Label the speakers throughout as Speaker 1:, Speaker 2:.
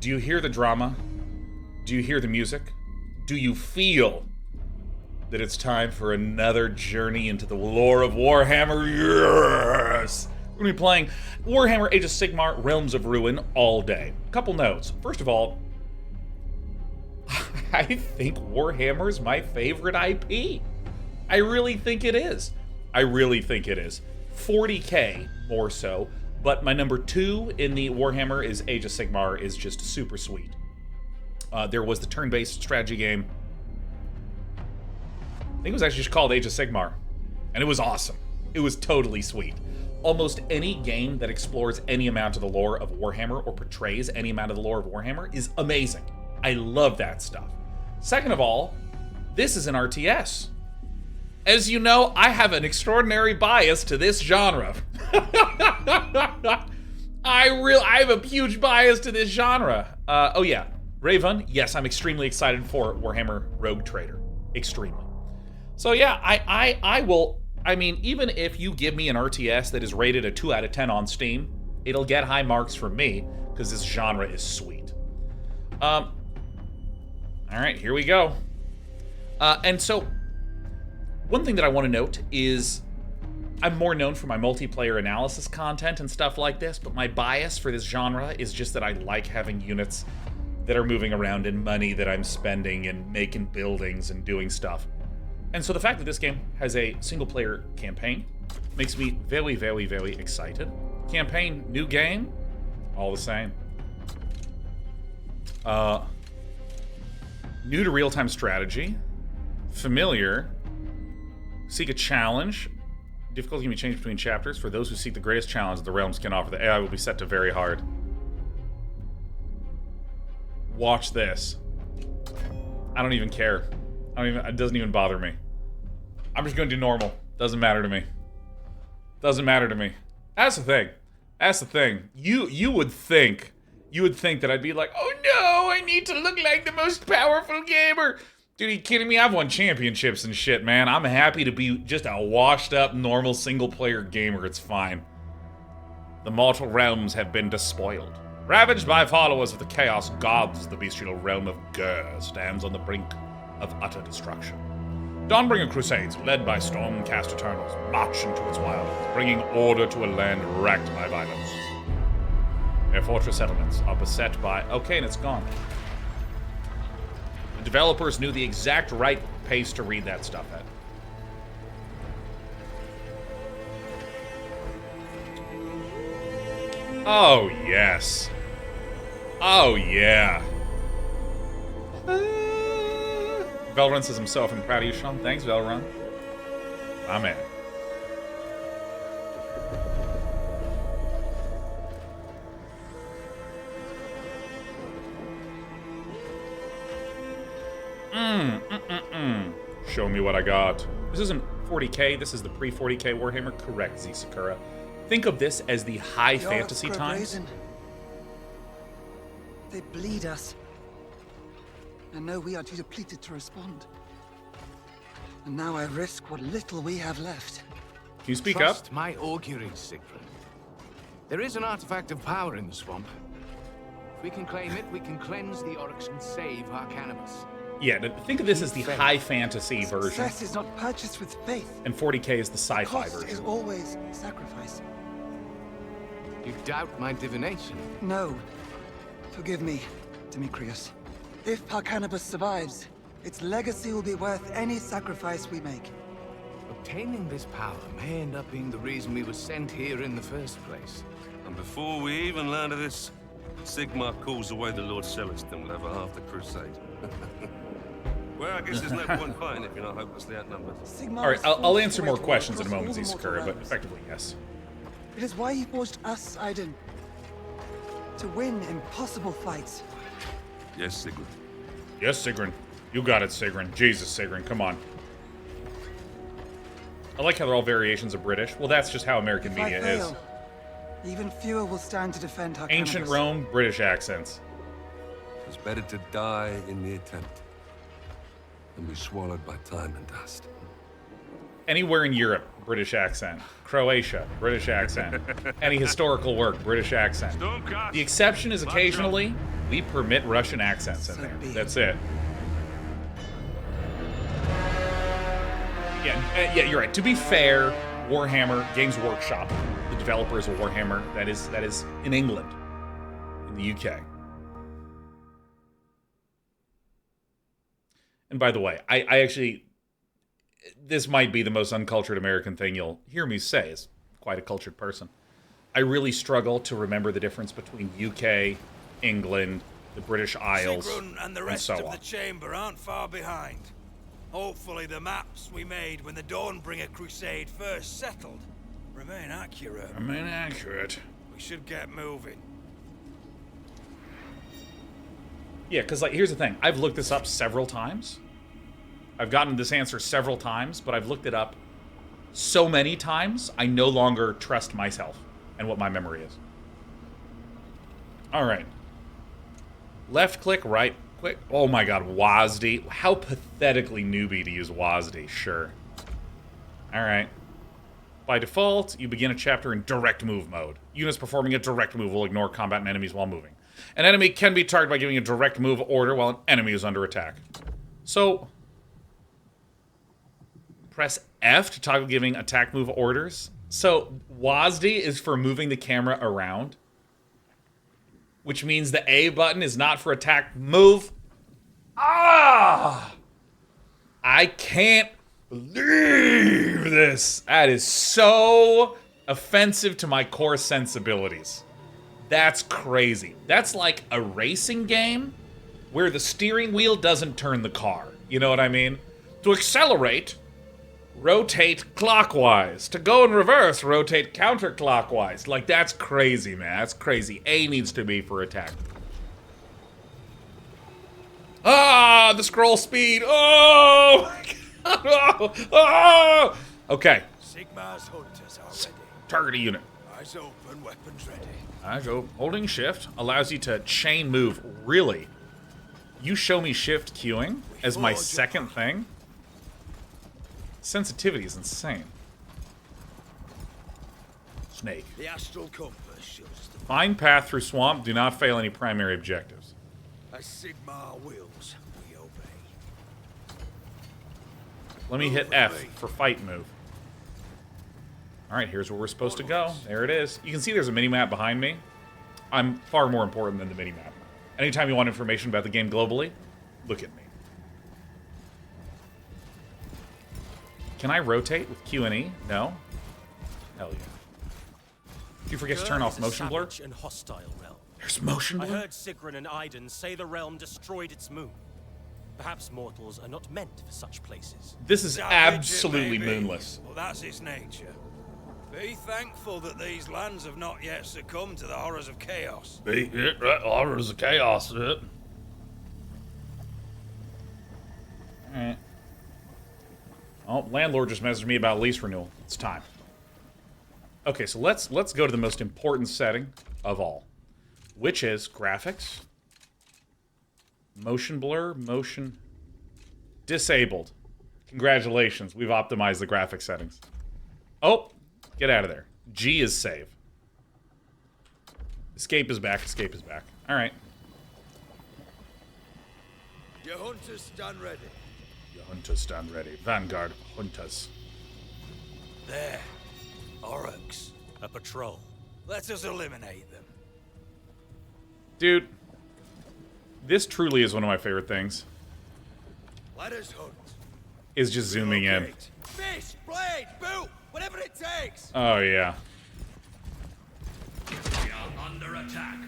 Speaker 1: Do you hear the drama? Do you hear the music? Do you feel that it's time for another journey into the lore of Warhammer? Yes! We're going to be playing Warhammer Age of Sigmar Realms of Ruin all day. Couple notes. First of all, I think Warhammer's my favorite IP. I really think it is. I really think it is. 40K more so, but my number 2 in the Warhammer is Age of Sigmar is just super sweet. There was the turn-based strategy game. I think it was actually just called Age of Sigmar, and it was awesome. It was totally sweet. Almost any game that explores any amount of the lore of Warhammer or portrays any amount of the lore of Warhammer is amazing. I love that stuff. Second of all, this is an RTS. As you know, I have an extraordinary bias to this genre. I have a huge bias to this genre. Oh yeah, Raven, yes, I'm extremely excited for Warhammer Rogue Trader. Extremely. So yeah, I will, I mean, even if you give me an RTS that is rated a 2 out of 10 on Steam, it'll get high marks from me, because this genre is sweet. Alright, here we go. And so, one thing that I want to note is, I'm more known for my multiplayer analysis content and stuff like this, but my bias for this genre is just that I like having units that are moving around and money that I'm spending and making buildings and doing stuff. And so the fact that this game has a single-player campaign makes me very, very, very excited. Campaign, new game, all the same. New to real-time strategy, familiar, seek a challenge. Difficulty can be changed between chapters. For those who seek the greatest challenge the realms can offer, the AI will be set to very hard. Watch this. I don't even care. It doesn't even bother me. I'm just gonna do normal. Doesn't matter to me. Doesn't matter to me. That's the thing. That's the thing. You would think that I'd be like, oh no, I need to look like the most powerful gamer. Dude, are you kidding me? I've won championships and shit, man. I'm happy to be just a washed up, normal single-player gamer. It's fine. The mortal realms have been despoiled. Ravaged by followers of the Chaos Gods, the bestial realm of Gur stands on the brink of utter destruction. Dawnbringer Crusades, led by Stormcast Eternals, march into its wildlands, bringing order to a land wrecked by violence. Their fortress settlements are beset by... Okay, and it's gone. The developers knew the exact right pace to read that stuff at. Oh, yes. Oh, yeah. Velrun says himself, I'm proud of you, Sean. Thanks, Velrun. My man. Show me what I got. This isn't 40K, this is the pre-40K Warhammer. Correct, Z Sakura. Think of this as the high fantasy times.
Speaker 2: They bleed us. And know we are too depleted to respond. And now I risk what little we have left.
Speaker 1: Can you speak
Speaker 3: Trust
Speaker 1: up?
Speaker 3: my auguries, Siegfried. There is an artifact of power in the swamp. If we can claim it, we can cleanse the Oryx and save our cannabis.
Speaker 1: Yeah, think of this as the high fantasy version.
Speaker 2: Success is not purchased with faith.
Speaker 1: And 40K is the sci-fi
Speaker 2: Cost
Speaker 1: version.
Speaker 2: is always sacrifice.
Speaker 3: You doubt my divination?
Speaker 2: No. Forgive me, Demetrius. If Parcanibus survives, its legacy will be worth any sacrifice we make.
Speaker 3: Obtaining this power may end up being the reason we were sent here in the first place.
Speaker 4: And before we even learn of this, Sigmar calls away the Lord Celestin, we'll have a half the crusade. Well, I guess there's no point fighting if you're not hopelessly outnumbered.
Speaker 1: Alright, I'll answer more questions in a moment, Z-Sakura, but effectively, yes.
Speaker 2: It is why he forged us, Aiden. To win impossible fights.
Speaker 4: Yes, Sigrun.
Speaker 1: Yes, Sigrun. You got it, Sigrun. Jesus, Sigrun, come on. I like how they're all variations of British. Well, that's just how American
Speaker 2: If
Speaker 1: media
Speaker 2: I fail,
Speaker 1: is.
Speaker 2: even fewer will stand to defend our
Speaker 1: Ancient
Speaker 2: cannabis.
Speaker 1: Rome, British accents.
Speaker 4: It's better to die in the attempt than be swallowed by time and dust.
Speaker 1: Anywhere in Europe, British accent. Croatia, British accent. Any historical work, British accent. The exception is occasionally We permit Russian accents in there. That's it. Yeah, you're right. To be fair, Warhammer Games Workshop, the developers of Warhammer, that is in England, in the UK. And by the way, I actually, this might be the most uncultured American thing you'll hear me say, as quite a cultured person. I really struggle to remember the difference between UK, England, the British Isles,
Speaker 5: and the rest
Speaker 1: and so
Speaker 5: of
Speaker 1: on.
Speaker 5: the chamber aren't far behind. Hopefully the maps we made when the Dawnbringer Crusade first settled remain accurate. We should get moving.
Speaker 1: Yeah, because, like, here's the thing. I've looked this up several times. I've gotten this answer several times, but I've looked it up so many times, I no longer trust myself and what my memory is. All right. Left click, right click. Oh my god, WASD. How pathetically newbie to use WASD. Sure. All right. By default, you begin a chapter in direct move mode. Units performing a direct move will ignore combat and enemies while moving. An enemy can be targeted by giving a direct move order while an enemy is under attack. So, press F to toggle giving attack move orders. So, WASD is for moving the camera around, which means the A button is not for attack move. Ah! I can't believe this. That is so offensive to my core sensibilities. That's crazy. That's like a racing game where the steering wheel doesn't turn the car. You know what I mean? To accelerate, rotate clockwise. To go in reverse, rotate counterclockwise. Like, that's crazy, man. That's crazy. A needs to be for attack. Ah, the scroll speed. Oh, my God. Oh. Okay.
Speaker 5: Sigmar's hunters are ready.
Speaker 1: Target a unit.
Speaker 5: Eyes open, weapons ready.
Speaker 1: Eyes open. Holding shift allows you to chain move. Really? You show me shift queuing as my second thing? Sensitivity is insane. Snake.
Speaker 5: The astral compass shows us the
Speaker 1: Find path through swamp. Do not fail any primary objectives.
Speaker 5: as Sigmar wills, we obey.
Speaker 1: Let me hit F for fight move. Alright, here's where we're supposed to go. There it is. You can see there's a mini-map behind me. I'm far more important than the mini-map. Anytime you want information about the game globally, look at me. Can I rotate with Q and E? No? Hell yeah. Did you forget to turn off motion blur?
Speaker 6: And hostile realm.
Speaker 1: There's motion
Speaker 6: I
Speaker 1: blur?
Speaker 6: heard Sigrun and Iden say the realm destroyed its moon. Perhaps mortals are not meant for such places.
Speaker 1: This is absolutely
Speaker 5: Maybe.
Speaker 1: moonless.
Speaker 5: Well, that's its nature. Be thankful that these lands have not yet succumbed to the horrors of chaos.
Speaker 1: Horrors of chaos. Alright. Oh, landlord just messaged me about lease renewal. It's time. Okay, so let's go to the most important setting of all, which is graphics. Motion blur, motion disabled. Congratulations, we've optimized the graphic settings. Oh, get out of there. G is save. Escape is back, escape is back. All right.
Speaker 5: Your hunters stand ready.
Speaker 1: Your hunters stand ready. Vanguard hunters.
Speaker 5: There. Oryx.
Speaker 6: A patrol.
Speaker 5: Let us eliminate them.
Speaker 1: Dude, this truly is one of my favorite things,
Speaker 5: Let us hunt.
Speaker 1: is just zooming in.
Speaker 5: Relocate. Fish, blade, boot, whatever it takes.
Speaker 1: Oh, yeah.
Speaker 5: We are under attack.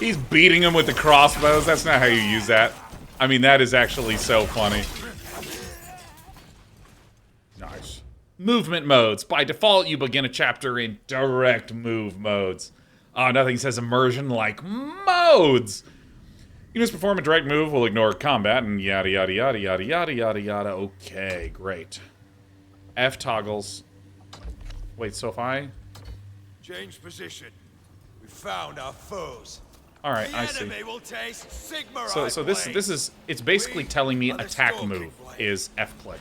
Speaker 1: He's beating him with the crossbows. That's not how you use that. I mean, that is actually so funny. Nice. Movement modes. By default, you begin a chapter in direct move modes. Oh, nothing says immersion like modes. Units perform a direct move will ignore combat and yada yada yada yada yada yada yada. Okay, great. F toggles. Wait, so if I...
Speaker 5: Change position. We found our foes.
Speaker 1: All right,
Speaker 5: The
Speaker 1: I see.
Speaker 5: enemy will taste Sigmar.
Speaker 1: So this is it's basically telling me attack move is F click.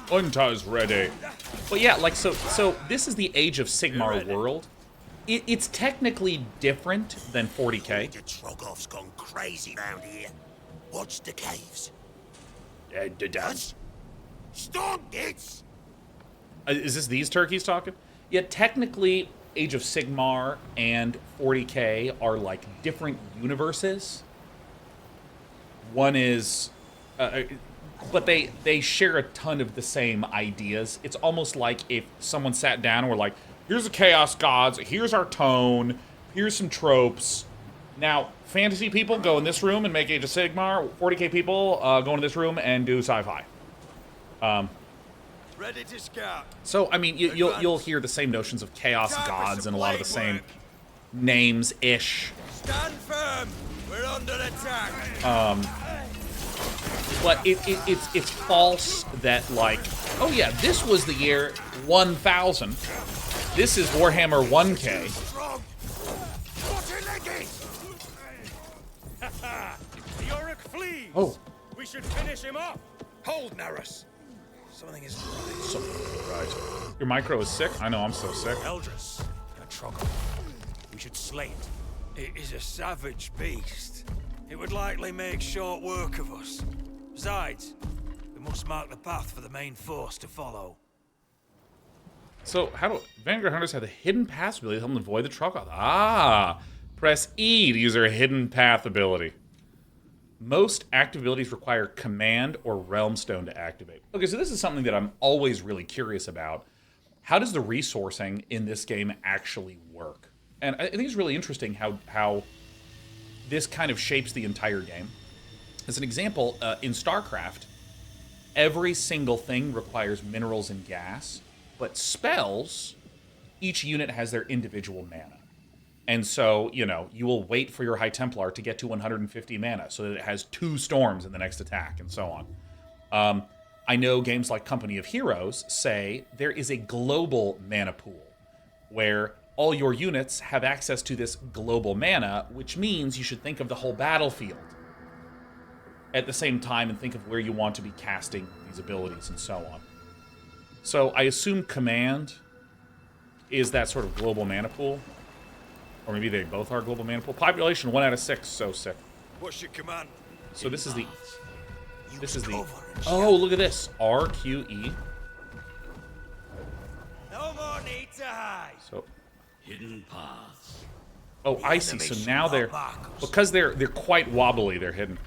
Speaker 1: Hunter's ready. But yeah, like, so this is the Age of Sigmar world. It's technically different than 40k.
Speaker 7: The Trogov's gone crazy round here. Watch the caves.
Speaker 1: The dance.
Speaker 7: Storm gates.
Speaker 1: Is this these turkeys talking? Yeah, technically, Age of Sigmar and 40k are like different universes. One is, but they share a ton of the same ideas. It's almost like if someone sat down and were like, here's the Chaos Gods, here's our tone, here's some tropes. Now, fantasy people go in this room and make Age of Sigmar. 40k people go in this room and do sci-fi.
Speaker 5: Ready to scout.
Speaker 1: So, I mean, you'll hear the same notions of Chaos Gods and a lot of the same names-ish.
Speaker 5: Stand firm. We're under attack.
Speaker 1: But it's false that, like, oh yeah, this was the year 1000. This is Warhammer 1K.
Speaker 6: The Yorick flees.
Speaker 1: Oh.
Speaker 6: We should finish him off.
Speaker 5: Hold, Naris. Something is right.
Speaker 1: Something right. Your micro is sick? I know, I'm so sick.
Speaker 6: Eldris, a Trogger. We should slay it.
Speaker 5: It is a savage beast. It would likely make short work of us. Besides, we must mark the path for the main force to follow.
Speaker 1: So, how do Vanguard Hunters have the hidden path ability to help them avoid the Trogoth? Ah! Press E to use their hidden path ability. Most active abilities require command or realm stone to activate. Okay, so this is something that I'm always really curious about. How does the resourcing in this game actually work? And I think it's really interesting how this kind of shapes the entire game. As an example, in StarCraft, every single thing requires minerals and gas, but spells, each unit has their individual mana. And so, you know, you will wait for your High Templar to get to 150 mana so that it has 2 storms in the next attack, and so on. I know games like Company of Heroes say there is a global mana pool where all your units have access to this global mana, which means you should think of the whole battlefield at the same time and think of where you want to be casting these abilities and so on. So I assume command is that sort of global mana pool. Or maybe they both are global mana pool. Population 1 out of 6, so sick.
Speaker 5: What's your command?
Speaker 1: So this is the... Oh, look at this. RQE.
Speaker 5: No more need to hide.
Speaker 1: So...
Speaker 7: Hidden paths.
Speaker 1: Oh, I see. So now they're... Because they're quite wobbly, they're hidden.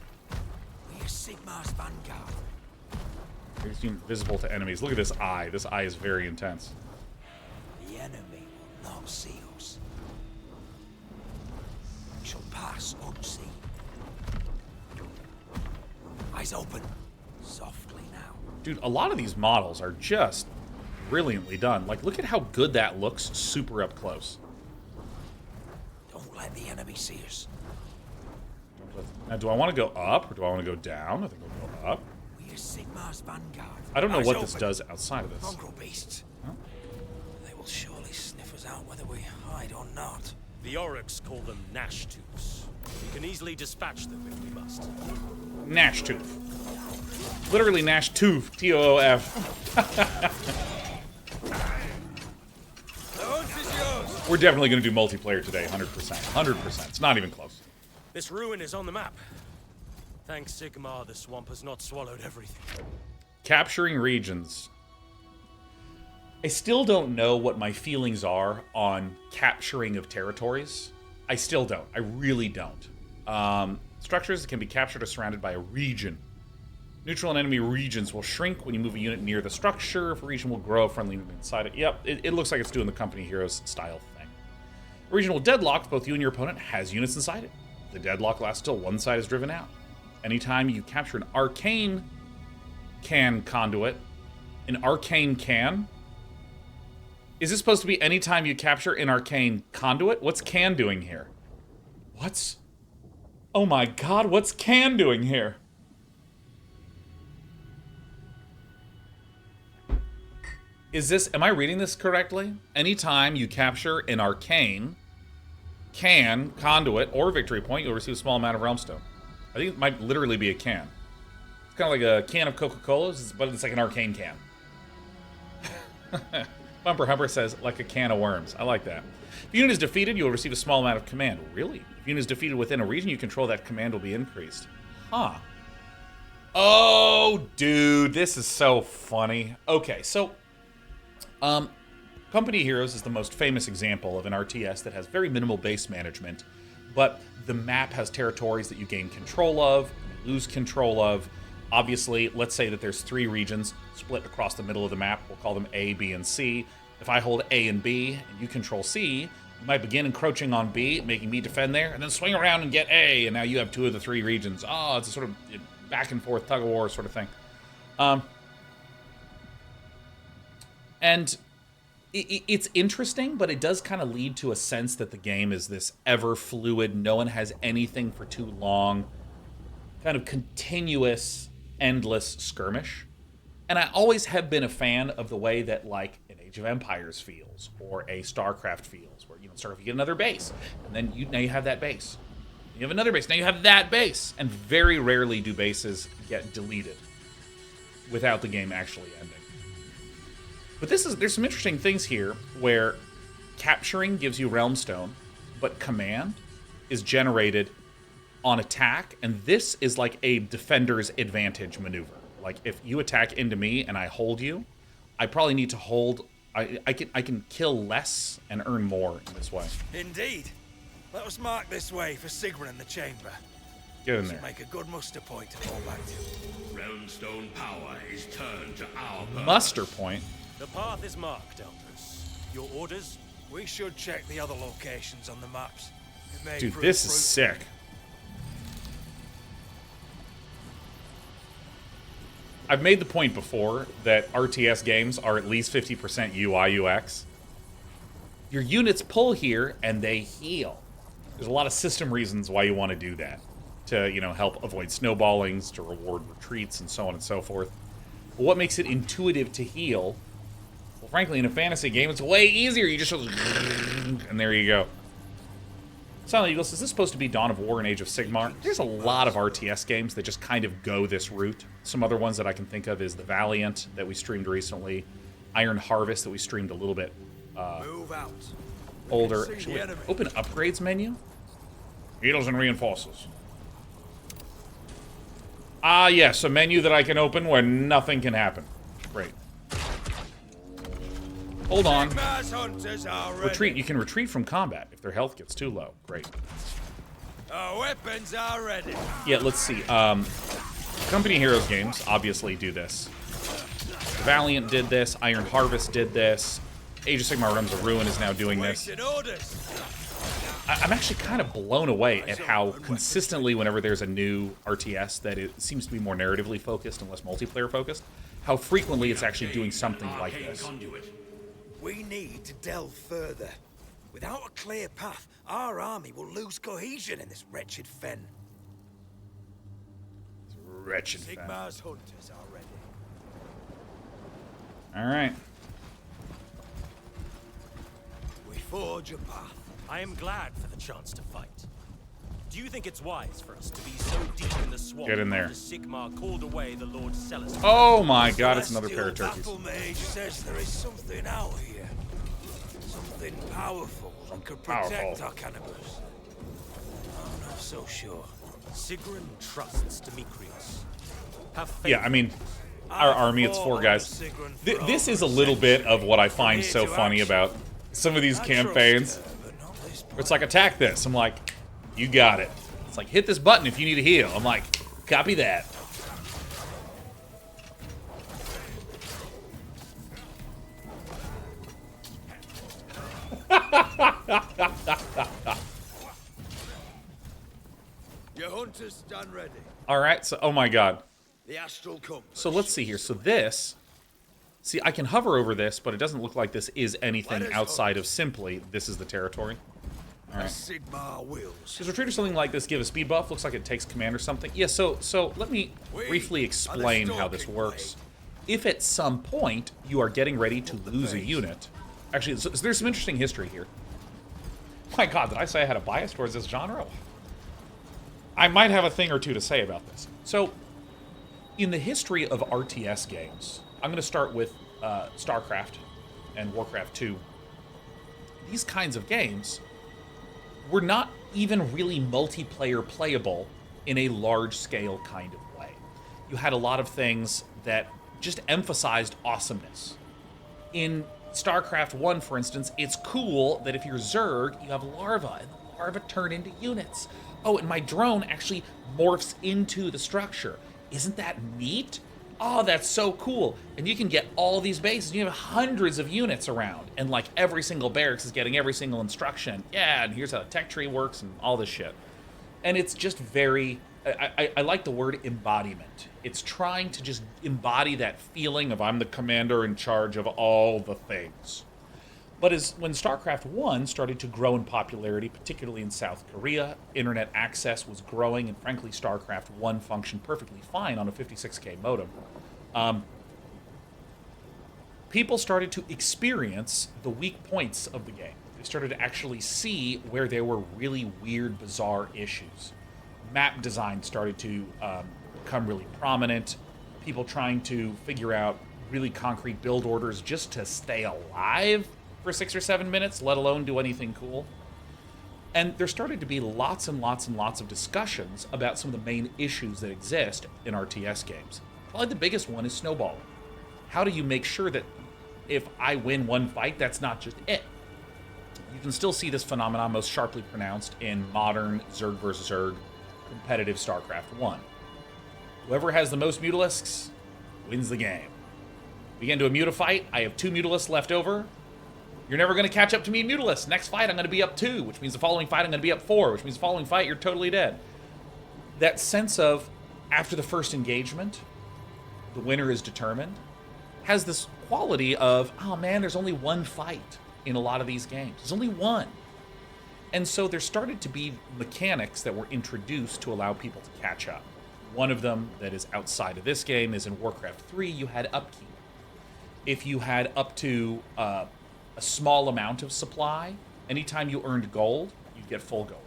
Speaker 5: We are Sigmar's vanguard.
Speaker 1: They're invisible to enemies. Look at this eye. This eye is very intense.
Speaker 5: The enemy will not see us. We shall pass unseen. Eyes open. Softly now.
Speaker 1: Dude, a lot of these models are just brilliantly done. Like, look at how good that looks super up close.
Speaker 5: Don't let the enemy see us.
Speaker 1: Now, do I want to go up or do I want to go down? I think I'll go up.
Speaker 5: We are Sigmar's vanguard.
Speaker 1: I don't know
Speaker 5: Eyes
Speaker 1: what
Speaker 5: open.
Speaker 1: this does outside of this.
Speaker 5: Mongrel beasts.
Speaker 1: Huh?
Speaker 5: They will surely sniff us out whether we hide or not.
Speaker 6: The Oryx call them Gnash Tooths. We can easily dispatch them if we must.
Speaker 1: Gnash Tooth. Literally Gnash Tooth. T-O-O-F.
Speaker 5: The hunt is yours.
Speaker 1: We're definitely going to do multiplayer today, 100%. 100%. It's not even close.
Speaker 6: This ruin is on the map. Thanks Sigmar, the swamp has not swallowed everything.
Speaker 1: Capturing regions. I still don't know what my feelings are on capturing of territories. I still don't. I really don't. Structures that can be captured are surrounded by a region. Neutral and enemy regions will shrink when you move a unit near the structure. If a region will grow, friendly movement inside it. Yep, it looks like it's doing the Company Heroes style thing. A region will deadlock. Both you and your opponent has units inside it. The deadlock lasts till one side is driven out. Anytime you capture an arcane conduit, an arcane can. Is this supposed to be anytime you capture an arcane conduit? What's can doing here? What's... Oh my god, what's can doing here? Is this... Am I reading this correctly? Anytime you capture an arcane conduit or victory point, you'll receive a small amount of realm stone. I think it might literally be a can. It's kind of like a can of Coca-Colas, but it's like an arcane can. Bumper Humper says, like a can of worms. I like that. If a unit is defeated, you will receive a small amount of command. Really? If a unit is defeated within a region you control, that command will be increased. Huh. Oh, dude, this is so funny. Okay, so, Company Heroes is the most famous example of an RTS that has very minimal base management, but the map has territories that you gain control of, lose control of. Obviously, let's say that there's 3 regions split across the middle of the map. We'll call them A, B, and C. If I hold A and B, and you control C, you might begin encroaching on B, making me defend there, and then swing around and get A, and now you have 2 of the 3 regions. Oh, it's a sort of back and forth tug of war sort of thing. And it's interesting, but it does kind of lead to a sense that the game is this ever fluid, no one has anything for too long, kind of continuous, endless skirmish. And I always have been a fan of the way that, like, an Age of Empires feels, or a StarCraft feels, where, you know, StarCraft, you get another base, and then now you have that base. You have another base, now you have that base. And very rarely do bases get deleted without the game actually ending. But there's some interesting things here where capturing gives you Realm Stone, but command is generated on attack, and this is like a defender's advantage maneuver. Like, if you attack into me and I hold you, I probably need to hold. I can kill less and earn more in this way.
Speaker 5: Indeed. Let us mark this way for Sigmar in the chamber.
Speaker 1: Get in there.
Speaker 5: Make a good muster point to fall back to.
Speaker 7: Realmstone power is turned to our purpose.
Speaker 1: Muster point.
Speaker 6: The path is marked, Elders. Your orders?
Speaker 5: We should check the other locations on the maps. It may
Speaker 1: Dude,
Speaker 5: prove
Speaker 1: this is
Speaker 5: fruitful.
Speaker 1: sick. I've made the point before that RTS games are at least 50% UI UX. Your units pull here and they heal. There's a lot of system reasons why you want to do that. To, you know, help avoid snowballings, to reward retreats, and so on and so forth. But what makes it intuitive to heal? Well, frankly, in a fantasy game, it's way easier. You just and there you go. Silent Eagle says, is this supposed to be Dawn of War and Age of Sigmar? There's a lot of RTS games that just kind of go this route. Some other ones that I can think of is The Valiant that we streamed recently, Iron Harvest that we streamed a little bit
Speaker 5: Move out.
Speaker 1: older.
Speaker 5: See
Speaker 1: Actually,
Speaker 5: the
Speaker 1: wait,
Speaker 5: enemy.
Speaker 1: open upgrades menu? Heals and reinforces. Ah, yes, a menu that I can open where nothing can happen. Great. Hold on.
Speaker 5: Sigmar's hunters are ready.
Speaker 1: Retreat. You can retreat from combat if their health gets too low. Great.
Speaker 5: Our weapons are ready.
Speaker 1: Yeah, let's see. Company Heroes games obviously do this. Valiant did this. Iron Harvest did this. Age of Sigmar Realms of Ruin is now doing this.
Speaker 5: Waiting orders.
Speaker 1: I'm actually kind of blown away at how consistently, whenever there's a new RTS that it seems to be more narratively focused and less multiplayer focused, how frequently it's actually doing something like this.
Speaker 5: We need to delve further. Without a clear path, our army will lose cohesion in this wretched fen.
Speaker 1: Wretched fan.
Speaker 5: Sigmar's hunters are ready.
Speaker 1: All right.
Speaker 5: We forge a path.
Speaker 6: I am glad for the chance to fight. Do you think it's wise for us to be so deep in the swamp
Speaker 1: Get in there.
Speaker 6: after Sigmar called away the Lord Celestin?
Speaker 1: Oh my god, it's another pair of
Speaker 5: Celestial
Speaker 1: turkeys.
Speaker 5: Battle Mage says there is something out here. Something powerful that could protect
Speaker 1: Powerful.
Speaker 5: our cannibals. I'm not so sure.
Speaker 6: Sigrun trusts Demetrius. Have faith.
Speaker 1: Yeah, I mean, our army, it's 4 guys. This is a little bit of what I find so funny about some of these campaigns. It's like, attack this. I'm like, you got it. It's like, hit this button if you need to heal. I'm like, copy that.
Speaker 5: Your hunters stand ready.
Speaker 1: All right, so, oh my god.
Speaker 5: The astral compass.
Speaker 1: So let's see here. So this, see, I can hover over this, but it doesn't look like this is anything outside of simply, this is the territory. All right.
Speaker 5: Sigmar wills.
Speaker 1: Does retreat or something like this give a speed buff? Looks like it takes command or something. Yeah, so let me briefly explain how this works. If at some point you are getting ready to lose a unit, actually, so there's some interesting history here. My god, did I say I had a bias towards this genre? I might have a thing or two to say about this. So, in the history of RTS games, I'm going to start with StarCraft and Warcraft 2. These kinds of games were not even really multiplayer playable in a large-scale kind of way. You had a lot of things that just emphasized awesomeness. In StarCraft 1, for instance, it's cool that if you're Zerg, you have larvae, and the larvae turn into units. Oh, and my drone actually morphs into the structure. Isn't that neat? Oh, that's so cool. And you can get all these bases. You have hundreds of units around, and like every single barracks is getting every single instruction. Yeah, and here's how the tech tree works and all this shit. And it's just very... I like the word embodiment. It's trying to just embody that feeling of I'm the commander in charge of all the things. But when StarCraft 1 started to grow in popularity, particularly in South Korea, internet access was growing, and frankly, StarCraft 1 functioned perfectly fine on a 56K modem. People started to experience the weak points of the game. They started to actually see where there were really weird, bizarre issues. Map design started to become really prominent. People trying to figure out really concrete build orders just to stay alive for 6 or 7 minutes, let alone do anything cool. And there started to be lots and lots and lots of discussions about some of the main issues that exist in RTS games. Probably the biggest one is snowballing. How do you make sure that if I win one fight, that's not just it? You can still see this phenomenon most sharply pronounced in modern Zerg vs. Zerg competitive StarCraft 1. Whoever has the most Mutalisks wins the game. We get into a Mutafight. I have 2 Mutalisks left over. You're never going to catch up to me in Mutalisks. Next fight, I'm going to be up 2, which means the following fight, I'm going to be up 4, which means the following fight, you're totally dead. That sense of, after the first engagement, the winner is determined, has this quality of, oh man, there's only one fight in a lot of these games. There's only one. And so there started to be mechanics that were introduced to allow people to catch up. One of them that is outside of this game is in Warcraft 3, you had upkeep. If you had up to a small amount of supply, anytime you earned gold, you'd get full gold.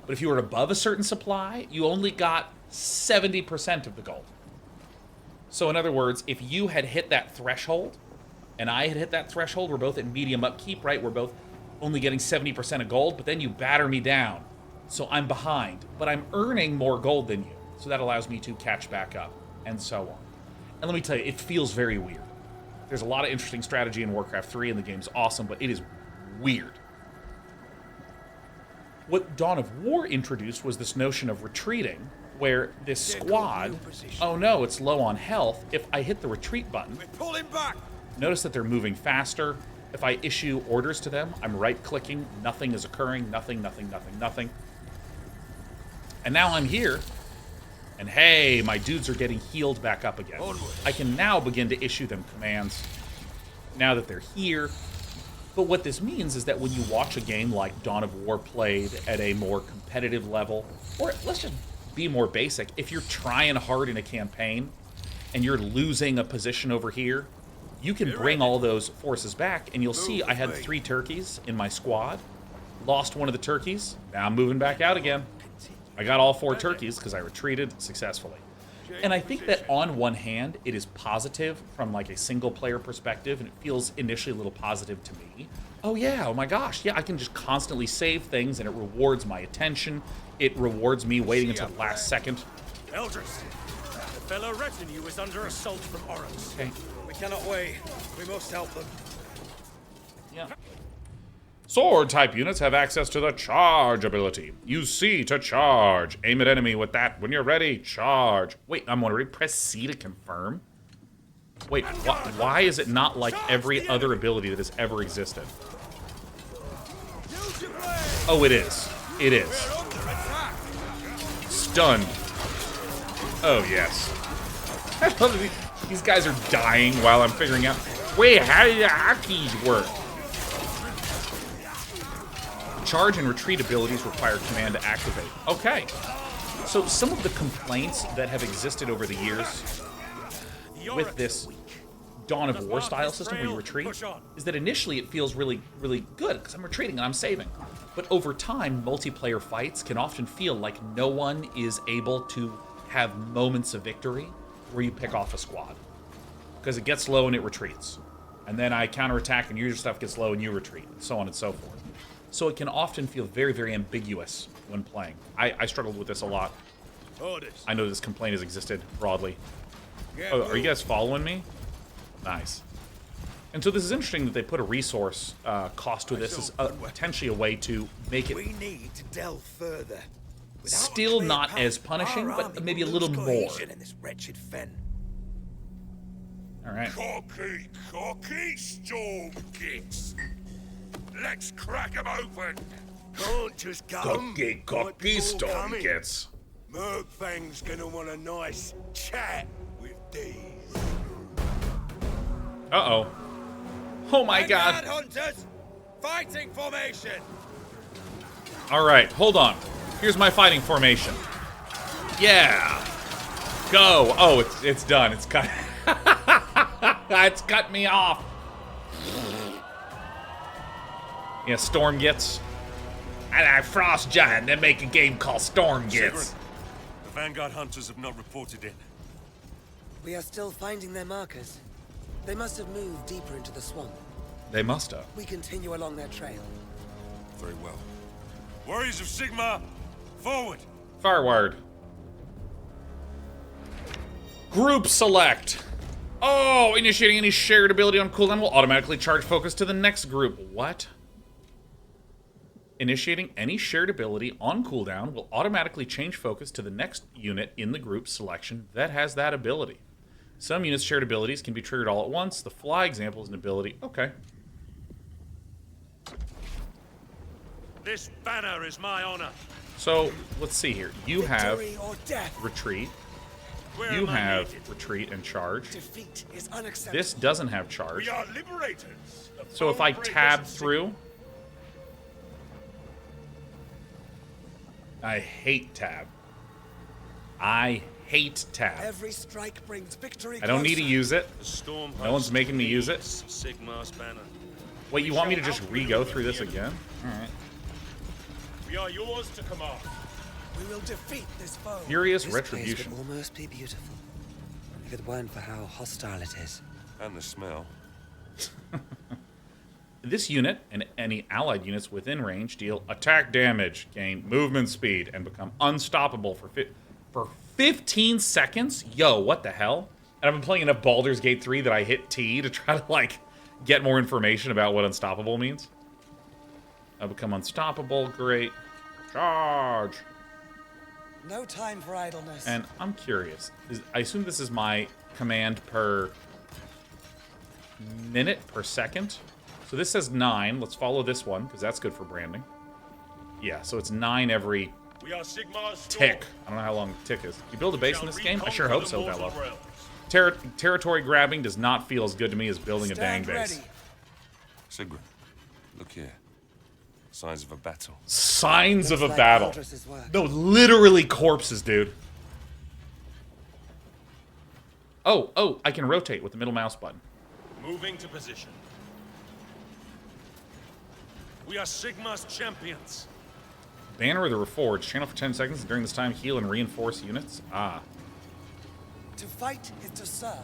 Speaker 1: But if you were above a certain supply, you only got 70% of the gold. So in other words, if you had hit that threshold, and I had hit that threshold, we're both at medium upkeep, right? We're both only getting 70% of gold, but then you batter me down. So I'm behind, but I'm earning more gold than you. So that allows me to catch back up, and so on. And let me tell you, it feels very weird. There's a lot of interesting strategy in Warcraft 3, and the game's awesome, but it is weird. What Dawn of War introduced was this notion of retreating, where this squad, oh no, it's low on health. If I hit the retreat button,
Speaker 5: Pull him back!
Speaker 1: notice that they're moving faster. If I issue orders to them, I'm right-clicking, nothing is occurring, nothing. And now I'm here, and hey, my dudes are getting healed back up again. I can now begin to issue them commands, now that they're here. But what this means is that when you watch a game like Dawn of War played at a more competitive level, or let's just be more basic, if you're trying hard in a campaign, and you're losing a position over here, you can bring all those forces back, and you'll see I had 3 turkeys in my squad. Lost one of the turkeys. Now I'm moving back out again. I got all 4 turkeys because I retreated successfully. And I think that on one hand, it is positive from like a single-player perspective, and it feels initially a little positive to me. Oh yeah, oh my gosh, yeah, I can just constantly save things, and it rewards my attention. It rewards me waiting until the last second.
Speaker 6: Eldris, the fellow retinue is under assault from Oryx.
Speaker 1: Okay.
Speaker 5: We cannot wait. We must help them.
Speaker 1: Yeah. Sword-type units have access to the charge ability. Use C to charge. Aim at enemy with that. When you're ready, charge. Wait, I'm wondering, press C to confirm? Wait, why is it not like every other ability that has ever existed? Oh, it is. It is. Stunned. Oh, yes. I love that these guys are dying while I'm figuring out, wait, how do the hotkeys work? Charge and retreat abilities require command to activate. Okay. So some of the complaints that have existed over the years with this Dawn of War style system where you retreat is that initially it feels really, really good because I'm retreating and I'm saving. But over time, multiplayer fights can often feel like no one is able to have moments of victory where you pick off a squad. Because it gets low and it retreats. And then I counterattack and your stuff gets low and you retreat, and so on and so forth. So it can often feel very, very ambiguous when playing. I struggled with this a lot. I know this complaint has existed broadly. Oh, are you guys following me? Nice. And so this is interesting that they put a resource cost to this as potentially a way to make it
Speaker 7: We need to delve further. Without
Speaker 1: still
Speaker 7: a clear
Speaker 1: not
Speaker 7: path,
Speaker 1: as punishing,
Speaker 7: our
Speaker 1: but
Speaker 7: army
Speaker 1: maybe a
Speaker 7: will
Speaker 1: little
Speaker 7: lose
Speaker 1: more.
Speaker 7: cohesion in this wretched fen.
Speaker 1: All right.
Speaker 7: Cocky, storm kicks. Let's crack 'em open. Can't just come.
Speaker 1: Cocky storm gets.
Speaker 7: Murkfang's gonna want a nice chat with these.
Speaker 1: Uh-oh. Oh my god.
Speaker 5: Hunters! Fighting formation!
Speaker 1: All right, hold on. Here's my fighting formation. Yeah. Go. Oh, it's done. It's cut. It's cut me off. Yeah, Storm gets. And I Frost Giant. They make a game called Storm Gets.
Speaker 4: The Vanguard hunters have not reported in.
Speaker 8: We are still finding their markers. They must have moved deeper into the swamp.
Speaker 1: They must have.
Speaker 8: We continue along their trail.
Speaker 4: Very well. Warriors of Sigmar, forward!
Speaker 1: Fireward. Group select. Oh, initiating any shared ability on cooldown will automatically charge focus to the next group. What? Initiating any shared ability on cooldown will automatically change focus to the next unit in the group selection that has that ability. Some units' shared abilities can be triggered all at once. The fly example is an ability. Okay.
Speaker 4: This banner is my honor.
Speaker 1: So, let's see here. You have
Speaker 8: Victory or death.
Speaker 1: retreat.
Speaker 4: Where
Speaker 1: You
Speaker 4: am I
Speaker 1: have
Speaker 4: needed?
Speaker 1: retreat and charge.
Speaker 8: Defeat is unacceptable.
Speaker 1: This doesn't have charge.
Speaker 4: We are liberators. The
Speaker 1: So if I
Speaker 4: foe
Speaker 1: tab
Speaker 4: breakers of
Speaker 1: through, I hate tab. I hate tab.
Speaker 8: Every strike brings victory.
Speaker 1: I don't need to
Speaker 8: closer.
Speaker 1: use it.
Speaker 4: The storm
Speaker 1: No one's making me use it.
Speaker 4: Sigmar's banner.
Speaker 1: Wait, you want me to just re-go through this again? Alright.
Speaker 4: We are yours to command.
Speaker 8: We will defeat this foe.
Speaker 1: Furious
Speaker 8: This
Speaker 1: Retribution.
Speaker 8: place would almost be beautiful if it weren't for how hostile it is.
Speaker 4: And the smell.
Speaker 1: This unit and any allied units within range deal attack damage, gain movement speed, and become unstoppable for 15 seconds? Yo, what the hell? And I've been playing enough Baldur's Gate 3 that I hit T to try to, like, get more information about what unstoppable means. I become unstoppable, great. Charge!
Speaker 8: No time for idleness.
Speaker 1: And I'm curious. I assume this is my command per minute per second. So this says 9. Let's follow this one, because that's good for branding. Yeah, so it's 9 every
Speaker 4: We are Sigmar's
Speaker 1: tick. I don't know how long a tick is. You build a base in this game? I sure hope so, that low. Territory grabbing does not feel as good to me as building a dang
Speaker 8: Stand
Speaker 1: base.
Speaker 8: ready.
Speaker 4: Sigrid, look here. Signs of a battle.
Speaker 1: Signs of a
Speaker 8: Looks like
Speaker 1: battle.
Speaker 8: Aldris's work.
Speaker 1: No, literally corpses, dude. Oh, I can rotate with the middle mouse button.
Speaker 4: Moving to position. We are Sigmar's champions.
Speaker 1: Banner of the Reforged. Channel for 10 seconds. During this time, heal and reinforce units. Ah.
Speaker 8: To fight is to serve.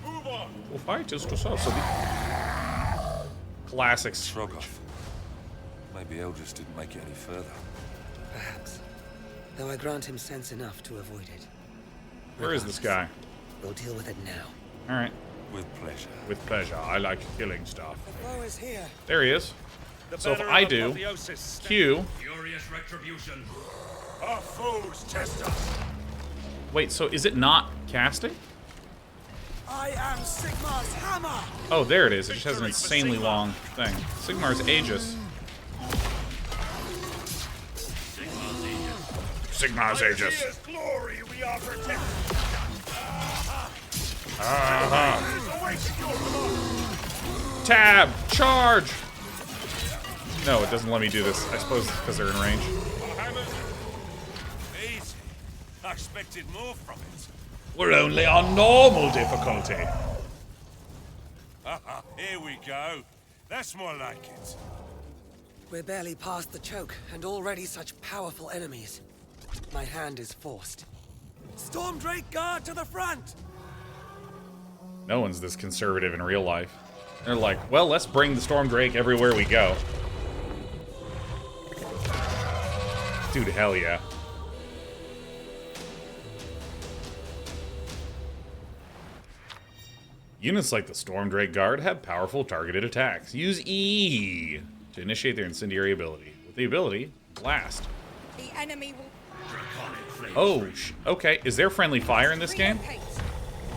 Speaker 4: Move on.
Speaker 1: Well, fight is to serve. So the classics.
Speaker 4: Strogoth. Maybe Eldris didn't make it any further.
Speaker 8: Perhaps. Though I grant him sense enough to avoid it.
Speaker 1: Where is this guy?
Speaker 8: We'll deal with it now.
Speaker 1: All right.
Speaker 4: With pleasure.
Speaker 1: With pleasure. I like killing stuff.
Speaker 8: The foe is here.
Speaker 1: There he is.
Speaker 4: The
Speaker 1: So if
Speaker 4: banner
Speaker 1: I
Speaker 4: of
Speaker 1: do
Speaker 4: apotheosis
Speaker 1: Q.
Speaker 4: Furious retribution. Our foes test us.
Speaker 1: Wait, so is it not casting?
Speaker 8: I am Sigmar's hammer.
Speaker 1: Oh, there it is. It just has an insanely long thing. Sigmar's Aegis. Sigmar's Aegis.
Speaker 4: Glory, we are protected.
Speaker 1: Tab! Charge! No, it doesn't let me do this. I suppose it's because they're in range.
Speaker 4: Warhammer. Easy. I expected more from it.
Speaker 1: We're only on normal difficulty.
Speaker 7: Here we go. That's more like it.
Speaker 8: We're barely past the choke, and already such powerful enemies. My hand is forced. Storm Drake Guard to the front!
Speaker 1: No one's this conservative in real life. They're like, well, let's bring the Storm Drake everywhere we go. Dude, hell yeah. Units like the Storm Drake Guard have powerful targeted attacks. Use E to initiate their incendiary ability. With the ability, Blast.
Speaker 9: The enemy will...
Speaker 1: Oh, okay. Is there friendly fire in this game?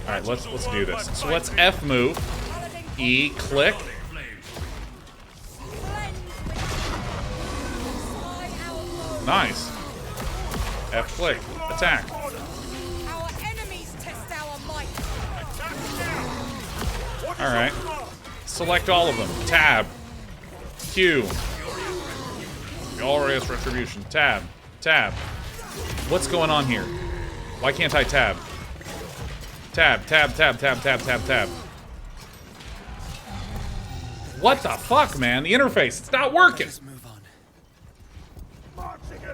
Speaker 1: Alright, let's do this. So let's F move. E, click. Nice. F click. Attack.
Speaker 9: Our enemies test our might.
Speaker 1: Alright. Select all of them. Tab. Q. Glorious Retribution. Tab. Tab. What's going on here? Why can't I tab? Tab, tab, tab, tab, tab, tab, tab. What the fuck, man? The interface, it's not working.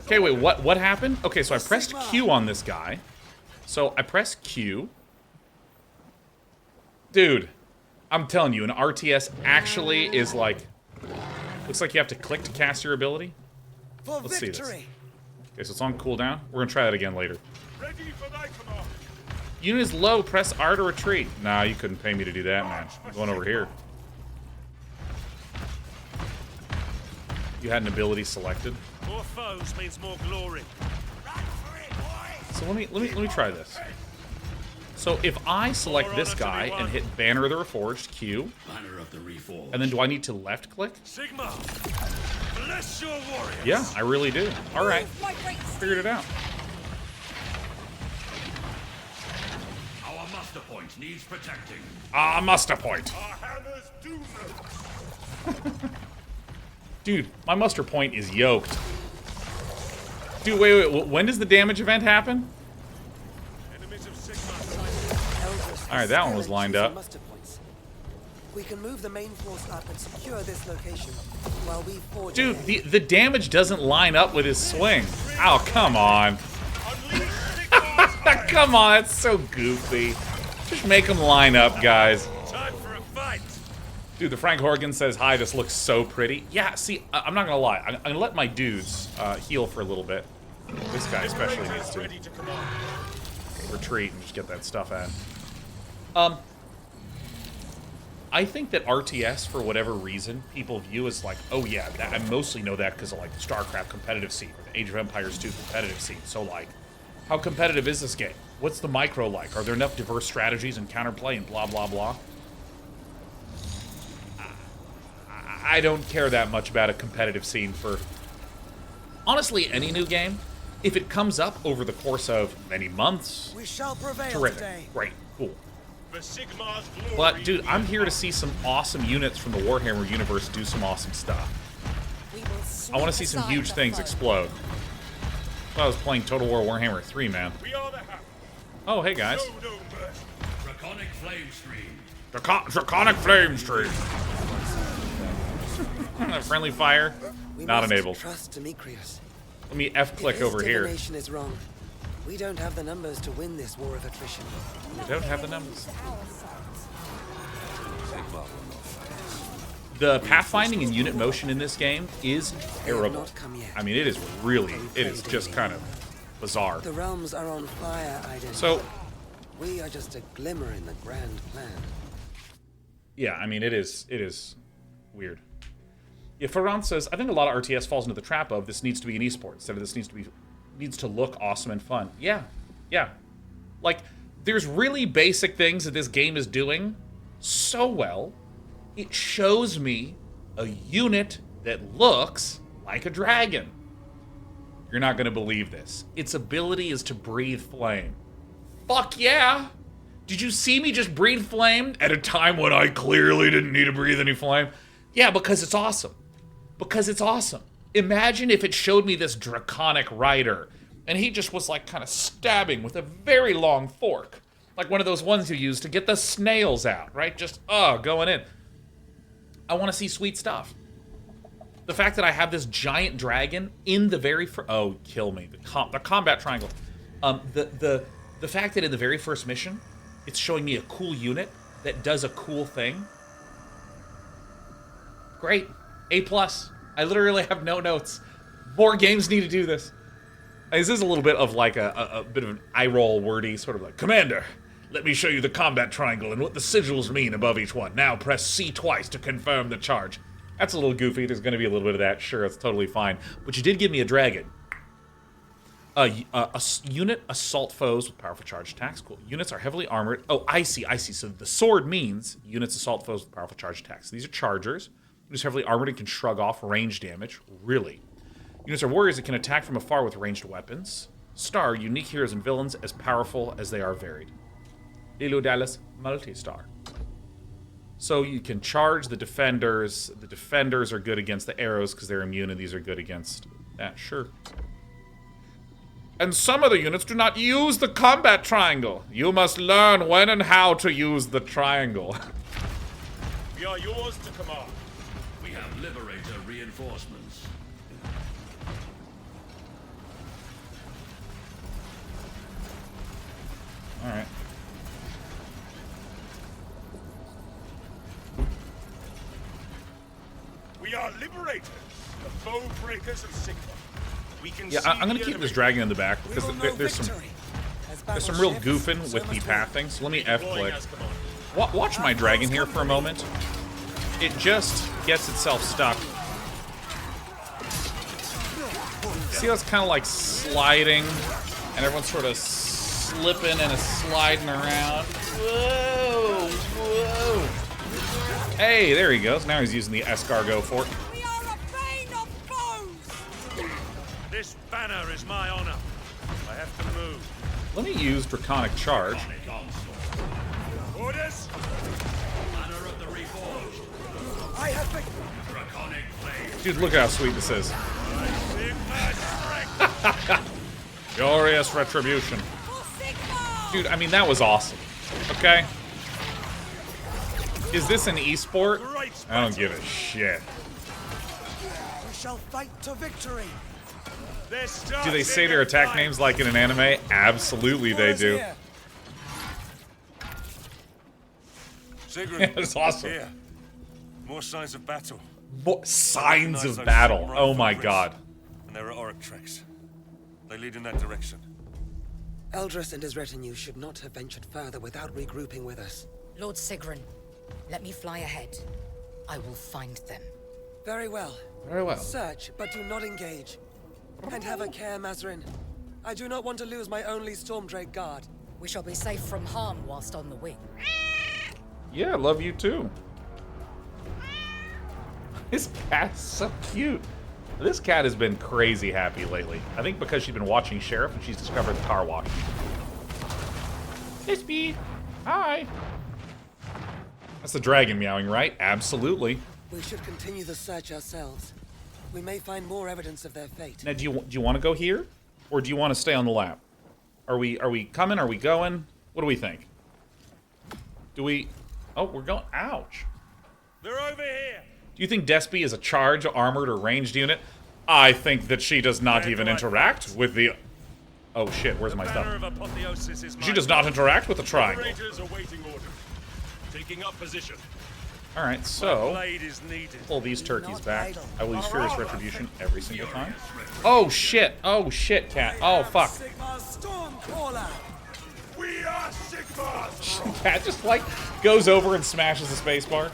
Speaker 1: Okay, wait, what happened? Okay, so I pressed Q on this guy. So I press Q. Dude, I'm telling you, an RTS actually is like... Looks like you have to click to cast your ability. Let's see this. Okay, so it's on cooldown. We're gonna try that again later. Unit is low, press R to retreat. Nah, you couldn't pay me to do that, man. I'm going over here. You had an ability selected.
Speaker 4: More foes means more glory.
Speaker 1: So let me try this. So if I select this guy and hit Banner of the Reforged, Q, and then do I need to left click?
Speaker 4: Sigmar, bless your warriors.
Speaker 1: Yeah, I really do. All right, figured it out.
Speaker 10: Our muster point needs protecting.
Speaker 1: Ah, muster point.
Speaker 7: Our hammers do them.
Speaker 1: Dude, my muster point is yoked. Dude, wait, when does the damage event happen? Alright, that one was lined up.
Speaker 8: We can move the main force up and secure this location while we forge.
Speaker 1: Dude, the damage doesn't line up with his swing. Oh, come on. Come on, that's so goofy. Just make them line up, guys.
Speaker 4: Time for a fight.
Speaker 1: Dude, the Frank Horgan says, hi, this looks so pretty. Yeah, see, I'm not gonna lie. I'm gonna let my dudes heal for a little bit. This guy especially needs to retreat and just get that stuff at. I think that RTS, for whatever reason, people view as like, oh yeah, I mostly know that because of like the StarCraft competitive scene, or the Age of Empires 2 competitive scene. So like, how competitive is this game? What's the micro like? Are there enough diverse strategies and counterplay and blah, blah, blah? I don't care that much about a competitive scene for, honestly, any new game. If it comes up over the course of many months,
Speaker 8: we shall prevail
Speaker 1: terrific,
Speaker 8: today.
Speaker 1: Great, cool.
Speaker 4: For Sigmar's glory.
Speaker 1: But, dude, I'm here to see some awesome units from the Warhammer universe do some awesome stuff. I want to see some huge things explode. I was playing Total War Warhammer 3, man. Oh, hey, guys.
Speaker 10: Draconic flame stream.
Speaker 1: Draconic flame stream. Friendly fire, not enabled.
Speaker 8: Trust Demetrius.
Speaker 1: Let me F-click over here.
Speaker 8: Divination is wrong. We don't have the numbers to win this war of attrition.
Speaker 1: We don't have the numbers. The pathfinding and unit motion in this game is terrible. I mean, it is just kind of bizarre.
Speaker 8: The realms are on fire, Aiden.
Speaker 1: So,
Speaker 8: we are just a glimmer in the grand plan.
Speaker 1: Yeah, I mean, it is weird. Yeah, Ferran says, I think a lot of RTS falls into the trap of this needs to be an esport instead of this needs to look awesome and fun. Yeah. Like, there's really basic things that this game is doing so well. It shows me a unit that looks like a dragon. You're not going to believe this. Its ability is to breathe flame. Fuck yeah! Did you see me just breathe flame at a time when I clearly didn't need to breathe any flame? Yeah, because it's awesome. Because it's awesome. Imagine if it showed me this draconic rider, and he just was like kind of stabbing with a very long fork. Like one of those ones you use to get the snails out, right? Just, going in. I want to see sweet stuff. The fact that I have this giant dragon in the very first... Oh, kill me. The combat triangle. The fact that in the very first mission, it's showing me a cool unit that does a cool thing. Great. A+. I literally have no notes. More games need to do this. This is a little bit of like a bit of an eye-roll wordy, sort of like, Commander, let me show you the combat triangle and what the sigils mean above each one. Now press C twice to confirm the charge. That's a little goofy. There's going to be a little bit of that. Sure, it's totally fine. But you did give me a dragon. Unit assault foes with powerful charge attacks. Cool. Units are heavily armored. Oh, I see. So the sword means units assault foes with powerful charge attacks. These are chargers. Units heavily armored and can shrug off range damage. Really. Units are warriors that can attack from afar with ranged weapons. Star, unique heroes and villains as powerful as they are varied. Lilo Dallas, multi-star. So you can charge the defenders. The defenders are good against the arrows because they're immune, and these are good against that. Sure. And some of the units do not use the combat triangle. You must learn when and how to use the triangle.
Speaker 10: We are yours to command. We have Liberator reinforcements.
Speaker 1: All right.
Speaker 10: We are Liberators, the foe breakers of Sigmar. We can
Speaker 1: I'm gonna keep this dragon in the back because there's some real goofing with the pathing. So let me F-click. Watch my dragon here for a moment. It just gets itself stuck. See how it's kind of like sliding, and everyone's sort of slipping and sliding around. Whoa, whoa. Hey, there he goes. Now he's using the escargot fork.
Speaker 9: We are a bane of foes!
Speaker 10: This banner is my honor. I have to move.
Speaker 1: Let me use Draconic Charge.
Speaker 10: Orders? Banner of the Reforged.
Speaker 8: I have been...
Speaker 10: Draconic flame.
Speaker 1: Dude, look how sweet this is. Glorious retribution. Dude, I mean, that was awesome. Okay? Is this an esport? I don't give a shit.
Speaker 8: We shall fight to victory.
Speaker 1: Do they say their attack names like in an anime? Absolutely they do.
Speaker 4: Sigrid,
Speaker 1: That's awesome.
Speaker 4: here. More signs of battle.
Speaker 1: More signs of battle. Oh my god.
Speaker 4: And there are Auric tracks. They lead in that direction.
Speaker 8: Eldris and his retinue should not have ventured further without regrouping with us.
Speaker 11: Lord Sigrun, let me fly ahead. I will find them.
Speaker 8: Very well.
Speaker 1: Very well.
Speaker 8: Search, but do not engage. And have a care, Mazrin. I do not want to lose my only Stormdrake guard.
Speaker 11: We shall be safe from harm whilst on the wing.
Speaker 1: Yeah, love you too. This cat's so cute. This cat has been crazy happy lately. I think because she's been watching Sheriff and she's discovered the car wash. Crispy. Hi. That's the dragon meowing, right? Absolutely.
Speaker 8: We should continue the search ourselves. We may find more evidence of their fate.
Speaker 1: Now, do you want to go here, or do you want to stay on the lap? Are we coming? Are we going? What do we think? Do we? Oh, we're going. Ouch.
Speaker 10: They're over here.
Speaker 1: Do you think Despy is a charge, armored, or ranged unit? I think that she does not even interact with the. Oh shit! Where's my stuff? She does not interact with the triangle.
Speaker 10: Taking up position.
Speaker 1: All right, so pull these turkeys back. I will use Furious Retribution every single time. Oh shit! Oh shit, cat! Oh fuck!
Speaker 10: We are Sigmar.
Speaker 1: Cat just like goes over and smashes the spacebar.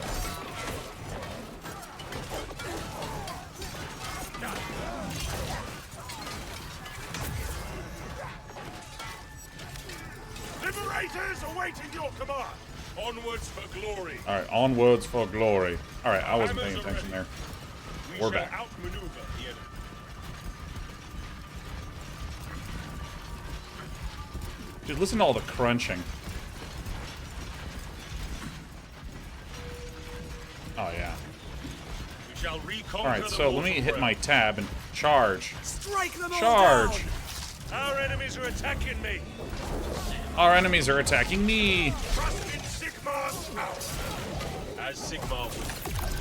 Speaker 10: Liberators awaiting your command. Onwards for glory.
Speaker 1: All right, onwards for glory. All right, I wasn't paying attention there. We're back.
Speaker 10: Outmaneuver the enemy.
Speaker 1: Dude, listen to all the crunching. Oh yeah.
Speaker 10: We shall reconquer.
Speaker 1: All right, so let me hit my tab and charge.
Speaker 8: Strike them all
Speaker 1: Charge.
Speaker 8: down.
Speaker 10: Our enemies are attacking me.
Speaker 1: Our enemies are attacking me.
Speaker 10: Trust in Sigmar's power. As Sigmar would.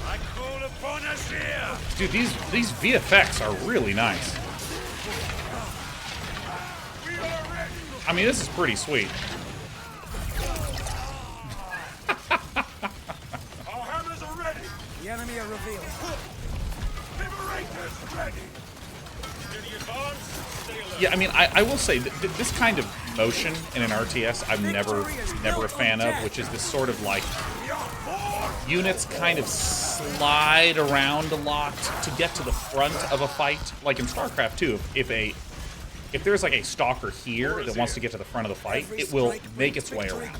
Speaker 10: I call upon us here.
Speaker 1: Dude, these VFX are really nice. I mean, this is pretty sweet.
Speaker 10: Our hammers are ready.
Speaker 8: The enemy are revealed.
Speaker 10: Liberators ready. Steady advance. Stay alert.
Speaker 1: Yeah, I mean, I will say this kind of motion in an RTS I'm never a fan of, which is this sort of like units kind of slide around a lot to get to the front of a fight. Like in StarCraft 2, if there's like a stalker here that wants to get to the front of the fight, it will make its way around.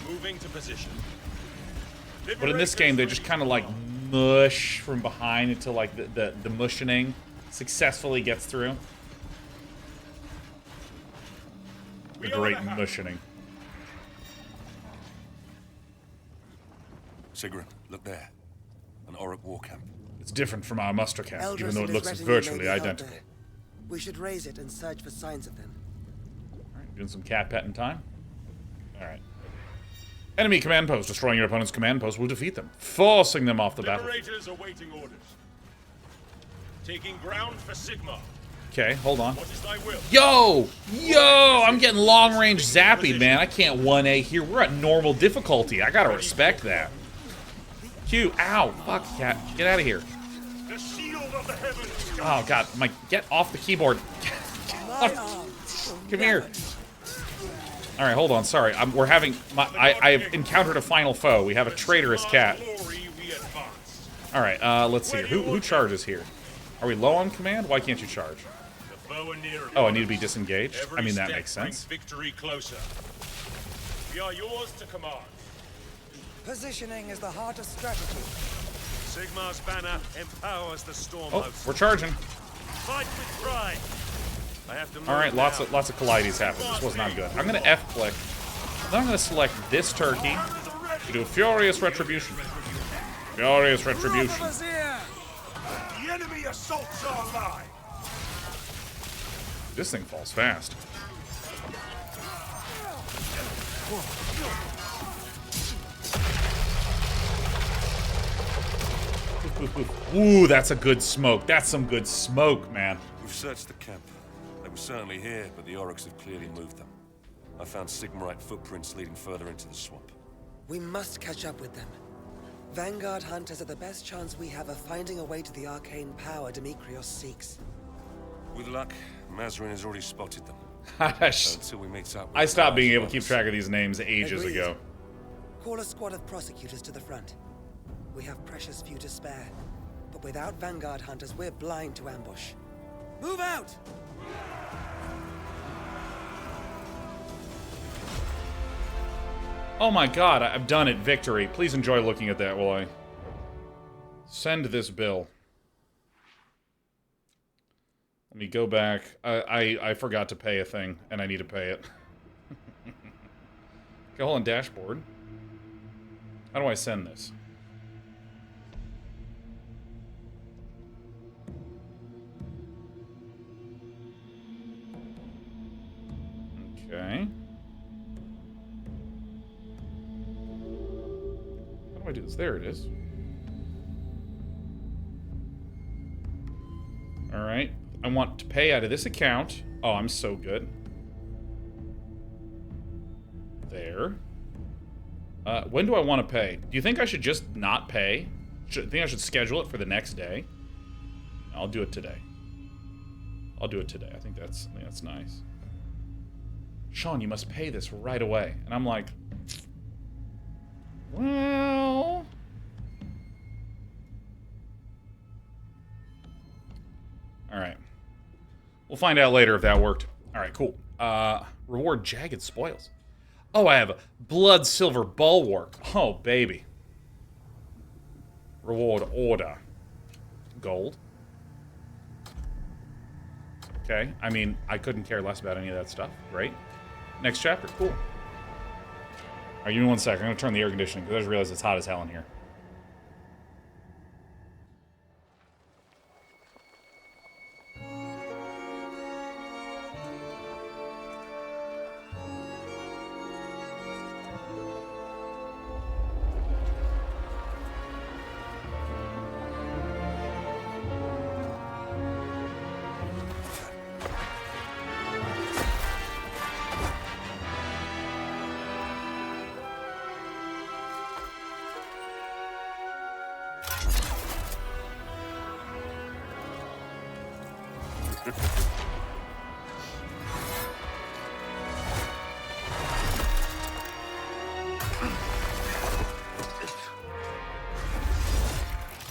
Speaker 10: Moving to position.
Speaker 1: But in this game, they just kind of like mush from behind until like the mushioning successfully gets through. The great mushioning.
Speaker 4: Sigrun, look there. An Auric war camp.
Speaker 1: It's different from our muster camp,
Speaker 8: Eldris
Speaker 1: even though it
Speaker 8: and his
Speaker 1: looks
Speaker 8: retinue
Speaker 1: virtually
Speaker 8: may be out
Speaker 1: identical.
Speaker 8: there. We should raise it and search for signs of them.
Speaker 1: Alright, doing some cat petting time. Alright. Enemy command post. Destroying your opponent's command post will defeat them, forcing them off the battlefield.
Speaker 10: Liberators awaiting orders. Taking ground for Sigmar.
Speaker 1: Okay, hold on.
Speaker 10: What is thy will?
Speaker 1: Yo! I'm getting long-range zappy, man. I can't 1A here. We're at normal difficulty. I gotta respect that. Q, ow, fuck, cat. Get out of here.
Speaker 10: The shield of the heavens.
Speaker 1: Oh, God. Get off the keyboard. Come here. All right, hold on. Sorry. We're having... I've encountered a final foe. We have a traitorous cat. All right, let's see here. Who charges here? Are we low on command? Why can't you charge? Oh, I need to be disengaged? I mean, that makes sense.
Speaker 10: Victory closer. We are yours to command.
Speaker 8: Positioning is the heart of strategy.
Speaker 10: Sigmar's banner empowers the storm
Speaker 1: Oh,
Speaker 10: host.
Speaker 1: we're charging.
Speaker 10: Fight with pride. I have to move
Speaker 1: All right, lots
Speaker 10: now.
Speaker 1: of collides happen. This was not good. I'm gonna F click. Then I'm gonna select this turkey to do furious retribution. Furious retribution.
Speaker 10: The enemy assaults our line.
Speaker 1: This thing falls fast. Ooh, that's a good smoke. That's some good smoke, man.
Speaker 4: We've searched the camp. They were certainly here, but the Aurics have clearly moved them. I found Sigmarite footprints leading further into the swamp.
Speaker 8: We must catch up with them. Vanguard hunters are the best chance we have of finding a way to the arcane power Demetrios seeks.
Speaker 4: With luck, Mazarin has already spotted them. Until we meet up with
Speaker 1: I stopped being able to
Speaker 4: Archons.
Speaker 1: keep track of these names ages
Speaker 8: Agreed.
Speaker 1: ago.
Speaker 8: Call a squad of prosecutors to the front. We have precious few to spare, but without Vanguard hunters, we're blind to ambush. Move out!
Speaker 1: Oh my god, I've done it. Victory. Please enjoy looking at that while I send this bill. Let me go back. I forgot to pay a thing, and I need to pay it. Okay, hold on, dashboard. How do I send this? Okay. How do I do this? There it is. All right. I want to pay out of this account. Oh, I'm so good. There. When do I want to pay? Do you think I should just not pay? Think I should schedule it for the next day? I'll do it today. I'll do it today. I think that's nice. Sean, you must pay this right away. And I'm like, well... Alright. We'll find out later if that worked. Alright, cool. Reward Jagged Spoils. Oh, I have a Blood Silver Bulwark. Oh, baby. Reward Order. Gold. Okay, I mean, I couldn't care less about any of that stuff. Great. Next chapter, cool. Alright, give me 1 second. I'm gonna turn the air conditioning because I just realized it's hot as hell in here.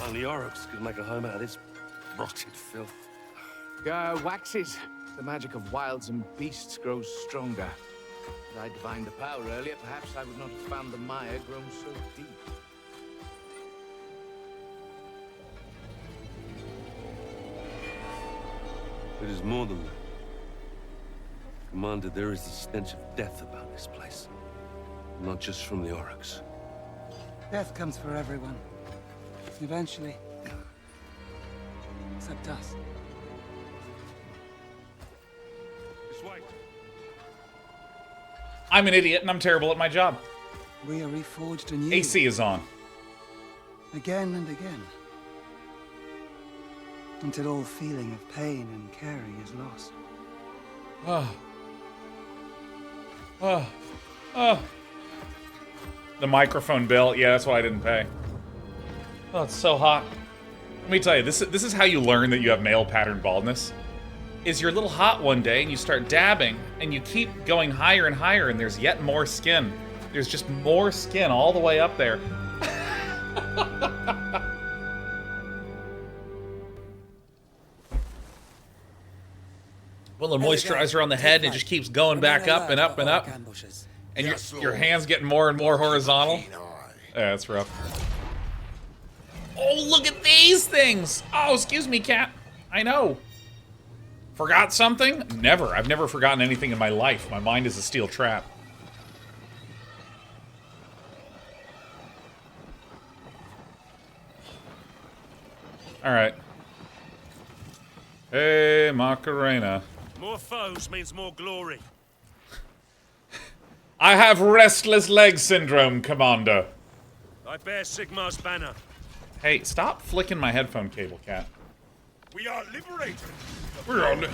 Speaker 4: Only Oryx could make a home out of this rotted filth.
Speaker 3: Waxes. The magic of wilds and beasts grows stronger. Had I divined the power earlier, perhaps I would not have found the mire grown so deep.
Speaker 4: It is more than that. Commander, there is a stench of death about this place. Not just from the Oryx.
Speaker 2: Death comes for everyone. Eventually. Except us.
Speaker 4: Just wait.
Speaker 1: I'm an idiot and I'm terrible at my job.
Speaker 2: We are reforged anew.
Speaker 1: AC is on.
Speaker 2: Again and again. Until all feeling of pain and caring is lost.
Speaker 1: The microphone bill. Yeah, that's why I didn't pay. Oh, it's so hot. Let me tell you, this is how you learn that you have male pattern baldness. Is you're a little hot one day and you start dabbing and you keep going higher and higher and there's yet more skin. There's just more skin all the way up there. Well, the moisturizer on the head, it just keeps going back up and up and up. And your hand's getting more and more horizontal. Yeah, that's rough. Oh, look at these things! Oh, excuse me, cat. I know. Forgot something? Never. I've never forgotten anything in my life. My mind is a steel trap. Alright. Hey, Macarena.
Speaker 10: More foes means more glory.
Speaker 1: I have restless leg syndrome, Commander.
Speaker 10: I bear Sigmar's banner.
Speaker 1: Hey, stop flicking my headphone cable, cat.
Speaker 10: We are liberated.
Speaker 1: We're on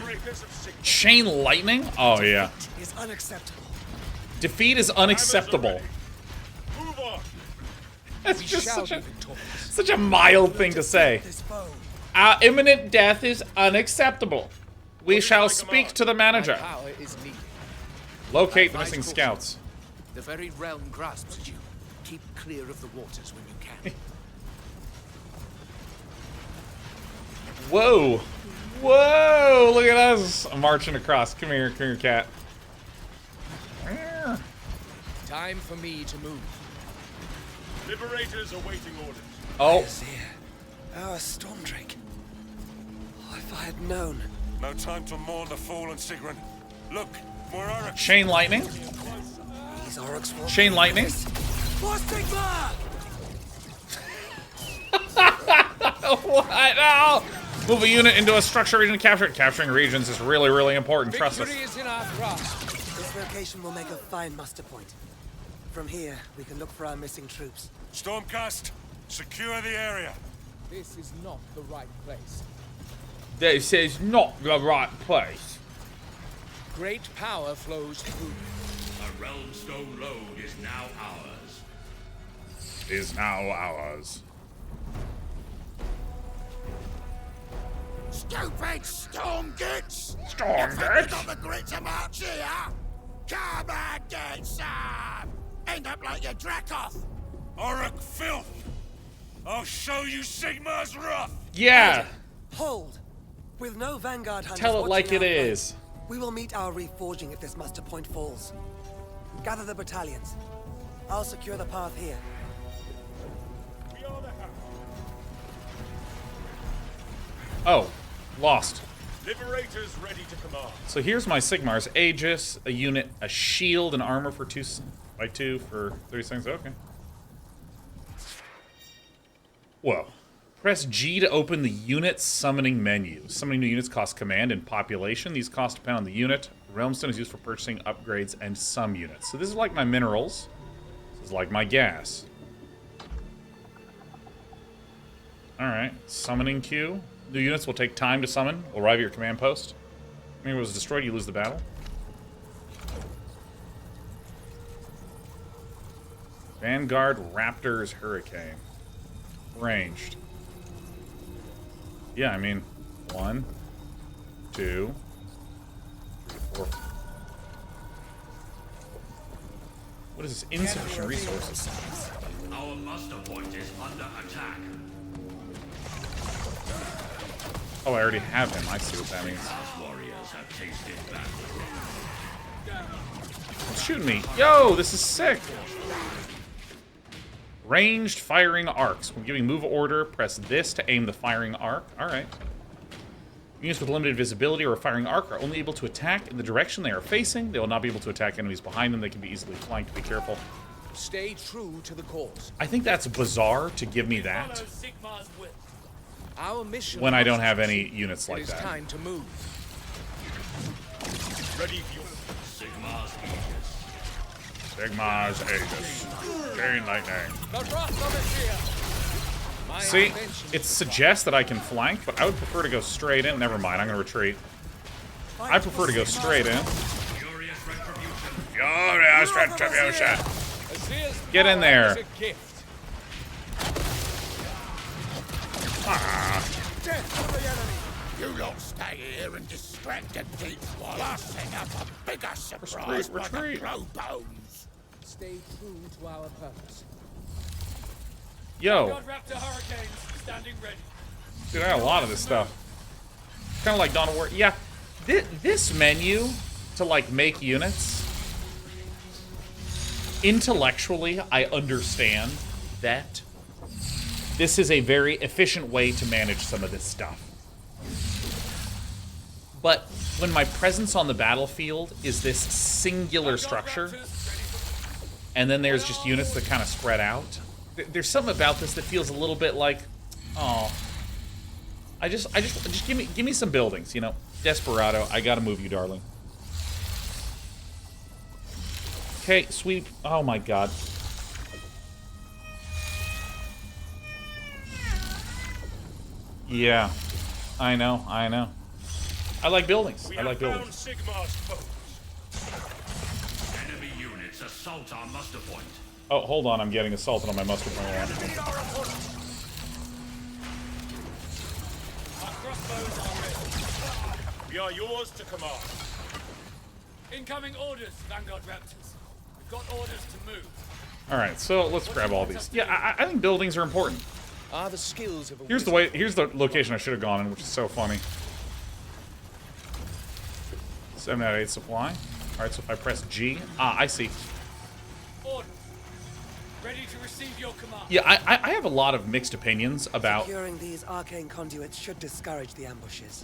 Speaker 1: Chain lightning? Oh, yeah.
Speaker 8: Is unacceptable.
Speaker 1: Defeat is unacceptable.
Speaker 10: Move on.
Speaker 1: That's just such a mild thing to say. Our imminent death is unacceptable. We shall speak to the manager. Locate the missing scouts.
Speaker 3: The very realm grasps at you. Keep clear of the waters when you can.
Speaker 1: Whoa. Whoa, look at us. I'm marching across. Come here, cat.
Speaker 3: Time for me to move.
Speaker 10: Liberators awaiting orders.
Speaker 1: Oh.
Speaker 8: Our Stormdrake. Oh, if I had known.
Speaker 7: No time to mourn the fallen, Sigrun. Look, more Oryx.
Speaker 1: Chain lightning.
Speaker 8: These Oryx will
Speaker 1: Chain lightning.
Speaker 8: For Sigmar!
Speaker 1: What? Oh. Move a unit into a structure region and capture it. Capturing regions is really, really important. Trust us.
Speaker 8: Is in our grasp. This location will make a fine muster point. From here, we can look for our missing troops.
Speaker 7: Stormcast, secure the area.
Speaker 3: This is not the right place.
Speaker 1: This is not the right place.
Speaker 3: Great power flows through.
Speaker 10: A realm stone road is now ours.
Speaker 7: Stupid Stormgits!
Speaker 1: Stormgits?
Speaker 7: Got the grit to march here? Come and get some! End up like your Dracoth! Oryx filth! I'll show you Sigmar's wrath!
Speaker 1: Yeah!
Speaker 8: Hold! With no Vanguard hunters
Speaker 1: Tell it like it
Speaker 8: watching our
Speaker 1: is.
Speaker 8: flank, we will meet our reforging if this muster point falls. Gather the battalions. I'll secure the path here.
Speaker 1: Oh, lost.
Speaker 10: Liberators ready to command.
Speaker 1: So here's my Sigmar's Aegis, a unit, a shield, and armor for 2x2 for 30 seconds. Okay. Whoa. Press G to open the unit summoning menu. Summoning new units costs command and population. These cost depend on the unit. Realmstone is used for purchasing upgrades and some units. So this is like my minerals. This is like my gas. Alright. Summoning queue. New units will take time to summon. Will arrive at your command post. When it was destroyed, you lose the battle. Vanguard Raptors Hurricane. Ranged. Yeah, I mean, 1, 2, 3, 4. What is this? Insufficient resources.
Speaker 10: Our muster point is under attack.
Speaker 1: Oh, I already have him. I see what that means. It's shooting me. Yo, this is sick. Ranged firing arcs. When giving move order, press this to aim the firing arc. All right. Units with limited visibility or a firing arc are only able to attack in the direction they are facing. They will not be able to attack enemies behind them. They can be easily flanked. Be careful.
Speaker 3: Stay true to the cause.
Speaker 1: I think that's bizarre to give me that
Speaker 3: Our mission
Speaker 1: when I don't have any units like
Speaker 3: it is
Speaker 1: that.
Speaker 3: time to move.
Speaker 10: Ready for your
Speaker 1: Sigmar's
Speaker 10: Sigmar's
Speaker 1: Aegis. Chain lightning.
Speaker 3: The wrath of Asia. My
Speaker 1: See,
Speaker 3: invention
Speaker 1: it suggests that I can flank, but I would prefer to go straight in. Never mind, I'm going to retreat. I prefer to go straight in.
Speaker 10: furious retribution.
Speaker 1: Furious retribution.
Speaker 3: Asia's
Speaker 1: Get in
Speaker 3: power
Speaker 1: there.
Speaker 3: is a gift.
Speaker 1: Ah.
Speaker 7: Death to the enemy! You lot stay here and distract the deeps while I set up a bigger surprise by the
Speaker 1: Retreat.
Speaker 7: crow bones.
Speaker 3: Stay true to our purpose.
Speaker 1: Yo,
Speaker 10: Raptor hurricanes standing ready.
Speaker 1: dude, I got a lot of this stuff. Kind of like Dawn of War. Yeah, this menu to like make units. Intellectually, I understand that this is a very efficient way to manage some of this stuff. But when my presence on the battlefield is this singular structure, and then there's just units that kind of spread out, there's something about this that feels a little bit like, oh, just give me some buildings, you know. Desperado, I gotta move you, darling. Okay, sweep. Oh my god. Yeah, I know. I like buildings. I like buildings.
Speaker 10: Sigmar's foes.
Speaker 7: Enemy units assault our muster point.
Speaker 1: Oh, hold on. I'm getting assaulted on my muster point.
Speaker 10: Our crossbows are ready. We are yours to command. Incoming orders, Vanguard Raptors. We've got orders to move.
Speaker 1: All right, so let's grab all these. Yeah, I think buildings are important.
Speaker 3: Are the skills of a
Speaker 1: Here's the location I should have gone in, which is so funny. 7 out of 8 supply. All right, so if I press G, I see.
Speaker 10: Orders. Ready to receive your command.
Speaker 1: Yeah, I have a lot of mixed opinions about.
Speaker 8: Securing these arcane conduits should discourage the ambushes.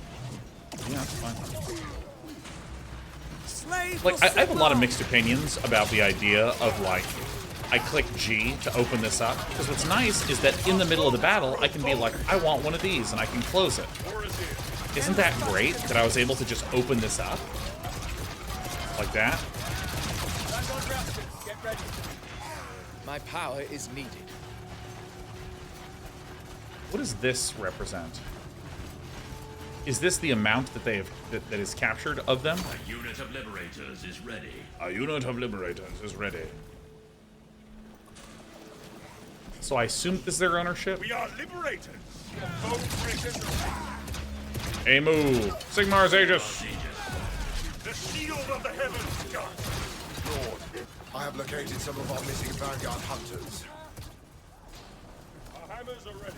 Speaker 1: Yeah, that's fine.
Speaker 8: Slave
Speaker 1: Like, I have a lot of mixed opinions about the idea of, like, I click G to open this up. Because what's nice is that in the middle of the battle, I can be like, I want one of these, and I can close it. Isn't that great that I was able to just open this up? Like that?
Speaker 10: Vanguard Raptors, get ready.
Speaker 3: My power is needed.
Speaker 1: What does this represent? Is this the amount that they have that is captured of them?
Speaker 7: A unit of liberators is ready.
Speaker 1: A unit of liberators is ready. So I assume this is their ownership?
Speaker 10: We are liberators. Bone breakers.
Speaker 1: A move. Sigmar's Aegis.
Speaker 10: The shield of the heavens, God.
Speaker 12: Lord, I have located some of our missing Vanguard hunters.
Speaker 10: Our hammers are ready.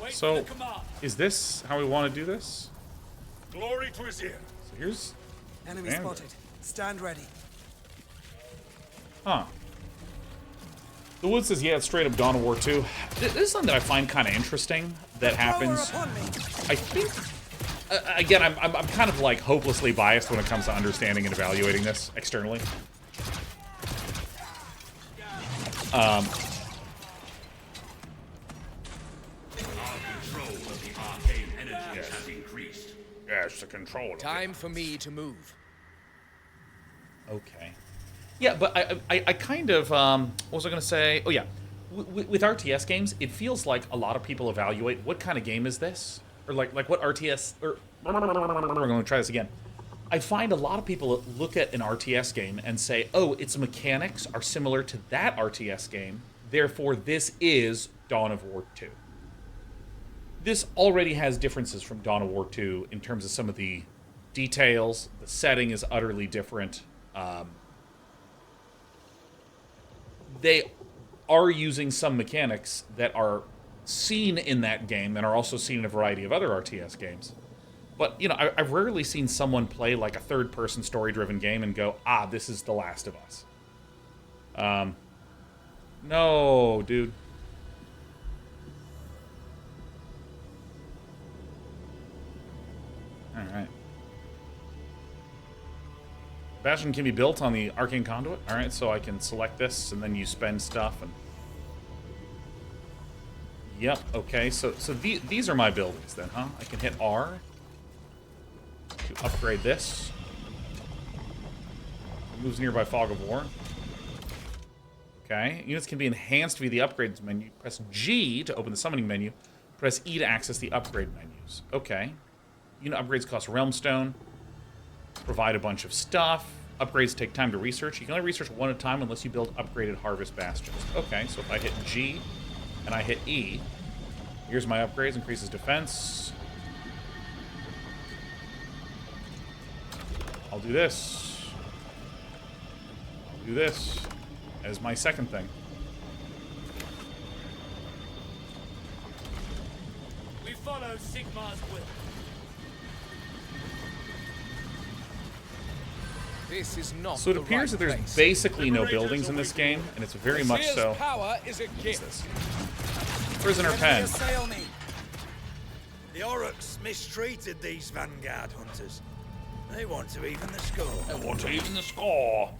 Speaker 10: Wait for
Speaker 1: So,
Speaker 10: the command.
Speaker 1: is this how we want to do this?
Speaker 10: Glory to his ear.
Speaker 1: So here's...
Speaker 8: Enemy
Speaker 1: Vanguard.
Speaker 8: spotted. Stand ready.
Speaker 1: Huh. The Wood says, yeah, it's straight up Dawn of War 2. This is something that I find kind of interesting that happens. I think... again, I'm kind of like hopelessly biased when it comes to understanding and evaluating this externally.
Speaker 7: Our control of the arcane energies has increased.
Speaker 1: Yes, the control.
Speaker 3: Time for me to move.
Speaker 1: Okay. Yeah, but I kind of, what was I going to say? Oh, yeah. With RTS games, it feels like a lot of people evaluate what kind of game is this? Or like what RTS, or we're going to try this again. I find a lot of people look at an RTS game and say, oh, its mechanics are similar to that RTS game, therefore this is Dawn of War 2. This already has differences from Dawn of War 2 in terms of some of the details. The setting is utterly different. They are using some mechanics that are seen in that game and are also seen in a variety of other RTS games. But, you know, I've rarely seen someone play like a third-person story-driven game and go, ah, this is The Last of Us. No, dude. Alright. Bastion can be built on the Arcane Conduit. Alright, so I can select this, and then you spend stuff. And yep, okay, so these are my buildings then, huh? I can hit R to upgrade this. Moves nearby Fog of War. Okay, units can be enhanced via the upgrades menu. Press G to open the summoning menu. Press E to access the upgrade menus. Okay. Unit upgrades cost Realm Stone. Provide a bunch of stuff. Upgrades take time to research. You can only research one at a time unless you build upgraded Harvest Bastions. Okay, so if I hit G and I hit E, here's my upgrades. Increases defense. I'll do this. I'll do this as my second thing.
Speaker 10: We follow Sigmar's will.
Speaker 3: This is not
Speaker 1: So it appears that there's basically no buildings in this game, and it's very much so.
Speaker 3: Power is a gift.
Speaker 1: What's this? Prisoner pen.
Speaker 5: The Oryx mistreated these Vanguard hunters. They want to even the score.
Speaker 1: They want to even the score.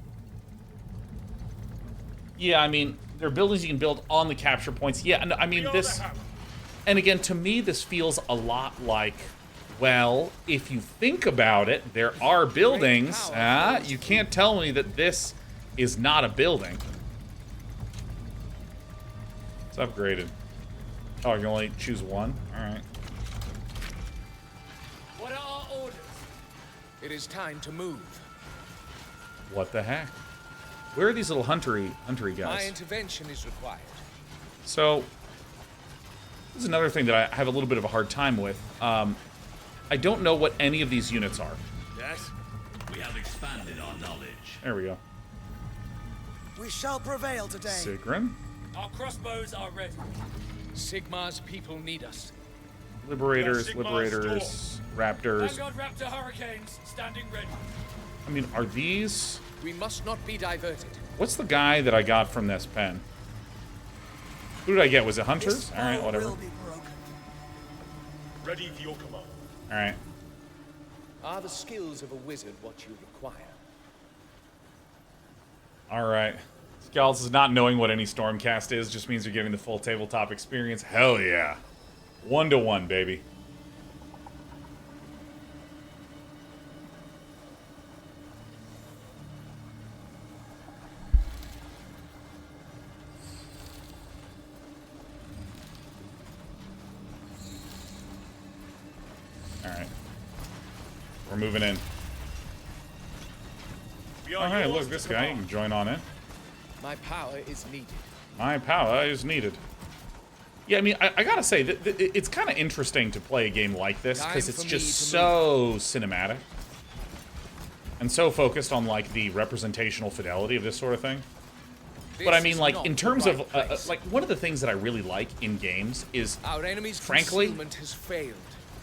Speaker 1: Yeah, I mean, there are buildings you can build on the capture points. Yeah, and I mean this. And again, to me, this feels a lot like, well, if you think about it, there are buildings. You can't tell me that this is not a building. It's upgraded. Oh, you can only choose one? Alright.
Speaker 10: What are our orders?
Speaker 3: It is time to move.
Speaker 1: What the heck? Where are these little huntery guys?
Speaker 3: My intervention is required.
Speaker 1: So, this is another thing that I have a little bit of a hard time with. I don't know what any of these units are.
Speaker 7: Yes?
Speaker 10: We have expanded our knowledge.
Speaker 1: There we go.
Speaker 8: We shall prevail today.
Speaker 1: Sigrin.
Speaker 10: Our crossbows are ready.
Speaker 3: Sigmar's people need us.
Speaker 1: Liberators, Raptors.
Speaker 10: Vanguard Raptor Hurricanes standing ready.
Speaker 1: I mean, are these...
Speaker 3: We must not be diverted.
Speaker 1: What's the guy that I got from this pen? Who did I get? Was it Hunters? Alright, whatever.
Speaker 10: Ready for your command.
Speaker 1: Alright.
Speaker 3: Are the skills of a wizard what you require?
Speaker 1: Alright. Scalds is not knowing what any Stormcast is, just means you're getting the full tabletop experience. Hell yeah. 1-to-1, baby. Alright. We're moving in. Oh, hey, look, this guy, you can join on in.
Speaker 3: My power is needed.
Speaker 1: My power is needed. Yeah, I mean, I gotta say, it's kind of interesting to play a game like this, because it's just so cinematic. And so focused on, like, the representational fidelity of this sort of thing. But I mean, like, in terms of, like, one of the things that I really like in games is, frankly,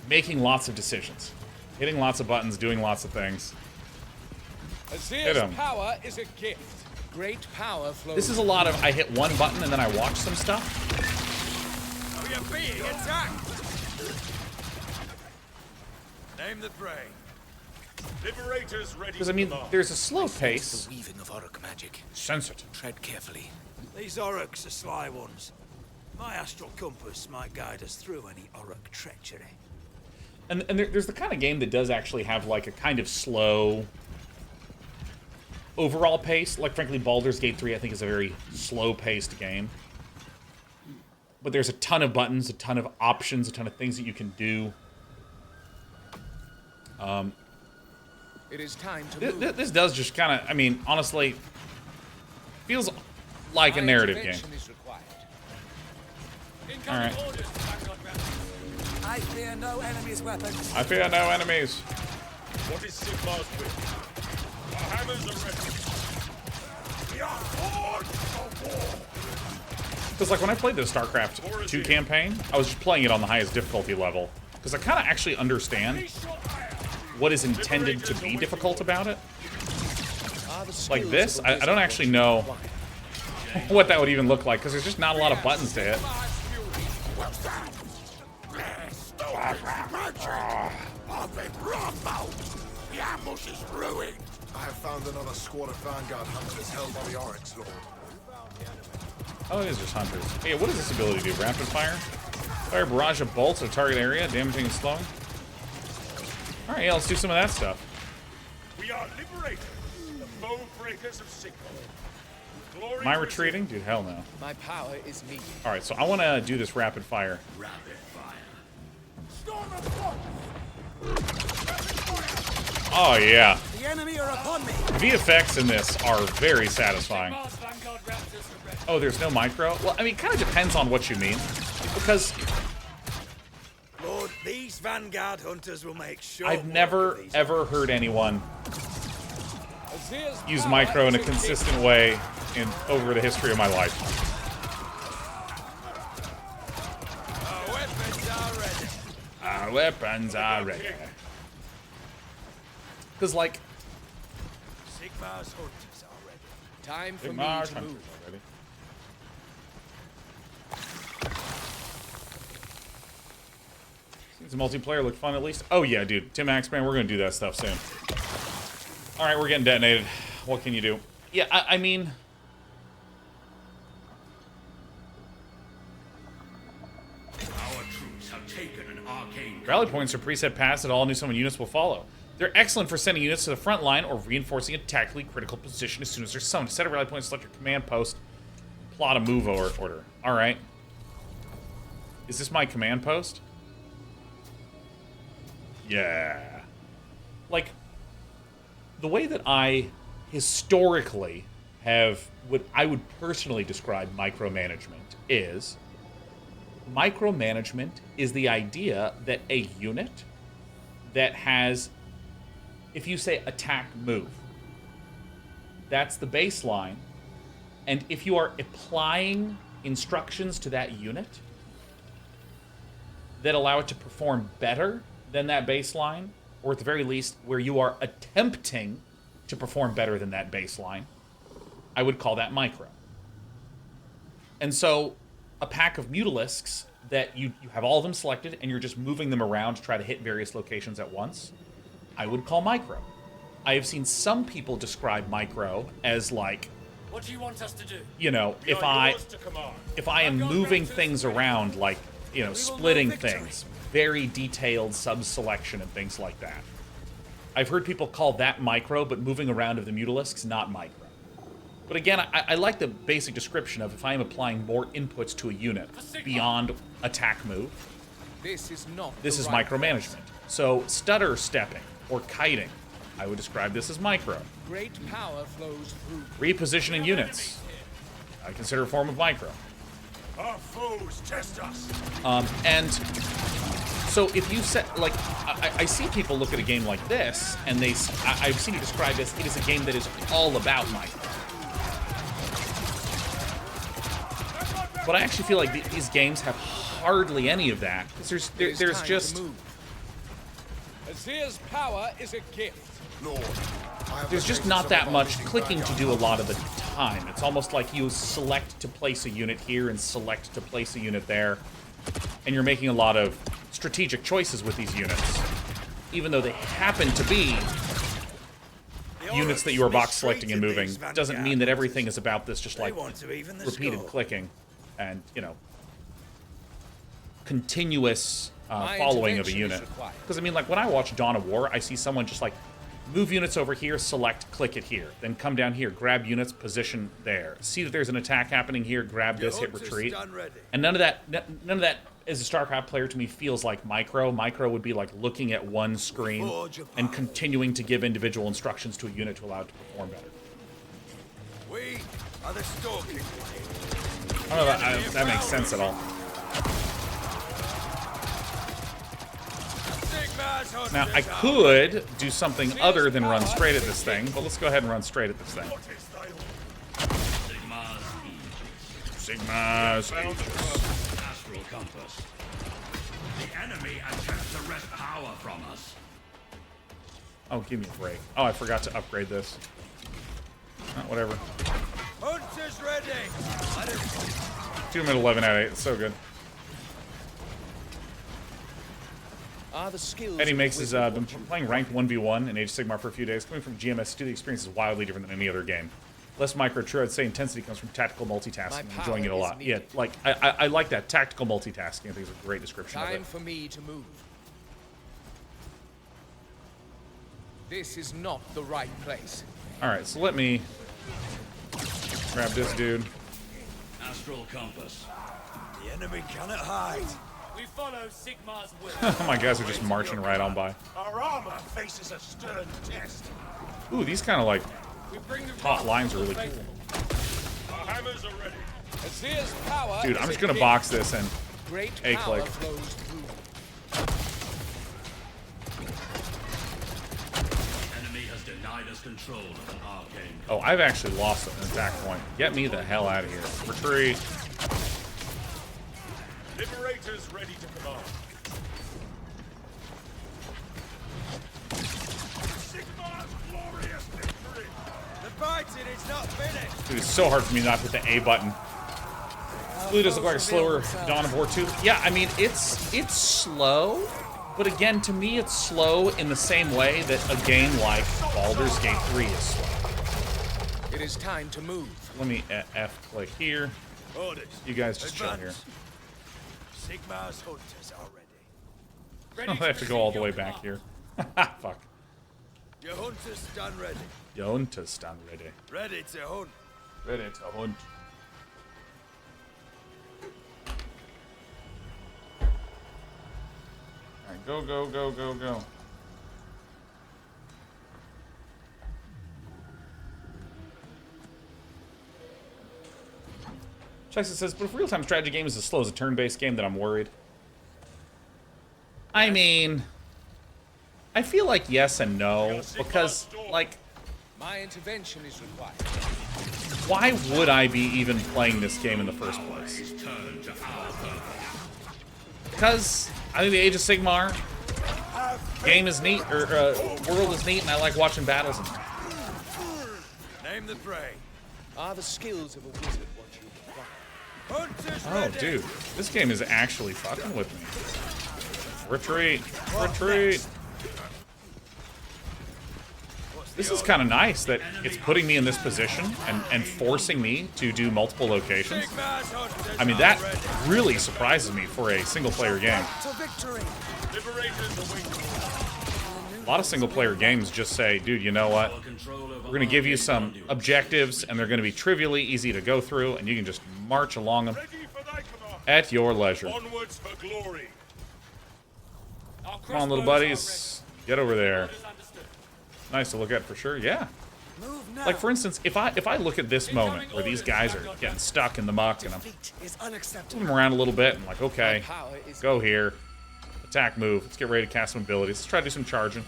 Speaker 1: making lots of decisions. Hitting lots of buttons, doing lots of things. Hit him.
Speaker 3: Power is a gift. Great power flows.
Speaker 1: This is a lot of, I hit one button and then I watch some stuff.
Speaker 7: We are being attacked! Name the prey.
Speaker 10: Liberators ready.
Speaker 1: Because, I mean, there's a slow pace.
Speaker 3: The weaving of Orc magic.
Speaker 1: Sense it.
Speaker 3: Tread carefully.
Speaker 5: These Oryx are sly ones. My astral compass might guide us through any Orc treachery.
Speaker 1: And there's the kind of game that does actually have, like, a kind of slow overall pace. Like, frankly, Baldur's Gate 3, I think, is a very slow-paced game. But there's a ton of buttons, a ton of options, a ton of things that you can do.
Speaker 3: It is time to move.
Speaker 1: This does just kind of, I mean, honestly, feels like a narrative game. Alright.
Speaker 8: I fear no enemy's weapons.
Speaker 1: I fear no enemies.
Speaker 10: What is Sigmar's will? Our hammers are ready.
Speaker 7: We are forged for war.
Speaker 1: Because, like, when I played the StarCraft 2 campaign, I was just playing it on the highest difficulty level. Because I kind of actually understand what is intended to be difficult about it. Like this, I don't actually know what that would even look like, because there's just not a lot of buttons to hit.
Speaker 12: The ambush is ruined. I have found another squad of Vanguard hunters held by the Oryx Lord.
Speaker 1: Oh, it is just hunters. Hey, what does this ability do? Rapid fire? Fire a barrage of bolts at a target area, damaging and slowing. Alright, yeah, let's do some of that stuff.
Speaker 10: We are liberated, the foe breakers of Sigmar. Glory.
Speaker 1: Am I retreating? Dude, hell no.
Speaker 3: My power is needed.
Speaker 1: Alright, so I want to do this rapid fire.
Speaker 7: Rapid fire.
Speaker 10: Storm of fire.
Speaker 1: Oh, yeah.
Speaker 8: The enemy are upon me.
Speaker 1: The effects in this are very satisfying. Oh, there's no micro? Well, I mean, it kind of depends on what you mean. Because
Speaker 5: Lord, these Vanguard hunters will make sure.
Speaker 1: I've never, ever heard anyone use micro in a consistent way over the history of my life.
Speaker 5: Our weapons are ready.
Speaker 1: Our weapons are ready. Because, like,
Speaker 5: Sigmar's hunters are ready.
Speaker 3: Time for
Speaker 1: Sigmar's
Speaker 3: me to move.
Speaker 1: already. Does the multiplayer look fun at least? Oh yeah, dude. Tim Axman, we're gonna do that stuff soon. Alright, we're getting detonated. What can you do? Yeah, I mean...
Speaker 7: Our troops have taken an arcane.
Speaker 1: Rally points are preset paths that all new summon units will follow. They're excellent for sending units to the front line or reinforcing a tactically critical position as soon as they're summoned. Set a rally point, select your command post, plot a move order. Alright. Is this my command post? Yeah. Like, the way that I historically have what I would personally describe micromanagement is the idea that a unit that has, if you say attack move, that's the baseline, and if you are applying instructions to that unit that allow it to perform better than that baseline, or at the very least, where you are attempting to perform better than that baseline, I would call that micro. And so, a pack of Mutalisks that you have all of them selected, and you're just moving them around to try to hit various locations at once, I would call micro. I have seen some people describe micro as like,
Speaker 10: what do you want us to do?
Speaker 1: you know, if I am moving things around, like, you know, splitting things, very detailed sub-selection and things like that. I've heard people call that micro, but moving around of the Mutalisks, not micro. But again, I like the basic description of if I am applying more inputs to a unit beyond attack move,
Speaker 3: This is
Speaker 1: micromanagement. So stutter stepping or kiting, I would describe this as micro.
Speaker 3: Great power flows through.
Speaker 1: Repositioning units, I consider a form of micro.
Speaker 7: Our foes test us.
Speaker 1: And so if you set, like, I see people look at a game like this, and I've seen it described as it is a game that is all about micro. But I actually feel like these games have hardly any of that, because there's just...
Speaker 10: Azir's power is a gift.
Speaker 12: Lord,
Speaker 1: there's just not that much clicking to do a lot of the time. It's almost like you select to place a unit here and select to place a unit there, and you're making a lot of strategic choices with these units, even though they happen to be units that you are box selecting and moving. Doesn't mean that everything is about this just like repeated clicking and, you know, continuous following of a unit. Because I mean, like, when I watch Dawn of War, I see someone just like move units over here, select, click it here, then come down here, grab units, position there, see that there's an attack happening here, grab this, hit retreat. And none of that as a StarCraft player to me feels like micro. Micro would be like looking at one screen and continuing to give individual instructions to a unit to allow it to perform better.
Speaker 5: We are the stalking.
Speaker 1: I don't know if that makes sense at all. Now, I could do something other than run straight at this thing, but let's go ahead and run straight at this thing. Sigmar's
Speaker 13: Astral compass. The enemy attempts to wrest power from us.
Speaker 1: Oh, give me a break. Oh, I forgot to upgrade this. Whatever.
Speaker 5: Hunters ready.
Speaker 1: Do him at 11 out of 8. It's so good.
Speaker 3: Are the skills
Speaker 1: Eddie makes his been playing ranked 1v1 in Age of Sigmar for a few days. Coming from GMS2, the experience is wildly different than any other game. Less micro, true. I'd say intensity comes from tactical multitasking. I'm enjoying it a lot. Yeah, like I like that tactical multitasking. I think it's a great description of it.
Speaker 3: Time for me to move. This is not the right place.
Speaker 1: All right, so let me grab this dude.
Speaker 13: Astral compass.
Speaker 5: The enemy cannot hide.
Speaker 10: We follow Sigmar's will.
Speaker 1: My guys are just marching right on by.
Speaker 7: Our armor faces a stern test.
Speaker 1: Ooh, these kind of like taut lines are really cool.
Speaker 7: Our hammers are ready.
Speaker 3: Azir's power.
Speaker 1: Dude, I'm just gonna box this and
Speaker 3: A-click.
Speaker 13: Enemy has denied us control of an arcane.
Speaker 1: Oh, I've actually lost an attack point. Get me the hell out of here. Retreat.
Speaker 7: Liberators ready to command. Sigmar's glorious victory.
Speaker 5: The fighting is not finished.
Speaker 1: Dude, it's so hard for me not to hit the A button. Blue does look like a slower Dawn of War 2. Yeah, I mean, it's slow, but again, to me, it's slow in the same way that a game like Baldur's Gate 3 is slow.
Speaker 3: It is time to move.
Speaker 1: Let me F-click here.
Speaker 5: Orders.
Speaker 1: You guys just chill here.
Speaker 5: Sigmar's hunters are ready.
Speaker 1: I have to go all the way back here. Fuck.
Speaker 5: Your hunters stand ready.
Speaker 1: Your hunters stand ready.
Speaker 5: Ready to hunt.
Speaker 1: Ready to hunt. Alright, go, go, go, go, go. Jackson says, but if real-time strategy game is as slow as a turn-based game, then I'm worried. I mean, I feel like yes and no, because, like,
Speaker 3: my intervention is required.
Speaker 1: Why would I be even playing this game in the first place? Because I think the Age of Sigmar game is neat, or world is neat, and I like watching battles.
Speaker 5: Name the prey.
Speaker 3: Are the skills of a wizard what you require?
Speaker 1: Oh, dude, this game is actually fucking with me. Retreat, retreat. This is kind of nice that it's putting me in this position and forcing me to do multiple locations. I mean, that really surprises me for a single-player game. A lot of single-player games just say, dude, you know what? We're going to give you some objectives, and they're going to be trivially easy to go through, and you can just march along them at your leisure.
Speaker 7: Onwards for glory.
Speaker 1: Come on, little buddies. Get over there. Nice to look at for sure. Yeah. Like, for instance, if I look at this moment where these guys are getting stuck in the muck and I'm moving them around a little bit and like, okay, go here. Attack move. Let's get ready to cast some abilities. Let's try to do some charging.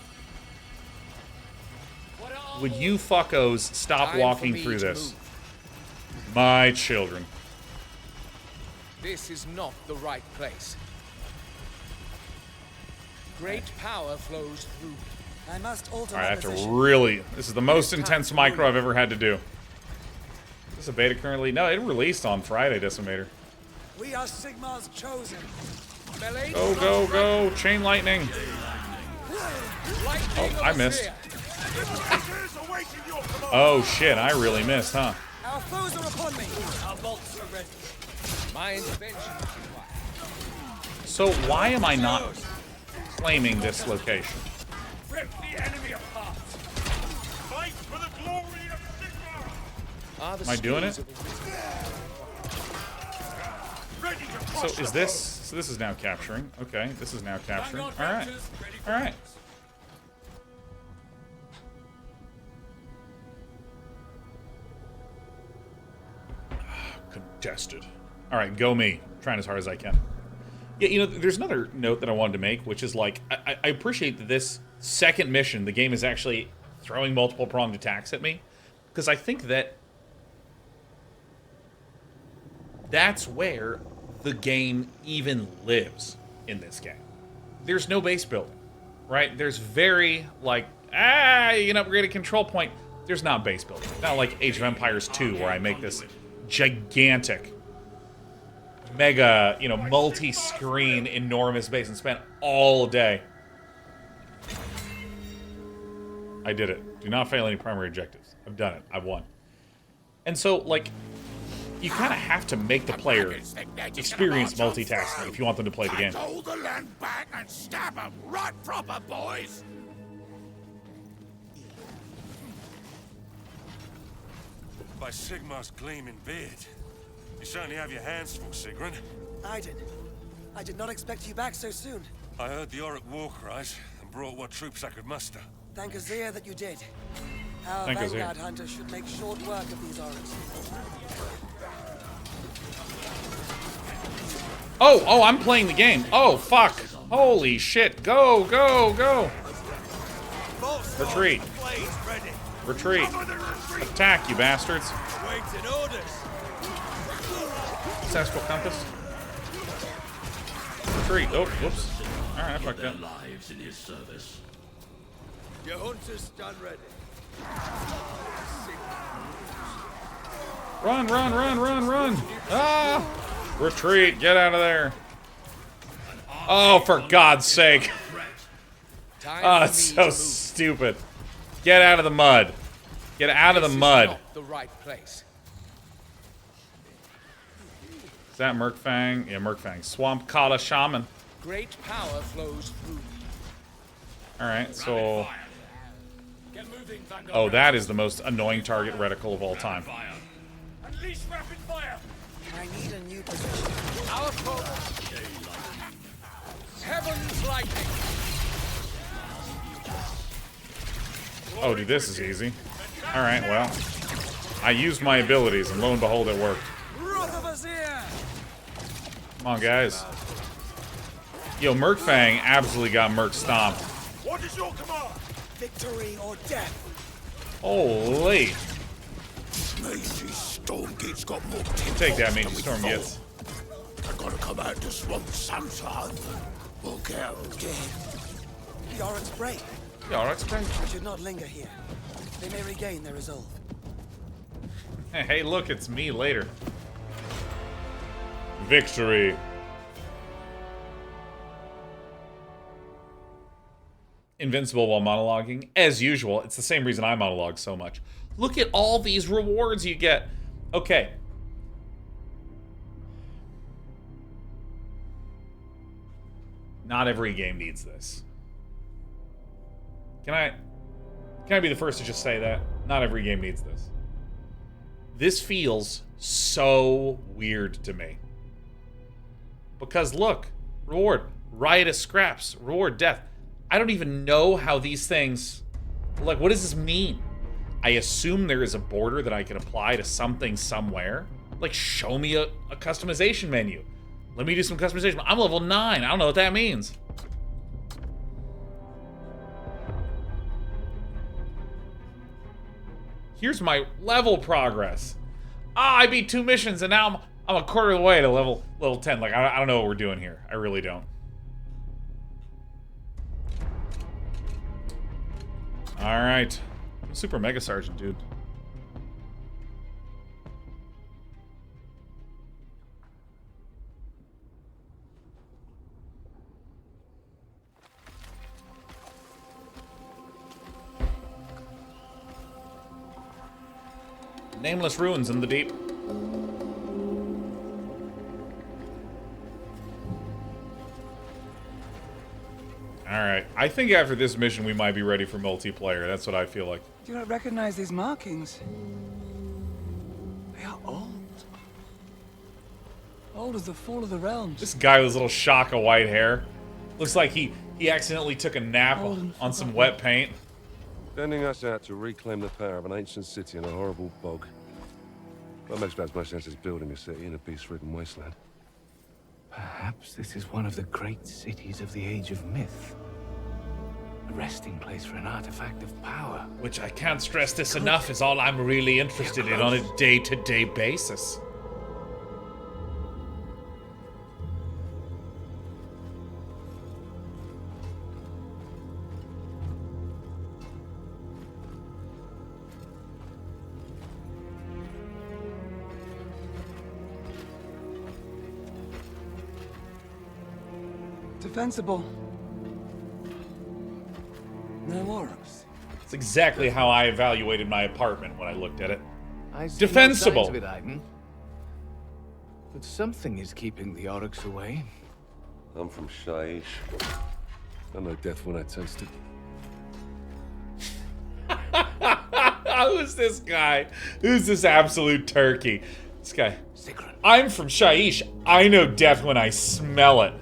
Speaker 1: Would you fuckos stop walking through this? My children.
Speaker 3: This is not the right place. Great power flows through.
Speaker 8: I must alter
Speaker 1: Alright, I have to really... This is the most intense micro I've ever had to do. Is this a beta currently? No, it released on Friday, Decimator.
Speaker 8: We are Sigmar's chosen.
Speaker 1: Go, go, go! Chain lightning! Oh, I missed. Oh shit, I really missed, huh?
Speaker 8: Our foes are upon me.
Speaker 10: Our bolts are ready.
Speaker 3: My intervention.
Speaker 1: So why am I not claiming this location?
Speaker 7: Rip the enemy apart. Fight for the glory of Sigmar.
Speaker 1: Am I doing it? So is this... So this is now capturing. Okay, this is now capturing. Alright. Alright. Contested. Alright, go me. I'm trying as hard as I can. Yeah, you know, there's another note that I wanted to make, which is like, I appreciate that this second mission, the game is actually throwing multiple pronged attacks at me. Because I think that That's where the game even lives in this game. There's no base building, right? There's very, like, you can upgrade a control point. There's not base building. Not like Age of Empires 2, where I make this gigantic, mega, multi-screen, enormous base and spend all day. I did it. Do not fail any primary objectives. I've done it. I've won. And so, like, you kind of have to make the player experience multitasking if you want them to play the game.
Speaker 7: Hold the land back and stab 'em right proper, boys.
Speaker 4: By Sigmar's gleaming beard, you certainly have your hands full, Sigrun.
Speaker 8: I did not expect you back so soon.
Speaker 4: I heard the Auric war cries and brought what troops I could muster.
Speaker 8: Thank Azir that you did. Our
Speaker 1: Thank
Speaker 8: Vanguard
Speaker 1: Azir.
Speaker 8: hunters should make short work of these Aurics.
Speaker 1: Oh, I'm playing the game. Oh, fuck. Holy shit. Go, go, go. Retreat. Retreat. Attack, you bastards.
Speaker 5: Waiting orders.
Speaker 1: Successful compass. Retreat. Oh, whoops. Alright, I fucked up.
Speaker 13: Lives in his service.
Speaker 5: Your hunters stand ready.
Speaker 1: Run, run, run, run, run. Ah! Retreat. Get out of there. Oh, for God's sake. Oh, it's so stupid. Get out of the mud. Get out of the mud.
Speaker 3: The right place.
Speaker 1: Is that Merkfang? Yeah, Merkfang. Swamp Kala Shaman.
Speaker 3: Great power flows through.
Speaker 1: Alright, so...
Speaker 10: Get moving, Vanguard.
Speaker 1: Oh, that is the most annoying target reticle of all time.
Speaker 10: Unleash rapid fire.
Speaker 8: I need a new position.
Speaker 3: Our foe. Heaven's lightning.
Speaker 1: Oh, dude, this is easy. Alright, well. I used my abilities, and lo and behold, it worked.
Speaker 8: Wrath of Azir!
Speaker 1: Come on, guys. Yo, Merkfang absolutely got Merc stomped.
Speaker 7: What is your command?
Speaker 8: Victory or death?
Speaker 1: Holy.
Speaker 7: Maisie Stormgate's got more
Speaker 1: Take that, Mage Storm gets.
Speaker 7: I gotta come out to swamp sometime. We'll get out again.
Speaker 8: The Aurics break.
Speaker 1: Yeah, alright, great.
Speaker 8: We should not linger here. They may regain their resolve.
Speaker 1: Hey, look, it's me later. Victory. Invincible while monologuing. As usual, it's the same reason I monologue so much. Look at all these rewards you get. Okay. Not every game needs this. Can I be the first to just say that? Not every game needs this. This feels so weird to me. Because look, reward, riotous scraps, reward, death. I don't even know how these things, like, what does this mean? I assume there is a border that I can apply to something somewhere. Like, show me a customization menu. Let me do some customization. I'm level 9. I don't know what that means. Here's my level progress. Ah, I beat 2 missions and now I'm a quarter of the way to level 10. Like, I don't know what we're doing here. I really don't. Alright. I'm a super mega sergeant, dude. Nameless ruins in the deep. Alright, I think after this mission we might be ready for multiplayer. That's what I feel like.
Speaker 2: Do you not recognize these markings? They are old. Old as the fall of the realms.
Speaker 1: This guy with his little shock of white hair. Looks like he accidentally took a nap on some wet paint.
Speaker 4: Sending us out to reclaim the power of an ancient city in a horrible bog. What makes about as much sense as building a city in a peace-ridden wasteland.
Speaker 3: Perhaps this is one of the great cities of the Age of Myth. A resting place for an artifact of power.
Speaker 1: Which I can't stress this enough is all I'm really interested in on a day-to-day basis.
Speaker 2: Defensible. No orcs.
Speaker 1: It's exactly how I evaluated my apartment when I looked at it.
Speaker 3: I see
Speaker 1: Defensible.
Speaker 3: No signs of it, Aiden. But something is keeping the orcs away.
Speaker 4: I'm from Shaiish. I know death when I taste it.
Speaker 1: Who's this guy? Who's this absolute turkey? This guy. I'm from Shaiish. I know death when I smell it.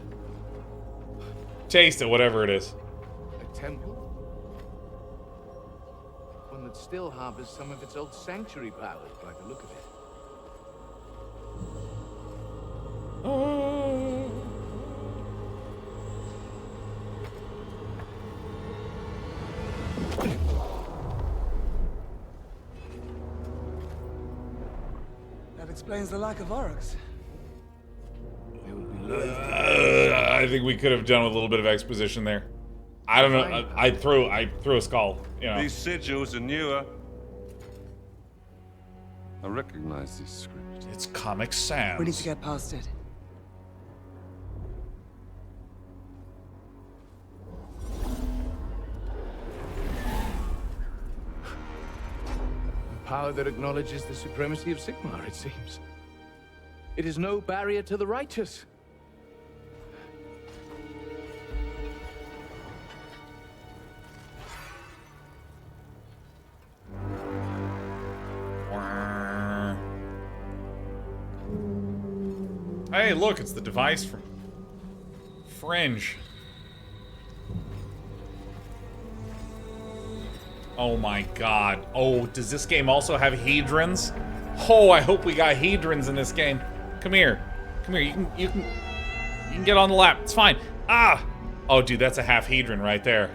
Speaker 1: Taste it, whatever it is.
Speaker 3: A temple? One that still harbors some of its old sanctuary powers, by the look of it.
Speaker 2: That explains the lack of orcs.
Speaker 1: I think we could have done with a little bit of exposition there. I don't know. I threw a skull. You know.
Speaker 4: These sigils are newer. I recognize this script.
Speaker 1: It's Comic Sans.
Speaker 2: We need to get past it.
Speaker 3: A power that acknowledges the supremacy of Sigmar, it seems. It is no barrier to the righteous.
Speaker 1: Hey, look, it's the device from Fringe. Oh my god. Oh, does this game also have Hedrons? Oh, I hope we got Hedrons in this game. Come here. Come here. You can get on the lap. It's fine. Ah! Oh, dude, that's a half Hedron right there.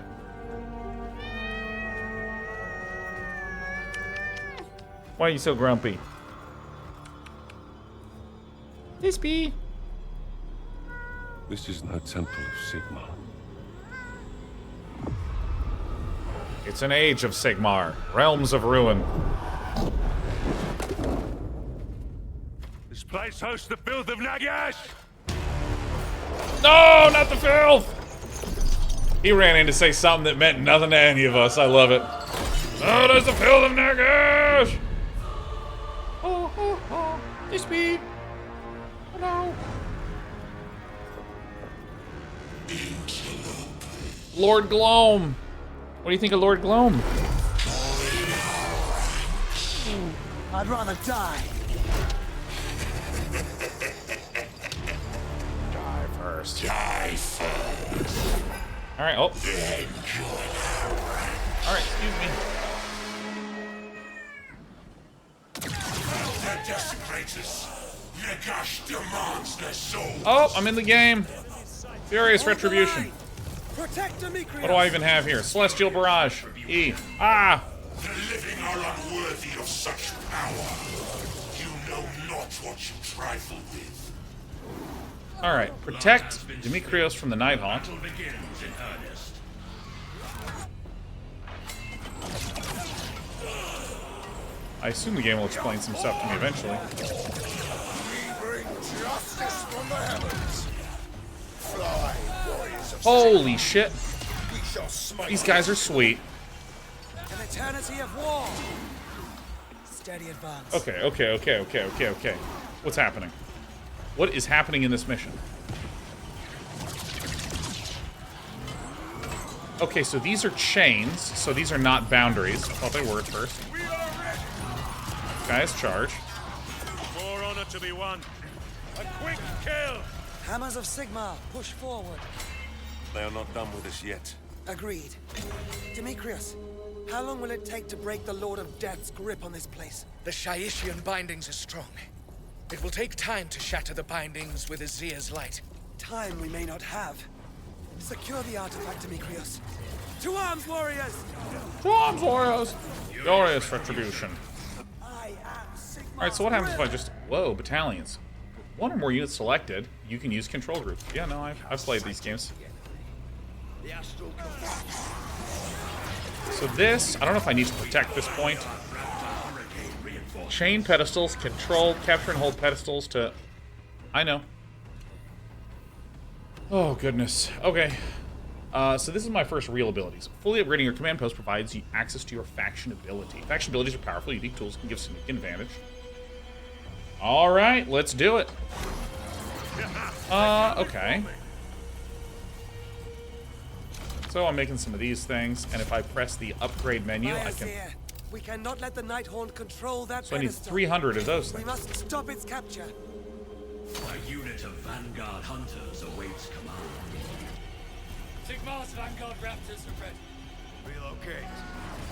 Speaker 1: Why are you so grumpy? This be.
Speaker 4: This is no temple of Sigmar.
Speaker 1: It's an age of Sigmar. Realms of ruin.
Speaker 4: This place hosts the filth of Nagash!
Speaker 1: No, not the filth! He ran in to say something that meant nothing to any of us. I love it. Oh, there's the filth of Nagash! Oh, this be. Hello. Lord Gloam. What do you think of Lord Gloam?
Speaker 2: I'd rather die.
Speaker 1: Die first. Alright, oh. Alright, excuse me.
Speaker 7: The desecrators. Nagash demands their soul.
Speaker 1: Oh, I'm in the game. Furious Retribution.
Speaker 2: Protect Demetrius.
Speaker 1: What do I even have here? Celestial Barrage. E. Ah!
Speaker 7: The living are unworthy of such power. You know not what you trifle with.
Speaker 1: Alright, protect Demetrius from the Nighthawk. I assume the game will explain some stuff to me eventually.
Speaker 12: We bring justice from the heavens. Fly, warriors of
Speaker 1: Holy shit.
Speaker 12: We shall smite.
Speaker 1: These guys are sweet.
Speaker 2: An eternity of war. Steady advance.
Speaker 1: Okay. What's happening? What is happening in this mission? Okay, so these are chains, so these are not boundaries. I thought they were at first. Guys, charge.
Speaker 10: More honor to be won. A quick kill!
Speaker 2: Hammers of Sigmar, push forward.
Speaker 4: They are not done with us yet.
Speaker 2: Agreed. Demetrius, how long will it take to break the Lord of Death's grip on this place?
Speaker 8: The Shaishian bindings are strong. It will take time to shatter the bindings with Azir's light.
Speaker 2: Time we may not have. Secure the artifact, Demetrius. To arms, warriors!
Speaker 1: To arms, warriors! Glorious Retribution. Alright, so what happens if I just... Whoa, battalions. One or more units selected, you can use control groups. Yeah, no, I've played these games. So this, I don't know if I need to protect this point. Chain pedestals, control, capture and hold pedestals to... I know. Oh, goodness. Okay. So this is my first real abilities. Fully upgrading your command post provides you access to your faction ability. Faction abilities are powerful. Unique tools can give significant advantage. All right, let's do it. Okay. So I'm making some of these things, and if I press the upgrade menu, I can...
Speaker 8: We cannot let the Nighthaunt control that
Speaker 1: So I need 300 of those things.
Speaker 8: We must stop its capture.
Speaker 13: A unit of Vanguard hunters awaits command.
Speaker 10: Sigmar's Vanguard Raptors are ready.
Speaker 5: Relocate.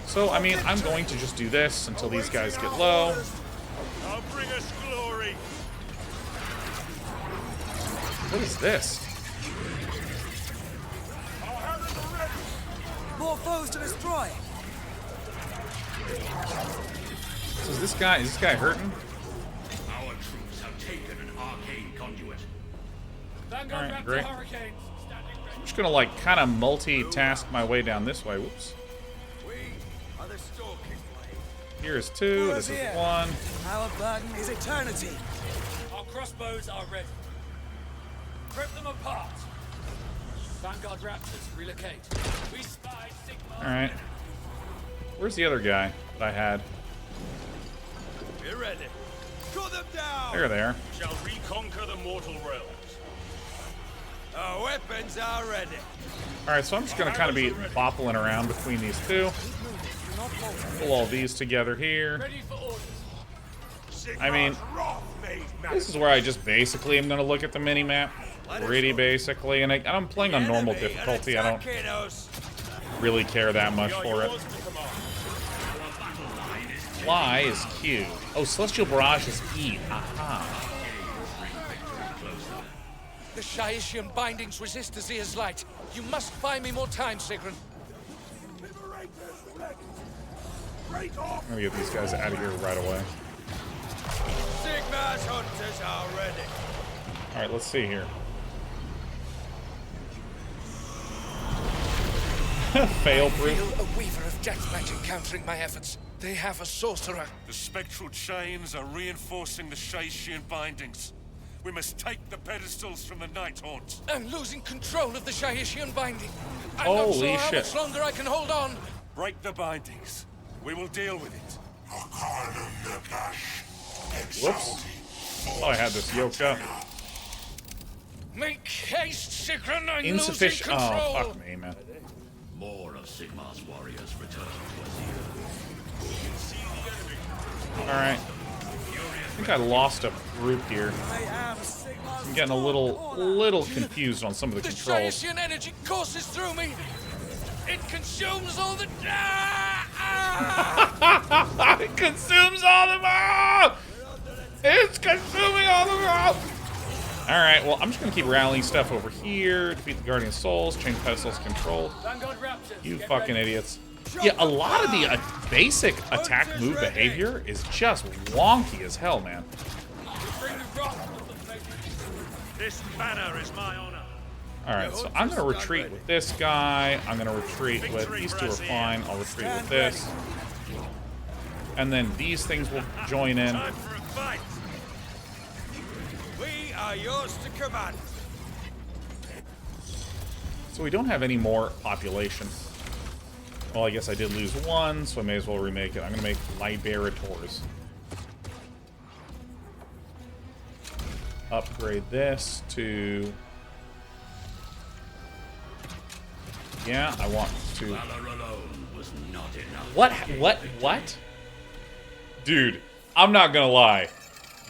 Speaker 1: So, I mean, I'm going to just do this until these guys get low.
Speaker 7: I'll bring us glory.
Speaker 1: What is this?
Speaker 8: More foes to destroy.
Speaker 1: So is this guy hurting?
Speaker 13: Our troops have taken an arcane conduit.
Speaker 10: Vanguard
Speaker 1: Alright,
Speaker 10: Raptor
Speaker 1: great.
Speaker 10: Hurricanes standing ready.
Speaker 1: I'm just gonna like kind of multitask my way down this way. Whoops.
Speaker 5: We are the stalking blade.
Speaker 1: Here's 2. This is 1.
Speaker 8: Our burden is eternity.
Speaker 10: Our crossbows are ready. Rip them apart. Vanguard Raptors relocate. We spy Sigmar.
Speaker 1: All right. Where's the other guy that I had?
Speaker 5: We're ready. Cut them down.
Speaker 1: There they are.
Speaker 10: Shall reconquer the mortal realms.
Speaker 5: Our weapons are ready.
Speaker 1: All right, so I'm just gonna kind of be boppling around between these two. Pull all these together here.
Speaker 10: Ready for orders.
Speaker 1: I mean, this is where I just basically am gonna look at the mini map, pretty basically, and I'm playing on normal difficulty. I don't really care that much for it. Fly is Q. Oh, Celestial Barrage is E. Aha.
Speaker 3: The Shaishian bindings resist Azir's light. You must buy me more time, Sigrun.
Speaker 1: I'm gonna get these guys out of here right away.
Speaker 5: Sigmar's hunters are ready.
Speaker 1: All right, let's see here. Fail proof.
Speaker 3: Feel a weaver of death magic countering my efforts. They have a sorcerer.
Speaker 4: The spectral chains are reinforcing the Shaishian bindings. We must take the pedestals from the Nighthaunt.
Speaker 3: I'm losing control of the Shaishian binding. I'm
Speaker 1: Holy
Speaker 3: not sure
Speaker 1: shit.
Speaker 3: how much longer I can hold on.
Speaker 4: Break the bindings. We will deal with it.
Speaker 1: Whoops. Oh, I had this yoked up.
Speaker 3: Make haste, Sigrun. I'm
Speaker 1: Insufficient.
Speaker 3: losing control.
Speaker 1: Oh, fuck me, man.
Speaker 13: More of Sigmar's warriors return to
Speaker 1: All right. I think I lost a group here. I'm getting a little confused on some of the
Speaker 3: The
Speaker 1: controls.
Speaker 3: Shaishian energy courses through me. It consumes all the...
Speaker 1: It consumes all the mob! It's consuming all the mob! Alright, well, I'm just gonna keep rallying stuff over here. Defeat the Guardian Souls, change pedestals control.
Speaker 10: Vanguard Raptors.
Speaker 1: You
Speaker 10: get
Speaker 1: fucking
Speaker 10: ready.
Speaker 1: idiots. Yeah, a lot of the basic attack move behavior is just wonky as hell, man.
Speaker 10: Bring the wrath of the faithful.
Speaker 7: This banner is my honor.
Speaker 1: Alright, so I'm gonna retreat with this guy. I'm gonna retreat with... These two are fine. I'll retreat with this. And then these things will join in.
Speaker 5: Time for a fight. We are yours to command.
Speaker 1: So we don't have any more population. Well, I guess I did lose 1, so I may as well remake it. I'm gonna make Liberators. Upgrade this to... Yeah, I want to...
Speaker 13: Valor alone was not enough.
Speaker 1: What? Dude, I'm not gonna lie.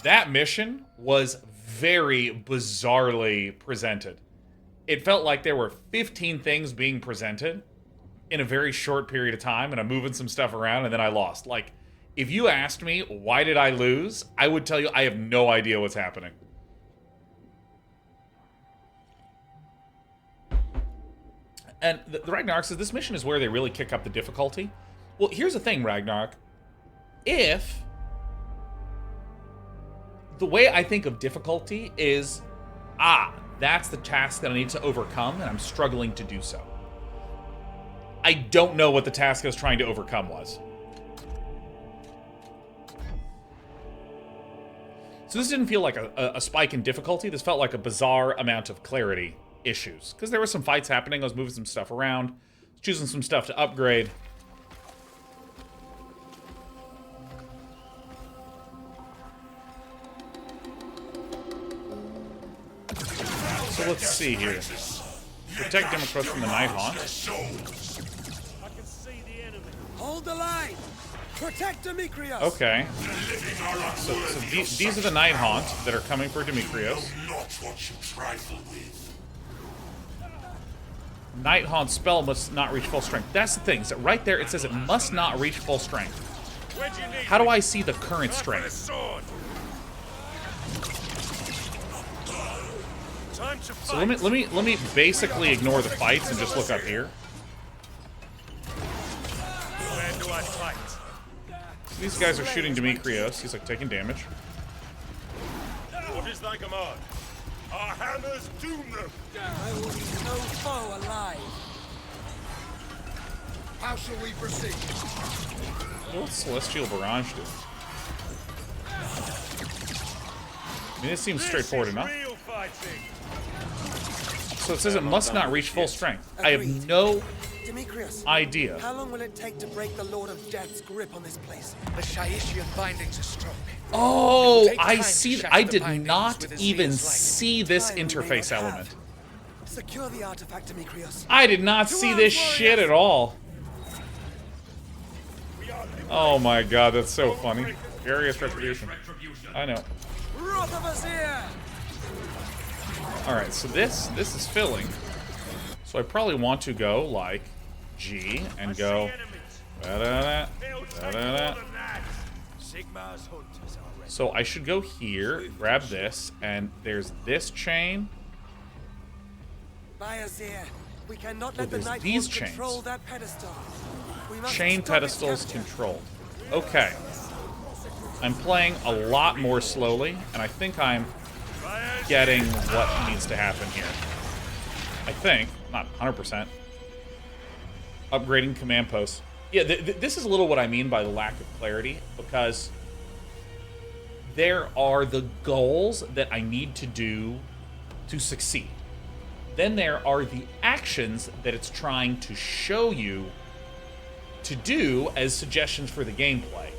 Speaker 1: That mission was very bizarrely presented. It felt like there were 15 things being presented in a very short period of time, and I'm moving some stuff around, and then I lost. Like, if you asked me, why did I lose? I would tell you I have no idea what's happening. And the Ragnarok says this mission is where they really kick up the difficulty. Well, here's the thing, Ragnarok. If... The way I think of difficulty is, that's the task that I need to overcome, and I'm struggling to do so. I don't know what the task I was trying to overcome was. So this didn't feel like a spike in difficulty. This felt like a bizarre amount of clarity issues. Because there were some fights happening. I was moving some stuff around. Choosing some stuff to upgrade. So let's see here. Protect Democrats from the Night Haunt.
Speaker 8: Hold the line! Protect Demetrius!
Speaker 1: Okay. So these are the Night Haunt that are coming for Demetrius. Night Haunt spell must not reach full strength. That's the thing. So right there, it says it must not reach full strength. How do I see the current strength? So let me basically ignore the fights and just look up here.
Speaker 10: Where do I fight?
Speaker 1: So these guys are shooting Demetrius. He's like taking damage.
Speaker 10: What is thy command? Our hammers doom them.
Speaker 8: I will leave no foe alive.
Speaker 12: How shall we proceed?
Speaker 1: What's Celestial Barrage do? I mean, it seems straightforward enough. So it says it must not reach full strength. I have no
Speaker 8: Demetrius,
Speaker 1: idea.
Speaker 8: how long will it take to break the Lord of Death's grip on this place? The Shaishian bindings are strong.
Speaker 1: Oh, I see. I did not even see this interface element.
Speaker 8: Secure the artifact, Demetrius.
Speaker 1: I did not see this shit at all. Oh my god, that's so funny. Various retribution. I know.
Speaker 8: Wrath of Azir!
Speaker 1: Alright, so this is filling. So I probably want to go like G and go da-da-da, da-da-da. So I should go here, grab this, and there's this chain.
Speaker 8: By Azir, we cannot let the
Speaker 1: there's
Speaker 8: Night
Speaker 1: these
Speaker 8: Haunt
Speaker 1: chains.
Speaker 8: control that pedestal. We must
Speaker 1: Chain
Speaker 8: stop
Speaker 1: pedestals
Speaker 8: its capture.
Speaker 1: controlled. Okay. I'm playing a lot more slowly, and I think I'm getting what needs to happen here. I think, not 100%. Upgrading command posts. Yeah, this is a little what I mean by the lack of clarity, because there are the goals that I need to do to succeed. Then there are the actions that it's trying to show you to do as suggestions for the gameplay.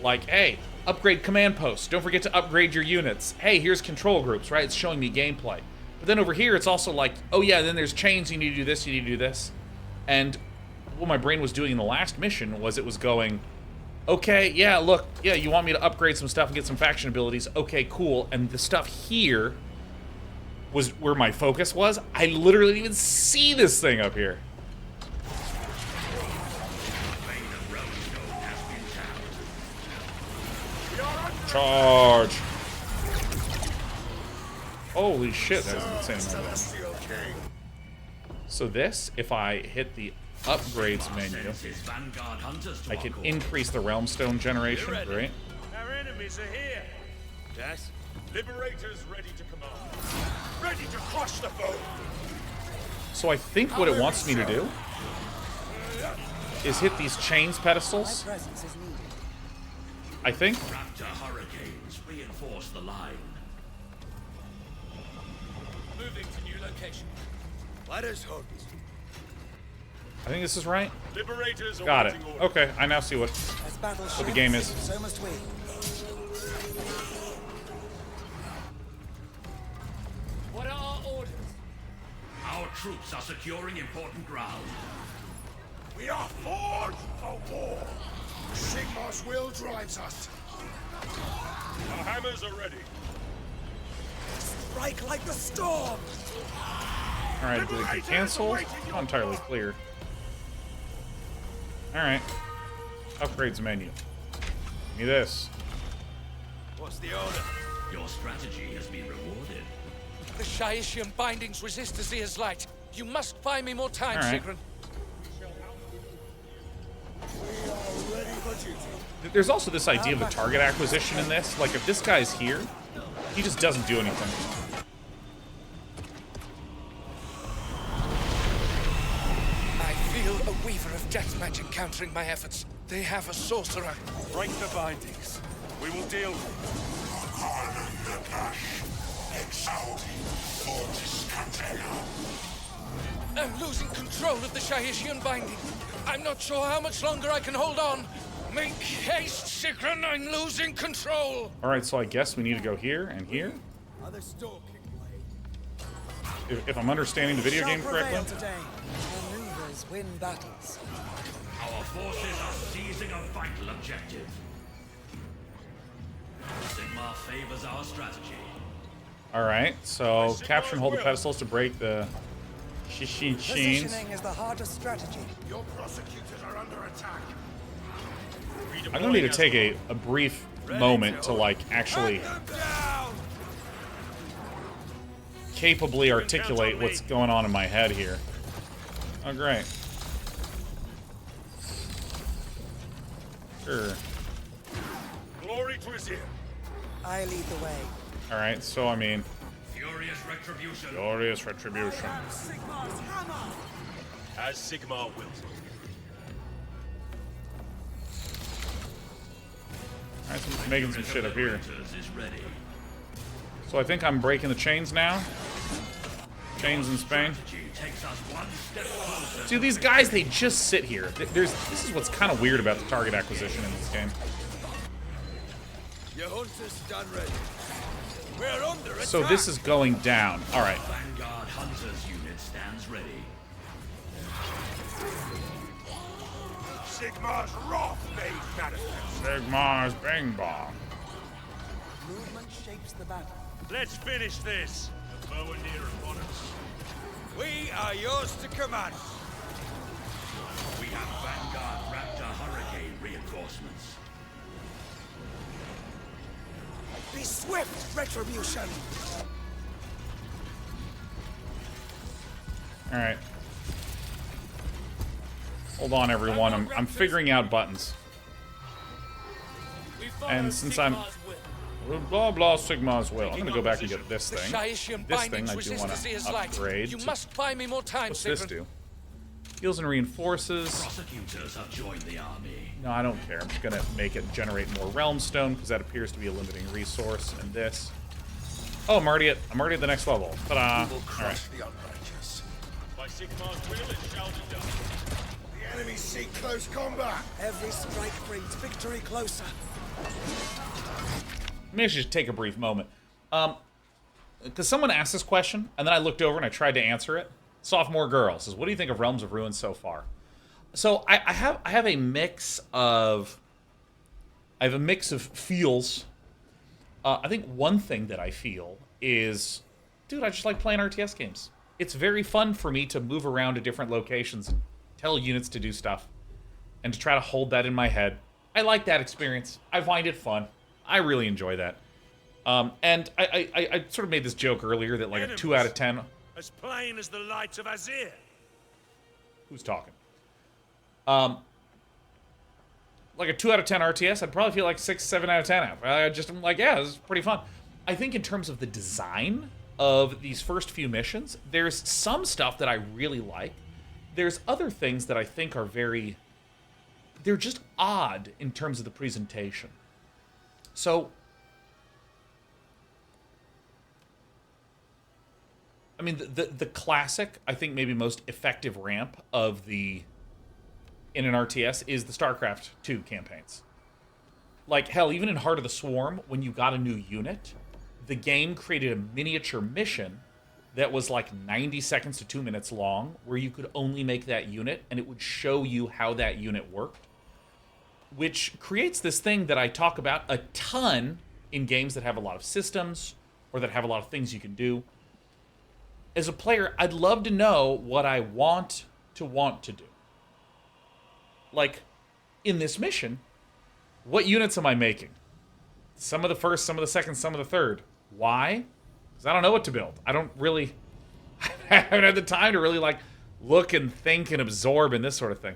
Speaker 1: Like, hey, upgrade command posts. Don't forget to upgrade your units. Hey, here's control groups, right? It's showing me gameplay. But then over here, it's also like, oh yeah, then there's chains. You need to do this, you need to do this. And what my brain was doing in the last mission was it was going, okay, yeah, look, yeah, you want me to upgrade some stuff and get some faction abilities. Okay, cool. And the stuff here was where my focus was. I literally didn't even see this thing up here. Charge! Holy shit, that was an insane amount of damage. So this, if I hit the upgrades menu, I can increase the realm stone generation, right?
Speaker 10: Our enemies are here. Yes? Liberators ready to command. Ready to crush the foe.
Speaker 1: So I think what it wants me to do is hit these chains pedestals. I think.
Speaker 13: Raptor hurricanes reinforce the line.
Speaker 10: Moving to new location.
Speaker 12: Let us hope.
Speaker 1: I think this is right.
Speaker 10: Liberators are
Speaker 1: Got it.
Speaker 10: waiting orders.
Speaker 1: Okay, I now see what the game is.
Speaker 8: So must we.
Speaker 10: What are our orders?
Speaker 13: Our troops are securing important ground.
Speaker 12: We are forged for war. Sigmar's will drives us.
Speaker 10: Our hammers are ready.
Speaker 8: Strike like the storm!
Speaker 1: Alright, ability to cancel. Not entirely clear. Alright. Upgrades menu. Give me this.
Speaker 10: What's the order?
Speaker 13: Your strategy has been rewarded.
Speaker 8: The Shaishian bindings resist Azir's light. You must buy me more time,
Speaker 1: All right.
Speaker 8: Sigrid.
Speaker 12: We are ready for duty.
Speaker 1: There's also this idea of the target acquisition in this. Like, if this guy's here, he just doesn't do anything.
Speaker 8: I feel a weaver of death magic countering my efforts. They have a sorcerer.
Speaker 10: Break the bindings. We will deal with
Speaker 3: I'm losing control of the Shahishian binding. I'm not sure how much longer I can hold on. Make haste, Sigmar, I'm losing control.
Speaker 1: Alright, so I guess we need to go here and here. If I'm understanding the video game correctly.
Speaker 8: Today. Maneuvers win battles.
Speaker 13: Our forces are seizing a vital objective. Sigmar favors our strategy.
Speaker 1: Alright, so capture and hold the pedestals to break the chains.
Speaker 8: Positioning is the heart of strategy.
Speaker 12: Your prosecutors are under attack.
Speaker 1: I'm gonna need to take a brief moment to, like, actually capably articulate what's going on in my head here. Oh, great. Sure.
Speaker 7: Glory to his ear.
Speaker 8: I lead the way.
Speaker 1: Alright, so I mean...
Speaker 13: Furious retribution.
Speaker 1: Glorious retribution.
Speaker 9: Sigmar's hammer.
Speaker 10: As Sigmar wills.
Speaker 1: Alright, so I'm making some shit up here.
Speaker 13: Is ready.
Speaker 1: So I think I'm breaking the chains now. Chains in Spain.
Speaker 13: Takes us one step closer.
Speaker 1: See, these guys, they just sit here. This is what's kind of weird about the target acquisition in this game.
Speaker 7: Your hunters stand ready. We're under attack.
Speaker 1: So this is going down. Alright.
Speaker 13: Vanguard Hunters unit stands ready.
Speaker 7: Sigmar's wrath made manifest.
Speaker 1: Sigmar's bang bong.
Speaker 8: Movement shapes the battle.
Speaker 10: Let's finish this. The bow and near upon us.
Speaker 7: We are yours to command.
Speaker 13: We have Vanguard Raptor Hurricane reinforcements.
Speaker 8: Be swift, retribution.
Speaker 1: Alright. Hold on, everyone. I'm figuring out buttons. And since I'm... Blah, blah, Sigmar's will. I'm gonna go back and get this thing. This thing I do want to upgrade.
Speaker 3: You must buy me more time,
Speaker 1: What's this do? Heals and reinforces.
Speaker 13: Prosecutors have joined the army.
Speaker 1: No, I don't care. I'm just gonna make it generate more realm stone because that appears to be a limiting resource. And this. Oh, I'm already at the next level. Ta-da! All right.
Speaker 10: By Sigmar's will, it shall be done.
Speaker 12: The enemy seek close combat.
Speaker 8: Every strike brings victory closer.
Speaker 1: Maybe I should take a brief moment. Because someone asked this question, and then I looked over and I tried to answer it. Sophomore girl says, "What do you think of Realms of Ruin so far?" So I have a mix of feels. I think one thing that I feel is, dude, I just like playing RTS games. It's very fun for me to move around to different locations and tell units to do stuff, and to try to hold that in my head. I like that experience. I find it fun. I really enjoy that. And I sort of made this joke earlier that, like, a 2 out of 10...
Speaker 10: As plain as the light of Azir.
Speaker 1: Who's talking? Like a 2 out of 10 RTS, I'd probably feel like 6, 7 out of 10 out. I'm like, yeah, this is pretty fun. I think in terms of the design of these first few missions, there's some stuff that I really like. There's other things that I think are very... They're just odd in terms of the presentation. So... I mean, the classic, I think maybe most effective ramp of in an RTS is the StarCraft 2 campaigns. Like, hell, even in Heart of the Swarm, when you got a new unit, the game created a miniature mission that was like 90 seconds to 2 minutes long, where you could only make that unit, and it would show you how that unit worked. Which creates this thing that I talk about a ton in games that have a lot of systems, or that have a lot of things you can do. As a player, I'd love to know what I want to do. Like, in this mission, what units am I making? Some of the first, some of the second, some of the third. Why? Because I don't know what to build. I don't really... I haven't had the time to really, like, look and think and absorb and this sort of thing.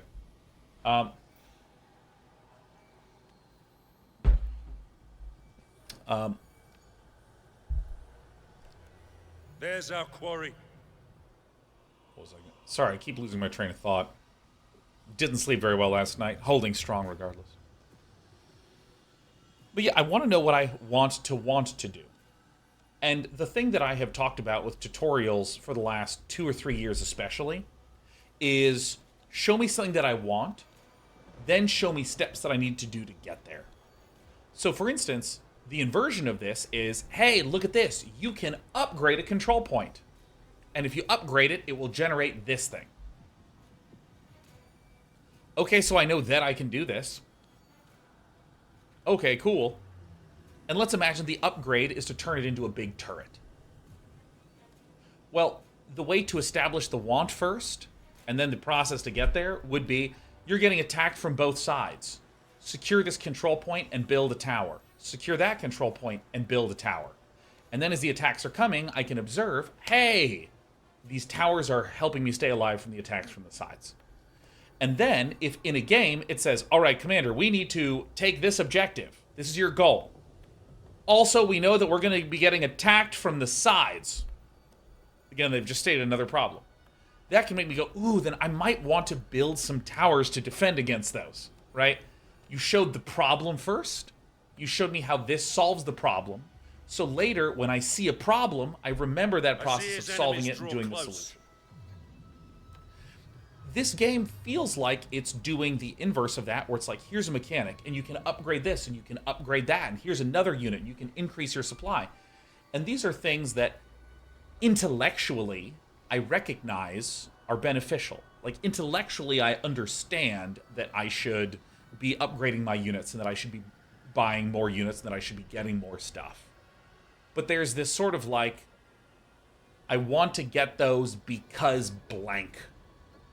Speaker 10: There's our quarry.
Speaker 1: What was I gonna... Sorry, I keep losing my train of thought. Didn't sleep very well last night. Holding strong regardless. But yeah, I want to know what I want to do. And the thing that I have talked about with tutorials for the last 2 or 3 years especially is show me something that I want, then show me steps that I need to do to get there. So for instance, the inversion of this is, hey, look at this. You can upgrade a control point. And if you upgrade it, it will generate this thing. Okay, so I know that I can do this. Okay, cool. And let's imagine the upgrade is to turn it into a big turret. Well, the way to establish the want first, and then the process to get there, would be you're getting attacked from both sides. Secure this control point and build a tower. Secure that control point and build a tower. And then as the attacks are coming, I can observe, hey, these towers are helping me stay alive from the attacks from the sides. And then, if in a game it says, all right, Commander, we need to take this objective. This is your goal. Also, we know that we're going to be getting attacked from the sides. Again, they've just stated another problem. That can make me go, ooh, then I might want to build some towers to defend against those, right? You showed the problem first. You showed me how this solves the problem. So later, when I see a problem, I remember that process of solving it and doing the solution. This game feels like it's doing the inverse of that, where it's like, here's a mechanic, and you can upgrade this, and you can upgrade that, and here's another unit, and you can increase your supply. And these are things that, intellectually, I recognize are beneficial. Like, intellectually, I understand that I should be upgrading my units, and that I should be buying more units, and that I should be getting more stuff. But there's this sort of like, I want to get those because blank.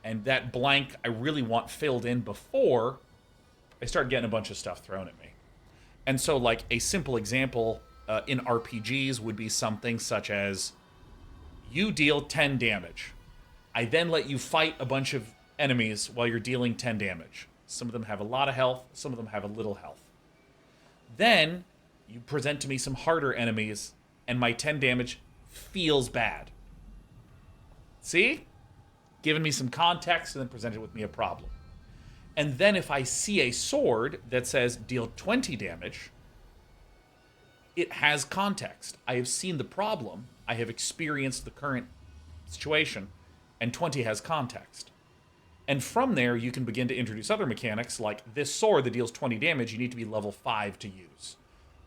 Speaker 1: And that blank I really want filled in before I start getting a bunch of stuff thrown at me. And so, like, a simple example in RPGs would be something such as, you deal 10 damage. I then let you fight a bunch of enemies while you're dealing 10 damage. Some of them have a lot of health, some of them have a little health. Then, you present to me some harder enemies, and my 10 damage feels bad. See? Giving me some context and then presented with me a problem. And then if I see a sword that says deal 20 damage, it has context. I have seen the problem, I have experienced the current situation, and 20 has context. And from there, you can begin to introduce other mechanics, like this sword that deals 20 damage, you need to be level 5 to use.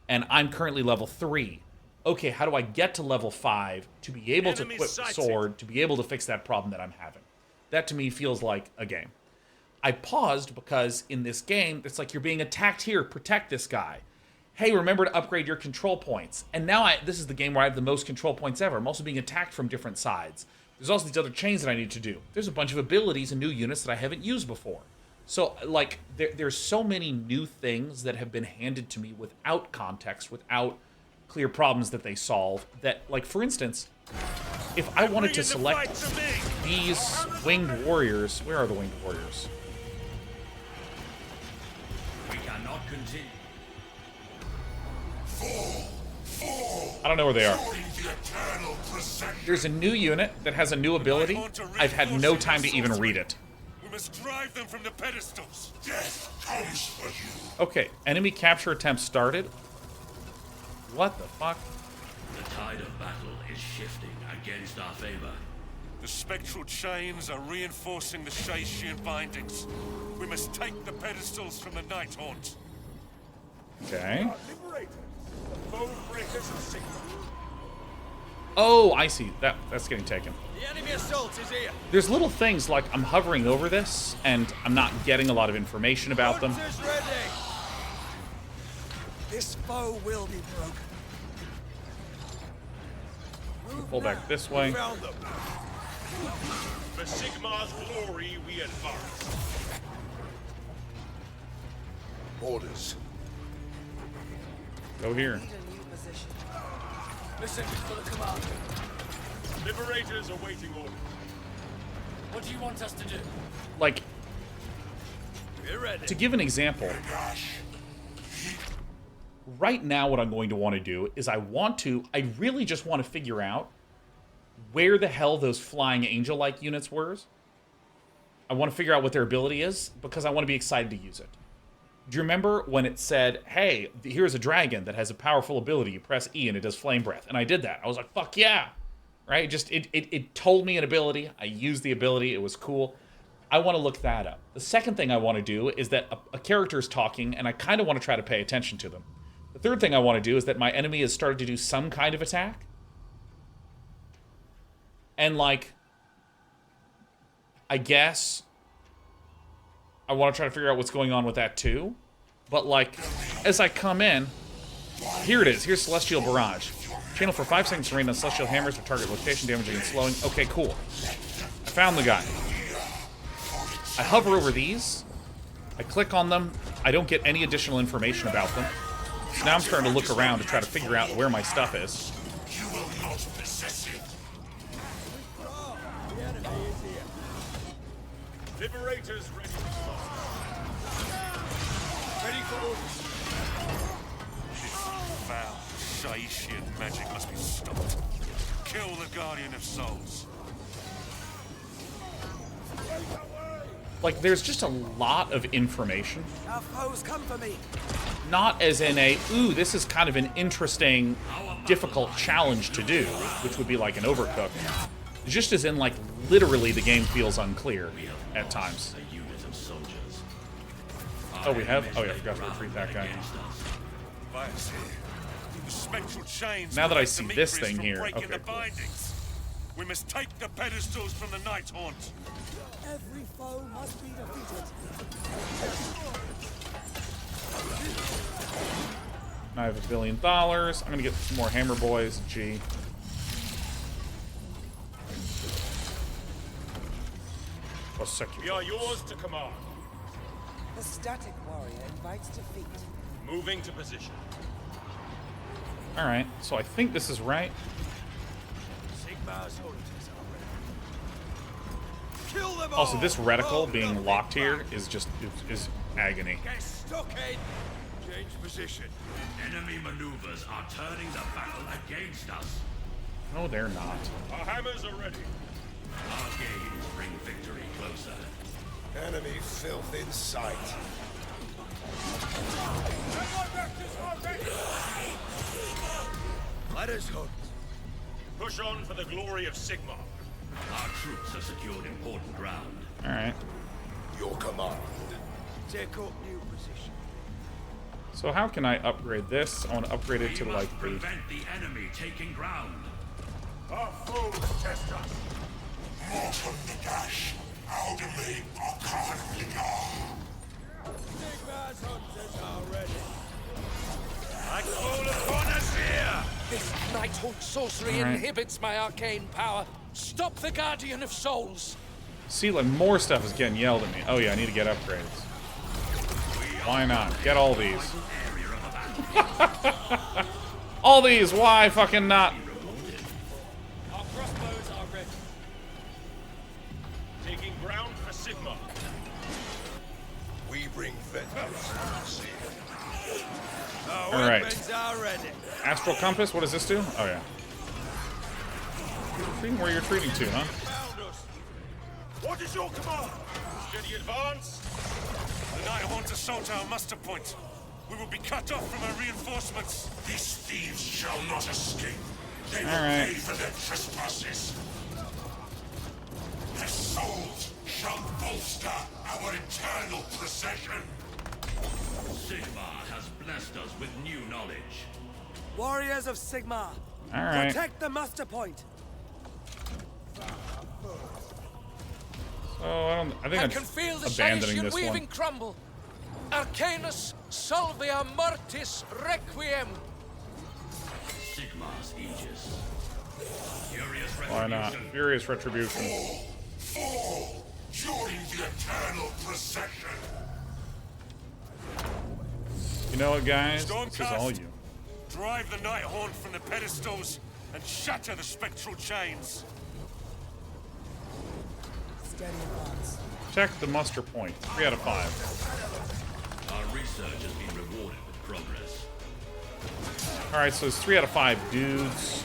Speaker 1: And I'm currently level 3. Okay, how do I get to level 5 to be able to equip the sword, to be able to fix that problem that I'm having? That, to me, feels like a game. I paused because in this game, it's like you're being attacked here, protect this guy. Hey, remember to upgrade your control points. And now this is the game where I have the most control points ever. I'm also being attacked from different sides. There's also these other chains that I need to do. There's a bunch of abilities and new units that I haven't used before. So, like, there's so many new things that have been handed to me without context, without clear problems that they solve, that, like, for instance, if I wanted to select these winged warriors... Where are the winged warriors?
Speaker 13: We cannot continue.
Speaker 1: I don't know where they are. There's a new unit that has a new ability. I've had no time to even read it.
Speaker 4: We must drive them from the pedestals.
Speaker 12: Death comes for you.
Speaker 1: Okay, enemy capture attempt started. What the fuck?
Speaker 13: The tide of battle is shifting against our favor.
Speaker 4: The spectral chains are reinforcing the Shayshian bindings. We must take the pedestals from the Night Haunt.
Speaker 1: Okay.
Speaker 10: Liberators, the foe breakers of Sigmar.
Speaker 1: Oh, I see. That's getting taken.
Speaker 10: The enemy assault is here.
Speaker 1: There's little things like I'm hovering over this, and I'm not getting a lot of information about them.
Speaker 10: Hunters ready.
Speaker 8: This foe will be broken.
Speaker 1: Pull back this way.
Speaker 10: Found them. For Sigmar's glory, we advance.
Speaker 12: Orders.
Speaker 1: Go here.
Speaker 8: Need a new position.
Speaker 10: Listen for the command. Liberators awaiting orders. What do you want us to do?
Speaker 1: Like,
Speaker 10: We're ready.
Speaker 1: to give an example, right now what I'm going to want to do is I really just want to figure out where the hell those flying angel-like units were. I want to figure out what their ability is, because I want to be excited to use it. Do you remember when it said, hey, here's a dragon that has a powerful ability. You press E and it does flame breath. And I did that. I was like, fuck yeah. Right? Just, it told me an ability. I used the ability. It was cool. I want to look that up. The second thing I want to do is that a character is talking, and I kind of want to try to pay attention to them. The third thing I want to do is that my enemy has started to do some kind of attack. And, like, I guess I want to try to figure out what's going on with that too. But like, as I come in, here it is. Here's Celestial Barrage. Channel for 5 seconds to rain on Celestial Hammers for target location, damaging and slowing. Okay, cool. I found the guy. I hover over these. I click on them. I don't get any additional information about them. So now I'm starting to look around to try to figure out where my stuff is.
Speaker 10: Liberators ready for ready for orders.
Speaker 4: This foul Shaishian magic must be stopped. Kill the Guardian of Souls.
Speaker 1: Like, there's just a lot of information.
Speaker 8: Our foes come for me.
Speaker 1: Not as in a, ooh, this is kind of an interesting, difficult challenge to do, which would be like an Overcooked. Just as in, like, literally the game feels unclear at times. Oh, we have? Oh, yeah, I forgot to retreat that guy. Now that I see this thing here, okay, cool.
Speaker 4: We must take the pedestals from the Night Haunt.
Speaker 8: Every foe must be defeated.
Speaker 1: I have $1 billion. I'm gonna get some more Hammer Boys. G.
Speaker 10: We are yours to command.
Speaker 8: The static warrior invites defeat.
Speaker 10: Moving to position.
Speaker 1: Alright, so I think this is right.
Speaker 10: Sigmar's orders are ready.
Speaker 5: Kill them all.
Speaker 1: Also, this reticle being locked here is just is agony.
Speaker 5: Get stuck in. Change position.
Speaker 13: Enemy maneuvers are turning the battle against us.
Speaker 1: No, they're not.
Speaker 10: Our hammers are ready.
Speaker 13: Our games bring victory closer.
Speaker 12: Enemy filth in sight.
Speaker 5: Let us hunt.
Speaker 10: Push on for the glory of Sigmar.
Speaker 13: Our troops have secured important ground.
Speaker 1: Alright.
Speaker 12: Your command.
Speaker 5: Take up new position.
Speaker 1: So how can I upgrade this? I want to upgrade it to
Speaker 13: We
Speaker 1: like
Speaker 13: must
Speaker 1: the...
Speaker 13: prevent the enemy taking ground.
Speaker 10: Our foes test us.
Speaker 7: Morton the Dash. Alderley
Speaker 5: Sigmar's hunters are ready.
Speaker 10: I call upon us here.
Speaker 3: This Night Haunt sorcery
Speaker 1: Alright.
Speaker 3: inhibits my arcane power. Stop the Guardian of Souls.
Speaker 1: See, like, more stuff is getting yelled at me. Oh yeah, I need to get upgrades. Why not? Get all these. All these, why fucking not?
Speaker 10: Our crossbows are ready. Taking ground for Sigmar.
Speaker 12: We bring vengeance.
Speaker 5: Our
Speaker 1: Alright.
Speaker 5: weapons are ready.
Speaker 1: Astral Compass, what does this do? Oh yeah. Retreating where you're retreating to, huh?
Speaker 10: Found us. What is your command? Steady advance.
Speaker 4: The Night Haunt assault our muster point. We will be cut off from our reinforcements.
Speaker 7: These thieves shall not escape. They will
Speaker 1: Alright.
Speaker 7: pay for their trespasses. Their souls shall bolster our eternal procession.
Speaker 13: Sigmar has blessed us with new knowledge.
Speaker 8: Warriors of Sigmar,
Speaker 1: Alright.
Speaker 8: protect the muster point.
Speaker 1: Oh, I think I'm
Speaker 3: can feel the
Speaker 1: abandoning
Speaker 3: Shaishian
Speaker 1: this
Speaker 3: weaving
Speaker 1: one.
Speaker 3: crumble. Arcanus salvia mortis requiem.
Speaker 13: Sigmar's Aegis. Furious
Speaker 1: Why not?
Speaker 13: retribution.
Speaker 1: Furious Retribution.
Speaker 7: Fall during the eternal procession.
Speaker 1: You know what, guys? This is
Speaker 4: Stormcast.
Speaker 1: all you.
Speaker 4: Drive the Night Haunt from the pedestals and shatter the spectral chains.
Speaker 8: Steady advance.
Speaker 1: Check the muster point. 3 out of 5.
Speaker 13: Our research has been rewarded with progress.
Speaker 1: Alright, so it's 3 out of 5 dudes.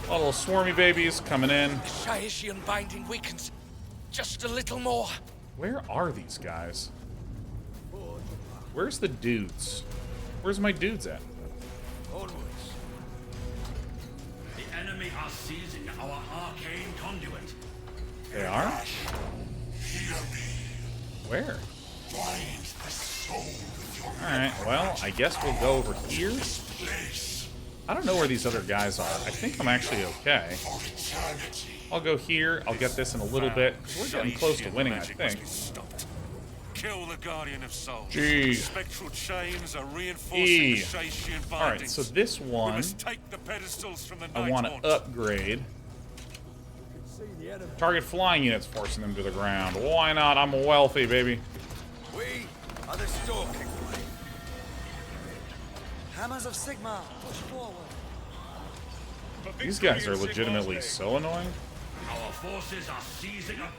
Speaker 1: A lot of little swarmy babies coming in.
Speaker 3: Shaishian binding weakens. Just a little more.
Speaker 1: Where are these guys? Where's the dudes? Where's my dudes at?
Speaker 7: Onwards.
Speaker 13: The enemy are seizing our arcane conduit.
Speaker 1: They are? Where? Alright, well, I guess we'll go over here. I don't know where these other guys are. I think I'm actually okay. I'll go here. I'll get this in a little bit. We're getting close to winning, I think.
Speaker 4: Kill the Guardian of Souls.
Speaker 1: G.
Speaker 4: Spectral chains are reinforcing
Speaker 1: E.
Speaker 4: the Shashian bindings.
Speaker 1: Alright, so this one,
Speaker 4: We must take the pedestals from the
Speaker 1: I want
Speaker 4: Night
Speaker 1: to upgrade. Target flying units, forcing them to the ground. Why not? I'm wealthy, baby.
Speaker 5: We are the stalking blade.
Speaker 2: Hammers of Sigmar, push forward.
Speaker 1: These guys are legitimately so annoying.
Speaker 13: Our forces are seizing up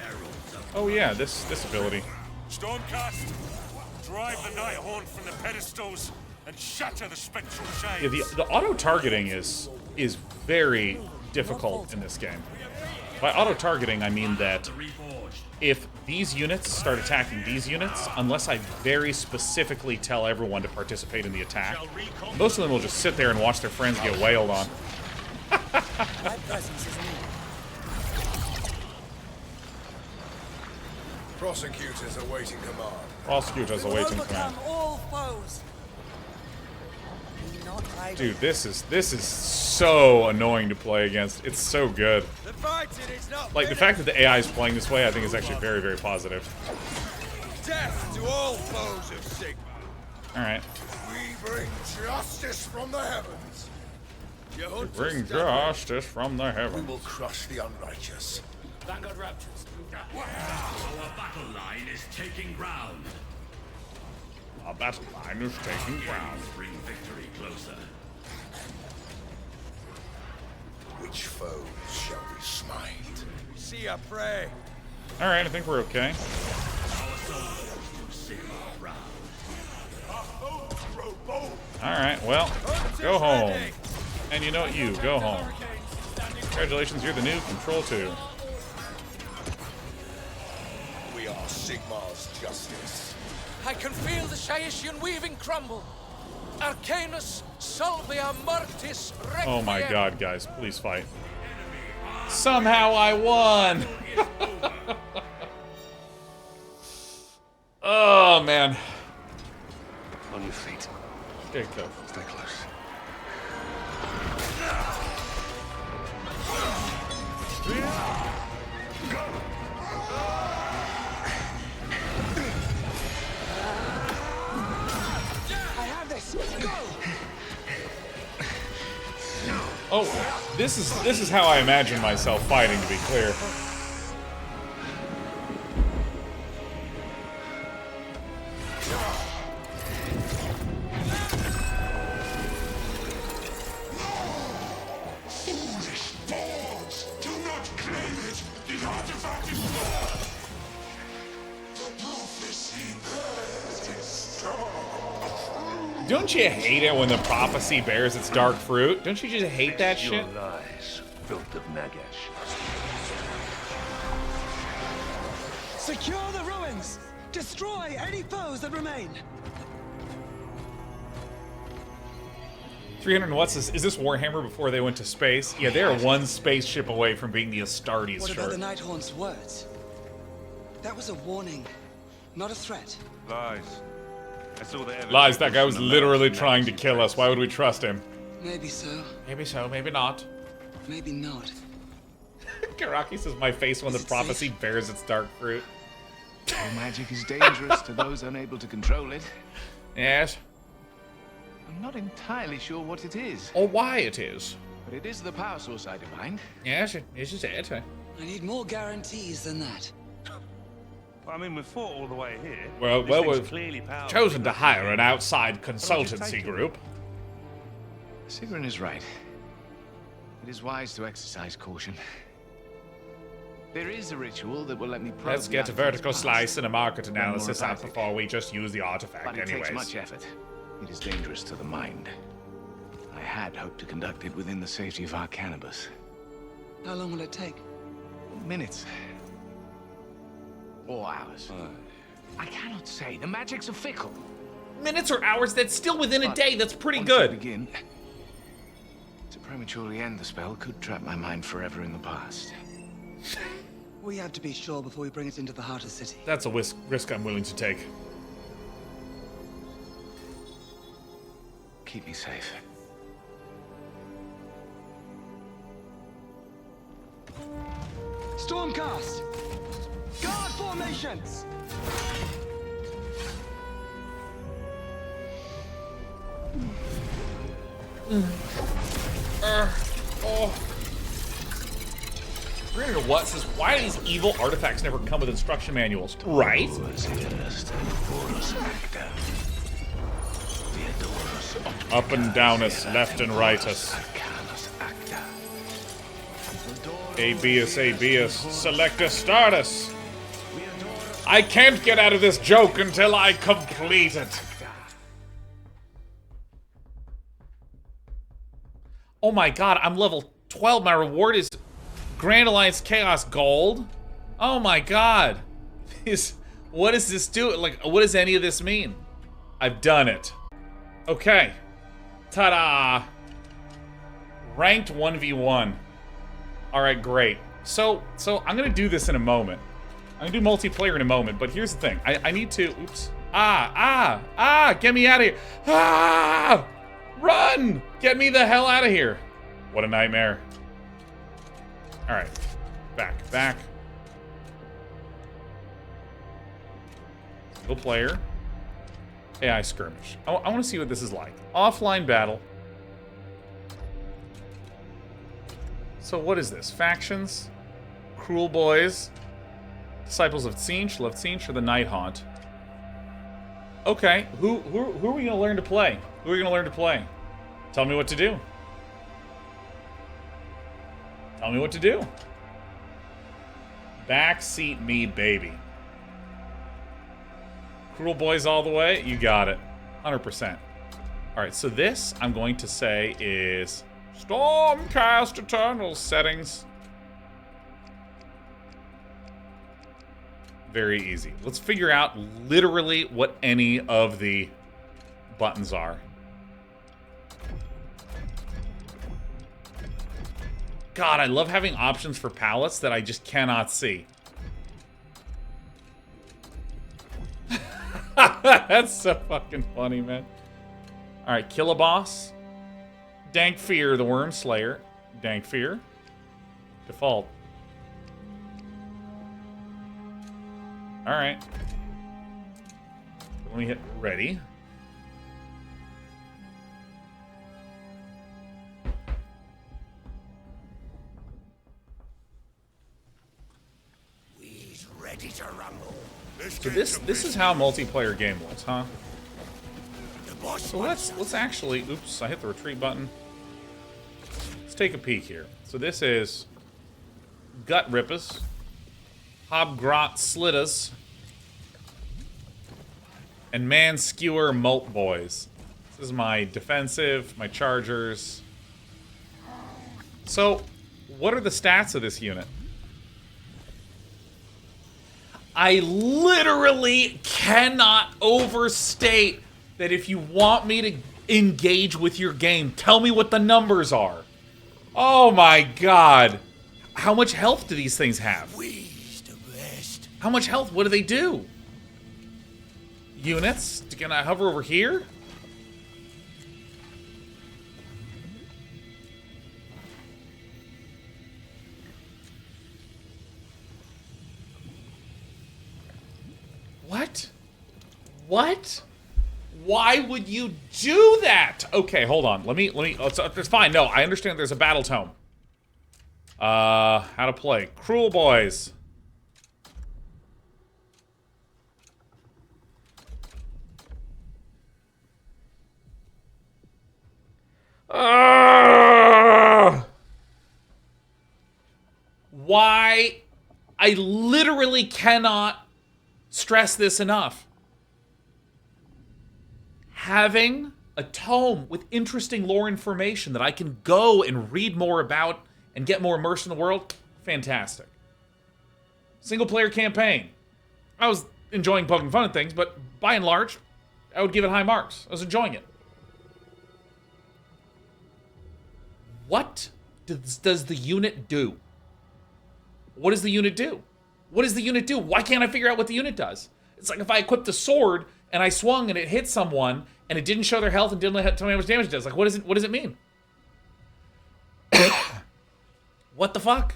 Speaker 13: heralds of
Speaker 1: Oh yeah, this ability.
Speaker 4: Stormcast, drive the Nighthorn from the pedestals and shatter the spectral chains.
Speaker 1: Yeah, the auto-targeting is very difficult in this game. By auto-targeting, I mean that if these units start attacking these units, unless I very specifically tell everyone to participate in the attack, most of them will just sit there and watch their friends get wailed on.
Speaker 2: My presence is needed.
Speaker 12: Prosecutors awaiting command.
Speaker 1: Prosecutors awaiting
Speaker 2: Overcome
Speaker 1: command.
Speaker 2: all foes. Be not idle.
Speaker 1: Dude, this is so annoying to play against. It's so good.
Speaker 5: The fighting is not
Speaker 1: Like, the fact that the AI is playing this way, I think is actually very, very positive.
Speaker 5: death to all foes of Sigmar.
Speaker 1: Alright.
Speaker 12: We bring justice from the heavens.
Speaker 5: Your hunters
Speaker 1: Bring
Speaker 5: stand ready.
Speaker 1: justice from the
Speaker 12: We
Speaker 1: heavens.
Speaker 12: will crush the unrighteous.
Speaker 10: Vanguard Raptors.
Speaker 13: Our battle line is taking ground.
Speaker 1: Our battle line is taking ground.
Speaker 13: Bring victory closer.
Speaker 12: Which foes shall we smite?
Speaker 5: See our prey.
Speaker 1: Alright, I think we're okay.
Speaker 13: Our soldiers to Sigmar proud.
Speaker 12: Our foes grow bold.
Speaker 1: Alright, well, go home. And you know what? You, go home. Congratulations, you're the new Control 2.
Speaker 12: We are Sigmar's justice.
Speaker 8: I can feel the Shashian weaving crumble. Arcanus, Salvia Mortis, Requiem.
Speaker 1: Oh my god, guys, please fight. Somehow I won! Oh, man.
Speaker 4: On your feet.
Speaker 1: Okay, go.
Speaker 4: Stay close.
Speaker 2: I have this. Go.
Speaker 1: Oh, this is how I imagine myself fighting, to be clear.
Speaker 12: Foolish balls! Do not claim it! The artifact is gone! The prophecy bears its dark.
Speaker 1: Don't you hate it when the prophecy bears its dark fruit? Don't you just hate that shit?
Speaker 4: Your lies, filth of Nagash.
Speaker 2: Secure the ruins. Destroy any foes that remain.
Speaker 1: 300 what's this? Is this Warhammer before they went to space? Yeah, they're one spaceship away from being the Astartes
Speaker 2: What about
Speaker 1: shard.
Speaker 2: the Nighthorn's words? That was a warning, not a threat.
Speaker 4: Lies. I saw the evidence.
Speaker 1: Lies, that guy was
Speaker 4: from the
Speaker 1: literally
Speaker 4: mountain
Speaker 1: trying to
Speaker 4: next
Speaker 1: kill us. Why would we trust him?
Speaker 2: Maybe so,
Speaker 1: Maybe so, maybe not.
Speaker 2: maybe not.
Speaker 1: Karaki says my face when the prophecy bears its dark fruit.
Speaker 3: All magic is dangerous to those unable to control it.
Speaker 1: Yes.
Speaker 3: I'm not entirely sure what it is,
Speaker 1: Or why it is.
Speaker 3: but it is the power source I divined.
Speaker 1: Yes, this is it.
Speaker 2: I need more guarantees than that.
Speaker 4: I mean, we fought all the way here.
Speaker 1: Well,
Speaker 4: This thing's
Speaker 1: we've
Speaker 4: clearly powerful.
Speaker 1: chosen to hire an outside
Speaker 3: take
Speaker 1: consultancy
Speaker 3: it?
Speaker 1: group.
Speaker 3: Sigrun is right. It is wise to exercise caution. There is a ritual that will let me probe
Speaker 1: Let's
Speaker 3: the
Speaker 1: get a
Speaker 3: artifact's
Speaker 1: vertical
Speaker 3: past.
Speaker 1: slice and a market
Speaker 3: Learn more
Speaker 1: analysis out
Speaker 3: about it.
Speaker 1: before we just use the artifact
Speaker 3: But it
Speaker 1: anyways.
Speaker 3: takes much effort. It is dangerous to the mind. I had hoped to conduct it within the safety of our cannabis.
Speaker 2: How long will it take?
Speaker 3: Minutes. Or hours. I cannot say. The magics are fickle.
Speaker 1: minutes or hours, that's still within a day. That's pretty
Speaker 3: Once I
Speaker 1: good.
Speaker 3: begin, to prematurely end the spell could trap my mind forever in the past.
Speaker 2: We have to be sure before we bring it into the heart of the city.
Speaker 1: That's a risk I'm willing to take.
Speaker 3: Keep me safe.
Speaker 2: Stormcast! Guard formations!
Speaker 1: Oh. Granted, what says, why do these evil artifacts never come with instruction manuals? Right? Up and down us, left and right us. A-B-us, select us, start us. I can't get out of this joke until I complete it. Oh my god, I'm level 12. My reward is Grand Alliance Chaos Gold. Oh my god. What does this do? Like, what does any of this mean? I've done it. Okay. Ta-da. Ranked 1v1. Alright, great. So I'm gonna do this in a moment. I'm gonna do multiplayer in a moment, but here's the thing. I need to, oops. Get me out of here. Run! Get me the hell out of here. What a nightmare. Alright. Back. Single player. AI skirmish. I want to see what this is like. Offline battle. So what is this? Factions? Cruel Boys? Disciples of Tzeentch, left Tzeentch, or the Night Haunt? Okay, who are we gonna learn to play? Who are we gonna learn to play? Tell me what to do. Tell me what to do. Backseat me, baby. Cruel Boys all the way? You got it. 100%. Alright, so this, I'm going to say, is Stormcast Eternal settings. Very easy. Let's figure out literally what any of the buttons are. God, I love having options for palettes that I just cannot see. That's so fucking funny, man. Alright, kill a boss. Dank Fear, the Worm Slayer. Dank Fear. Default. Alright. Let me hit ready.
Speaker 7: He's ready to rumble.
Speaker 1: So this is how a multiplayer game was, huh? So let's actually, oops, I hit the retreat button. Let's take a peek here. So this is Gut Rippers, Hobgrot Slittas, and Man Skewer Molt Boys. This is my defensive, my chargers. So, what are the stats of this unit? I literally cannot overstate that if you want me to engage with your game, tell me what the numbers are. Oh my god. How much health do these things have? How much health? What do they do? Units? Can I hover over here? What? What? Why would you do that? Okay, hold on. Let me, it's fine. No, I understand there's a battle tome. How to play. Cruel Boys. Why? I literally cannot stress this enough. Having a tome with interesting lore information that I can go and read more about and get more immersed in the world, fantastic. Single player campaign. I was enjoying poking fun at things, but by and large, I would give it high marks. I was enjoying it. What does the unit do? What does the unit do? What does the unit do? Why can't I figure out what the unit does? It's like if I equipped a sword and I swung and it hit someone and it didn't show their health and didn't tell me how much damage it does. Like, what does it mean? What the fuck?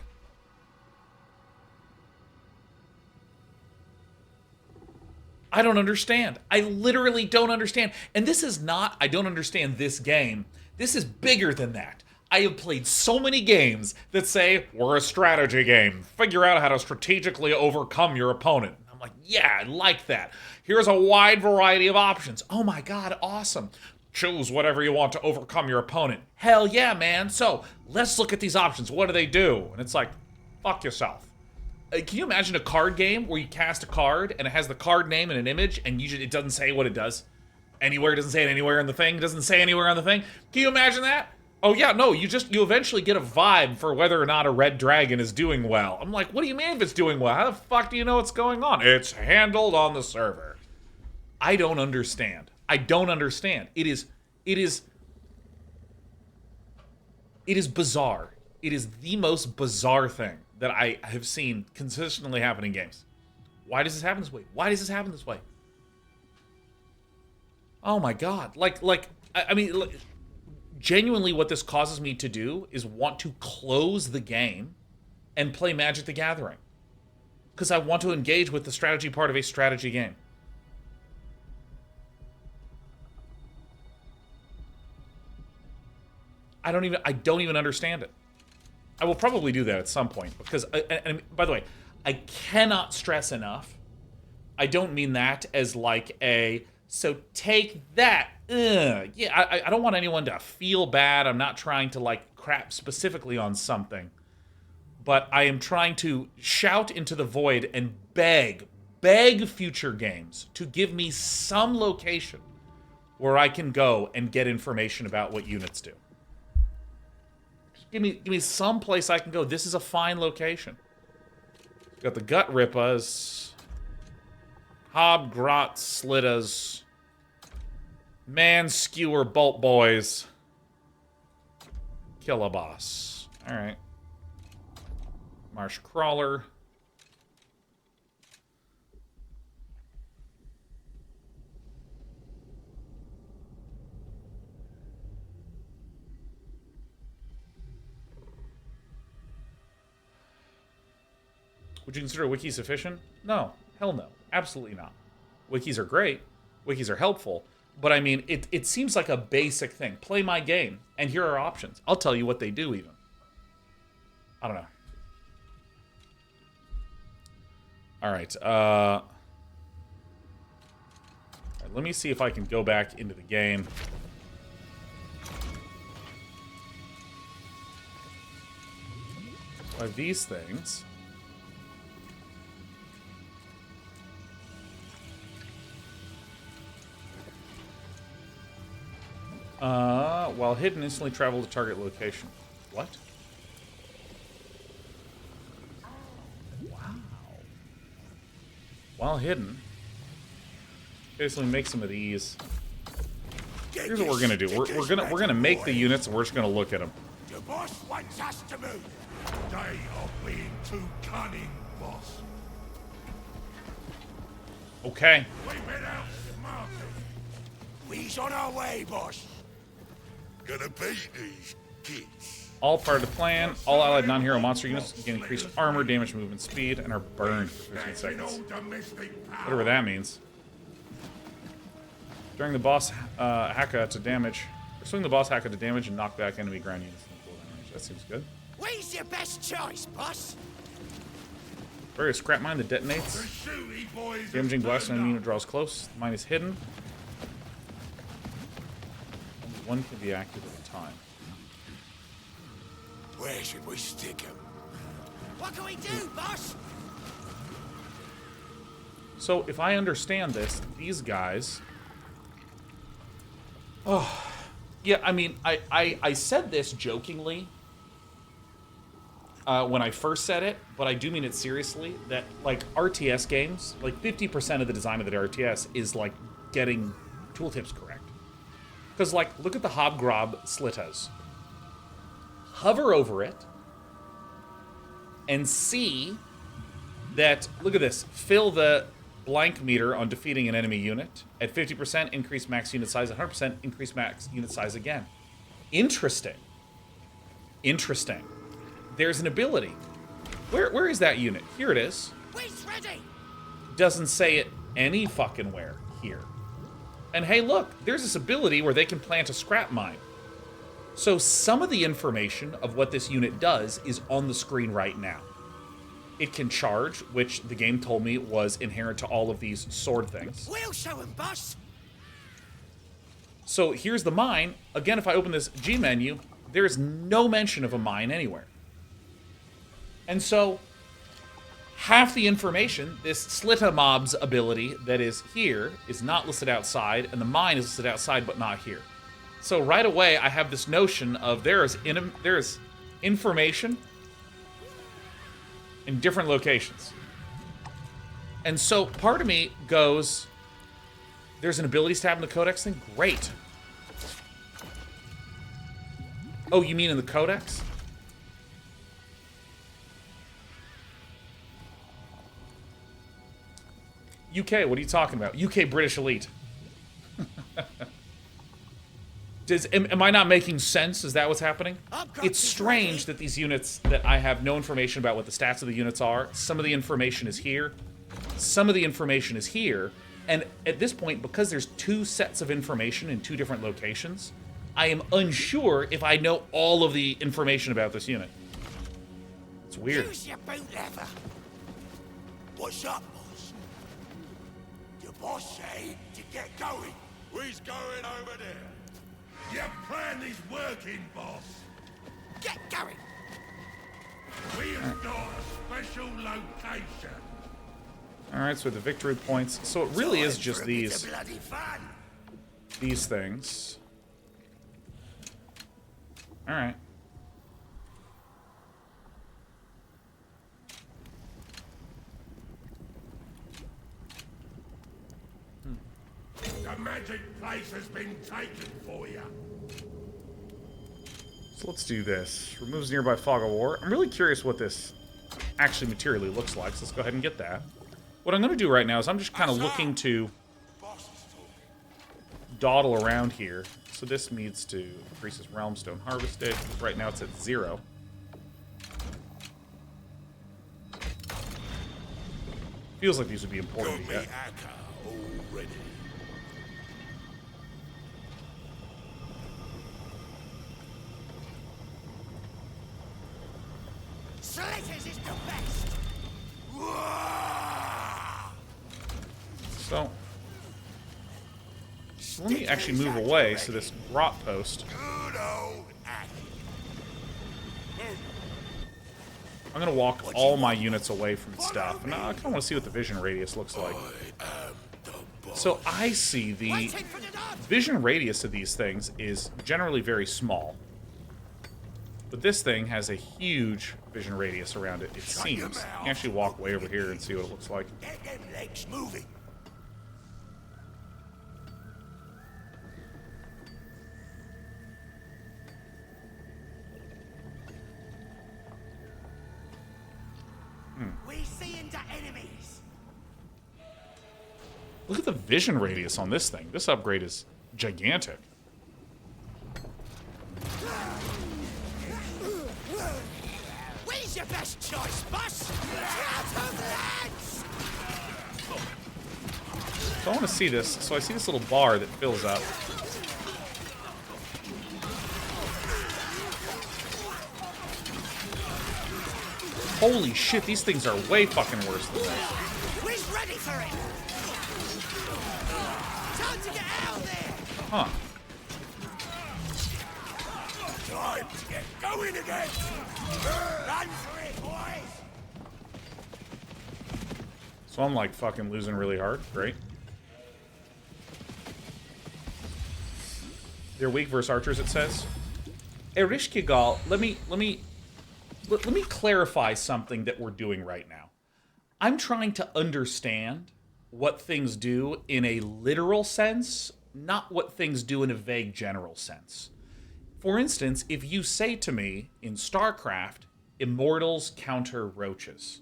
Speaker 1: I don't understand. I literally don't understand. And this is not, I don't understand this game. This is bigger than that. I have played so many games that say, we're a strategy game. Figure out how to strategically overcome your opponent. I'm like, yeah, I like that. Here's a wide variety of options. Oh my God, awesome. Choose whatever you want to overcome your opponent. Hell yeah, man. So let's look at these options. What do they do? And it's like, fuck yourself. Can you imagine a card game where you cast a card and it has the card name and an image and it doesn't say what it does? Anywhere, it doesn't say it anywhere in the thing. It doesn't say anywhere on the thing. Can you imagine that? Oh yeah, no, you eventually get a vibe for whether or not a red dragon is doing well. I'm like, what do you mean if it's doing well? How the fuck do you know what's going on? It's handled on the server. I don't understand. I don't understand. It is bizarre. It is the most bizarre thing that I have seen consistently happen in games. Why does this happen this way? Why does this happen this way? Oh my God. I mean, genuinely what this causes me to do is want to close the game and play Magic the Gathering. Because I want to engage with the strategy part of a strategy game. I don't even understand it. I will probably do that at some point because, and by the way, I cannot stress enough. I don't mean that as like so take that. Yeah, I don't want anyone to feel bad. I'm not trying to like crap specifically on something, but I am trying to shout into the void and beg future games to give me some location where I can go and get information about what units do. Give me some place I can go. This is a fine location. Got the Gut Rippas, Hob Grot Slittas, Man Skewer Bolt Boys, Kill a Boss. Alright. Marsh Crawler. Would you consider a wiki sufficient? No. Hell no. Absolutely not. Wikis are great. Wikis are helpful. But I mean, it seems like a basic thing. Play my game, and here are options. I'll tell you what they do, even. I don't know. Alright, let me see if I can go back into the game. By these things... while hidden, instantly travel to target location. What? Wow. While hidden, basically make some of these. Here's what we're gonna do. We're gonna make the units, and we're just gonna look at them.
Speaker 7: The boss wants us to move. They are being too cunning, boss.
Speaker 1: Okay.
Speaker 7: We've been out smarter. We's on our way, boss. Gonna beat these kids.
Speaker 1: All part of the plan. All allied non-hero monster units gain increased armor, damage, movement, speed, and are burned for 15 seconds. Whatever that means. During the boss Haka to damage. Swing the boss Haka to damage and knock back enemy ground units. That seems good.
Speaker 7: Where's your best choice, boss?
Speaker 1: Various scrap mine that detonates. Damaging blast when an unit draws close. Mine is hidden. One can be active at a time.
Speaker 7: Where should we stick him? What can we do, boss?
Speaker 1: So, if I understand this, these guys... Oh, yeah, I mean, I said this jokingly when I first said it, but I do mean it seriously, that, like, RTS games, like, 50% of the design of the RTS is, like, getting Tooltip's correct. Because, like, look at the Hobgrob Slitas. Hover over it and see that, look at this, fill the blank meter on defeating an enemy unit. At 50%, increase max unit size. 100%, increase max unit size again. Interesting. Interesting. There's an ability. Where is that unit? Here it is.
Speaker 7: We's ready.
Speaker 1: Doesn't say it any fucking where here. And hey, look, there's this ability where they can plant a scrap mine. So some of the information of what this unit does is on the screen right now. It can charge, which the game told me was inherent to all of these sword things.
Speaker 7: We'll show him, boss.
Speaker 1: So here's the mine. Again, if I open this G menu, there's no mention of a mine anywhere. And so half the information, this Slita mob's ability that is here, is not listed outside, and the mine is listed outside but not here. So right away, I have this notion of there is information in different locations. And so part of me goes, there's an abilities tab in the Codex thing? Great. Oh, you mean in the Codex? UK, what are you talking about? UK British Elite. Am I not making sense? Is that what's happening? It's strange that these units, that I have no information about what the stats of the units are. Some of the information is here. Some of the information is here. And at this point, because there's two sets of information in two different locations, I am unsure if I know all of the information about this unit. It's weird.
Speaker 7: Use your boot leather. What's up, boss? Your boss say to get going.
Speaker 12: We's going over there. Your plan is working, boss.
Speaker 7: Get going.
Speaker 12: We have got a special location.
Speaker 1: Alright, so the victory points. So it really is just these things. Alright.
Speaker 12: The magic place has been taken for you.
Speaker 1: So let's do this. Removes nearby fog of war. I'm really curious what this actually materially looks like, so let's go ahead and get that. What I'm going to do right now is I'm just kind of looking to dawdle around here. So this needs to increase his realm stone harvested. Right now it's at 0. Feels like these would be important to get.
Speaker 7: Slitters is the best.
Speaker 1: So let me actually move away so this grot post. I'm going to walk all my units away from stuff. And I kind of want to see what the vision radius looks like. So I see the vision radius of these things is generally very small. But this thing has a huge vision radius around it, it seems. You can actually walk way over here and see what it looks like.
Speaker 7: Get them legs moving. We see into enemies.
Speaker 1: Look at the vision radius on this thing. This upgrade is gigantic.
Speaker 7: Where's your best choice, boss? Out of legs!
Speaker 1: So I want to see this. So I see this little bar that fills up. Holy shit, these things are way fucking worse than this.
Speaker 7: We're ready for it! Time to get out there!
Speaker 1: Huh.
Speaker 7: Time to get going again! Run for it, boys!
Speaker 1: So I'm like fucking losing really hard. Great. They're weak versus archers, it says. Erishkigal, let me clarify something that we're doing right now. I'm trying to understand what things do in a literal sense not what things do in a vague general sense. For instance, if you say to me in StarCraft, immortals counter roaches.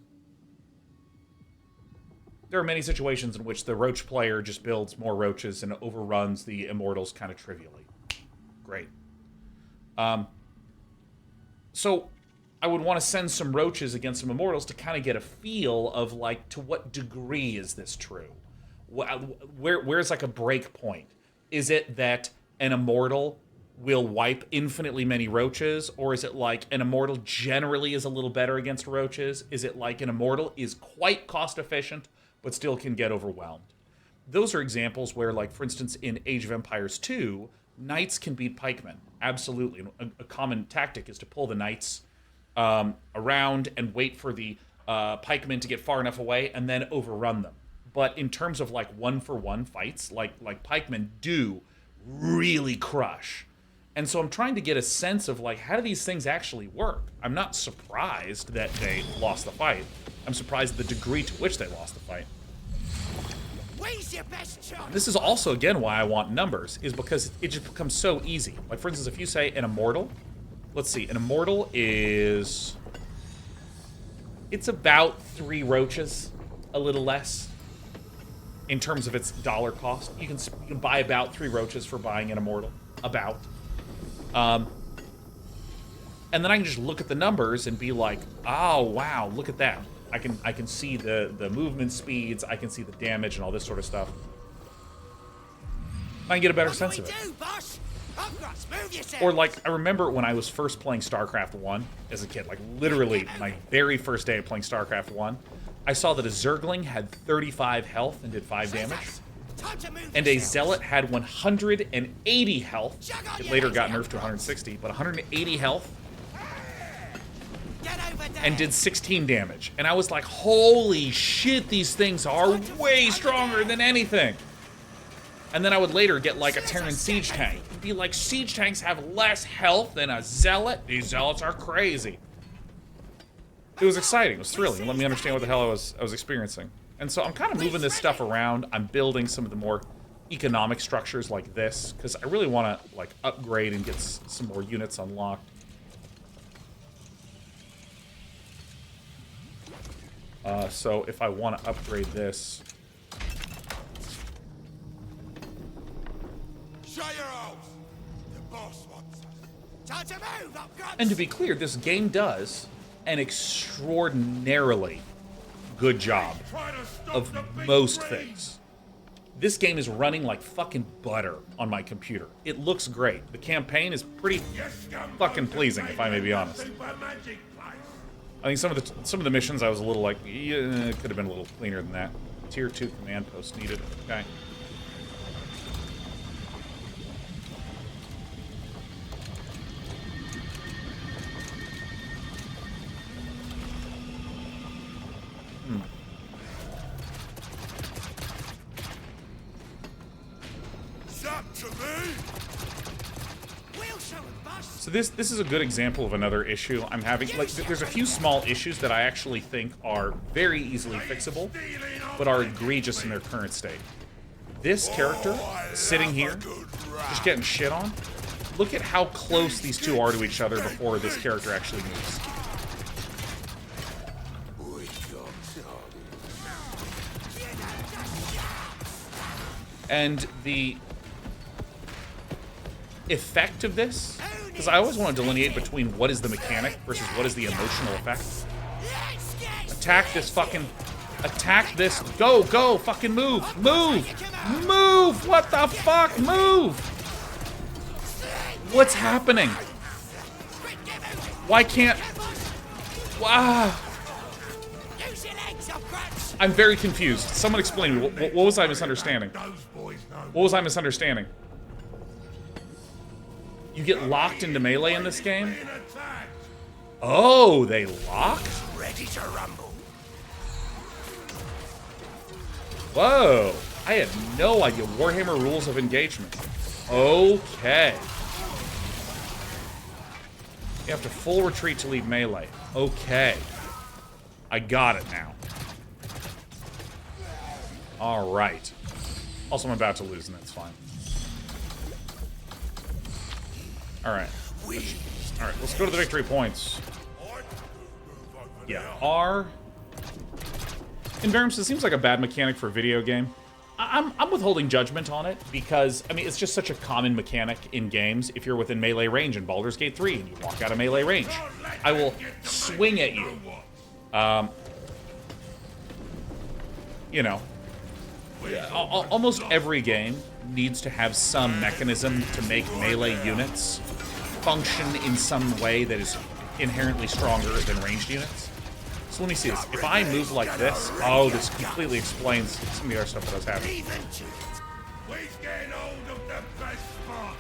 Speaker 1: There are many situations in which the roach player just builds more roaches and overruns the immortals kind of trivially. Great. So I would want to send some roaches against some immortals to kind of get a feel of, like, to what degree is this true? Where's like a break point? Is it that an immortal will wipe infinitely many roaches, or is it like an immortal generally is a little better against roaches? Is it like an immortal is quite cost efficient but still can get overwhelmed? Those are examples where, like, for instance, in Age of Empires 2, knights can beat pikemen. Absolutely. A common tactic is to pull the knights around and wait for the pikemen to get far enough away and then overrun them. But in terms of, like, one-for-one fights, like pikemen do really crush. And so I'm trying to get a sense of, like, how do these things actually work? I'm not surprised that they lost the fight. I'm surprised at the degree to which they lost the fight.
Speaker 7: Your best shot.
Speaker 1: This is also, again, why I want numbers, is because it just becomes so easy. Like, for instance, if you say an immortal, let's see, an immortal is... it's about 3 roaches, a little less, in terms of its dollar cost. You can buy about 3 roaches for buying an immortal. About. And then I can just look at the numbers and be like, oh, wow, look at that. I can see the movement speeds, I can see the damage and all this sort of stuff. I can get a better sense of it. Or, like, I remember when I was first playing StarCraft 1 as a kid, like, literally my very first day of playing StarCraft 1, I saw that a Zergling had 35 health and did 5 damage. And a Zealot had 180 health. It later got nerfed to 160, but 180 health. And did 16 damage. And I was like, holy shit, these things are way stronger than anything. And then I would later get, like, a Terran siege tank. It'd be like, siege tanks have less health than a Zealot? These Zealots are crazy. It was exciting. It was thrilling. Let me understand what the hell I was experiencing. And so I'm kind of moving this stuff around. I'm building some of the more economic structures like this, because I really want to, like, upgrade and get some more units unlocked. So if I want to upgrade this... And to be clear, this game does an extraordinarily good job of most things. This game is running like fucking butter on my computer. It looks great. The campaign is pretty fucking pleasing, if I may be honest. I think some of the missions I was a little like, yeah, it could have been a little cleaner than that. Tier 2 command post needed. Okay. So this is a good example of another issue I'm having. Like, there's a few small issues that I actually think are very easily fixable, but are egregious in their current state. This character, sitting here, just getting shit on, look at how close these two are to each other before this character actually moves. And the effect of this, because I always want to delineate between what is the mechanic versus what is the emotional effect. Attack this fucking... Attack this. Go, go, fucking move. Move. Move. What the fuck? Move. What's happening? Why can't... Wow. I'm very confused. Someone explain me. What was I misunderstanding? What was I misunderstanding? You get locked into melee in this game? Oh, they lock?
Speaker 7: Ready to rumble.
Speaker 1: Whoa. I had no idea. Warhammer rules of engagement. Okay. You have to full retreat to leave melee. Okay. I got it now. Alright. Also, I'm about to lose, and that's fine. Alright. Alright, let's go to the victory points. Yeah, R. In Verums, it seems like a bad mechanic for a video game. I'm withholding judgment on it because, I mean, it's just such a common mechanic in games. If you're within melee range in Baldur's Gate 3 and you walk out of melee range, I will swing at you. You know, almost every game needs to have some mechanism to make melee units function in some way that is inherently stronger than ranged units. So let me see this. If I move like this, oh, this completely explains some of the other stuff that was happening.
Speaker 13: We's getting hold of the best spot.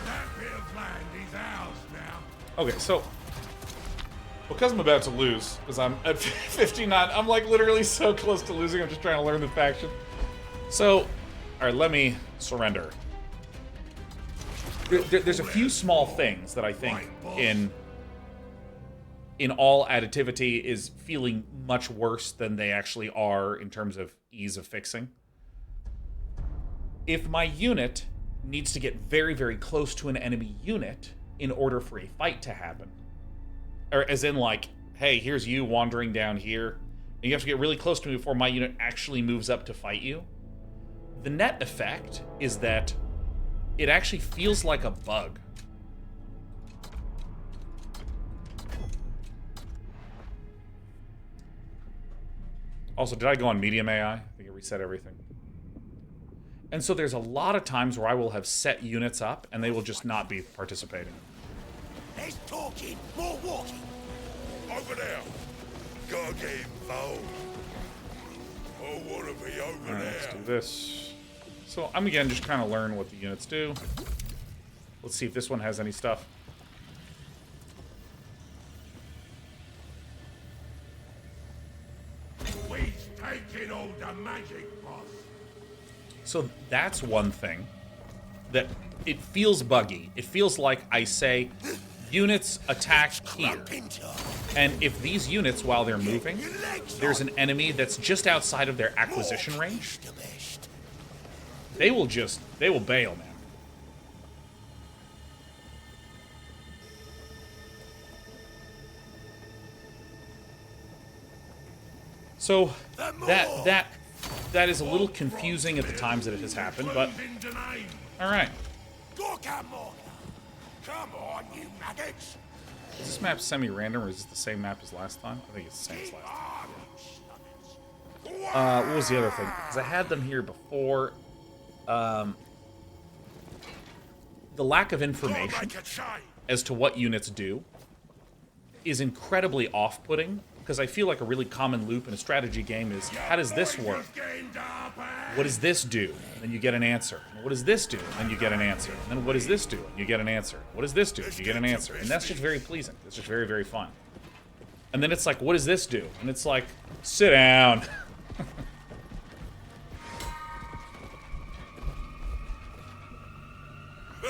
Speaker 13: That bit of land is ours now.
Speaker 1: Okay, so because I'm about to lose, because I'm at 59, I'm like literally so close to losing. I'm just trying to learn the faction. So, all right, let me surrender. There's a few small things that I think in all additivity is feeling much worse than they actually are in terms of ease of fixing. If my unit needs to get very, very close to an enemy unit in order for a fight to happen, or as in like, hey, here's you wandering down here, and you have to get really close to me before my unit actually moves up to fight you, the net effect is that it actually feels like a bug. Also, did I go on medium AI? I think it reset everything. And so there's a lot of times where I will have set units up and they will just not be participating.
Speaker 7: Less talking, more walking. Over there. Gotta get involved. I wanna be over there.
Speaker 1: Alright, let's do this. So I'm again just trying to learn what the units do. Let's see if this one has any stuff.
Speaker 13: Taking all the magic, boss.
Speaker 1: So that's one thing that it feels buggy. It feels like I say, units attack here. And if these units, while they're moving, there's an enemy that's just outside of their acquisition range, they will bail, man. So that is a little confusing at the times that it has happened, but all right.
Speaker 7: Come on, you maggots.
Speaker 1: Is this map semi-random, or is this the same map as last time? I think it's the same as last time. What was the other thing? Because I had them here before. The lack of information as to what units do is incredibly off-putting. Because I feel like a really common loop in a strategy game is, how does this work? What does this do? And then you get an answer. And what does this do? And then you get an answer. And then what does this do? And you get an answer. What does this do? And you get an answer. And that's just very pleasing. It's just very, very fun. And then it's like, what does this do? And it's like, sit down.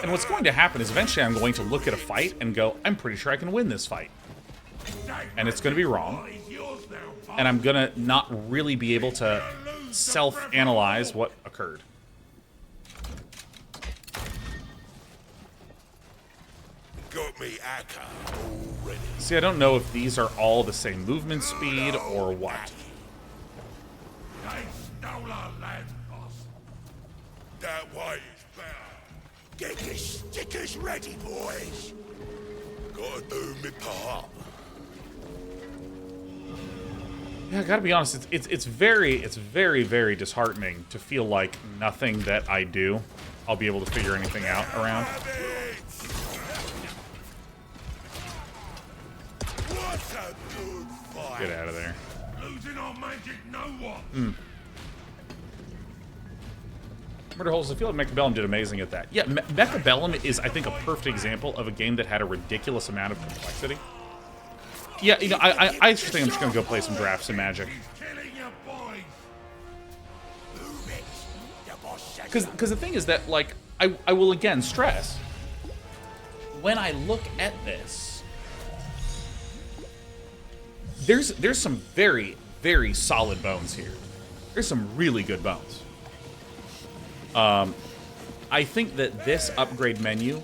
Speaker 1: And what's going to happen is eventually I'm going to look at a fight and go, I'm pretty sure I can win this fight. And it's going to be wrong. And I'm going to not really be able to self-analyze what occurred.
Speaker 7: Got me Akka already.
Speaker 1: See, I don't know if these are all the same movement speed or what.
Speaker 13: They stole our land, boss.
Speaker 7: That way is better. Get your stickers ready, boys. Gotta do me part.
Speaker 1: Yeah, I gotta be honest, it's very, very disheartening to feel like nothing that I do, I'll be able to figure anything out around. Get out of there.
Speaker 13: Losing our magic, no one.
Speaker 1: Murder Holes, I feel like Mechabellum did amazing at that. Yeah, Mechabellum is, I think, a perfect example of a game that had a ridiculous amount of complexity. Yeah, you know, I just think I'm just gonna go play some drafts in Magic. Because the thing is that, like, I will again stress, when I look at this, there's some very, very solid bones here. There's some really good bones. I think that this upgrade menu,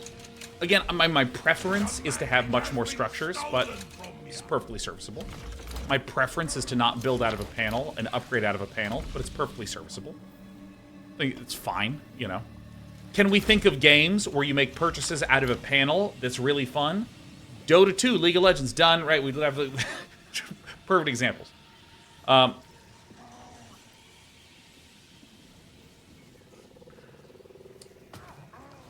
Speaker 1: again, my preference is to have much more structures, but it's perfectly serviceable. My preference is to not build out of a panel and upgrade out of a panel, but it's perfectly serviceable. I think it's fine, you know. Can we think of games where you make purchases out of a panel that's really fun? Dota 2, League of Legends, done, right? We'd have perfect examples.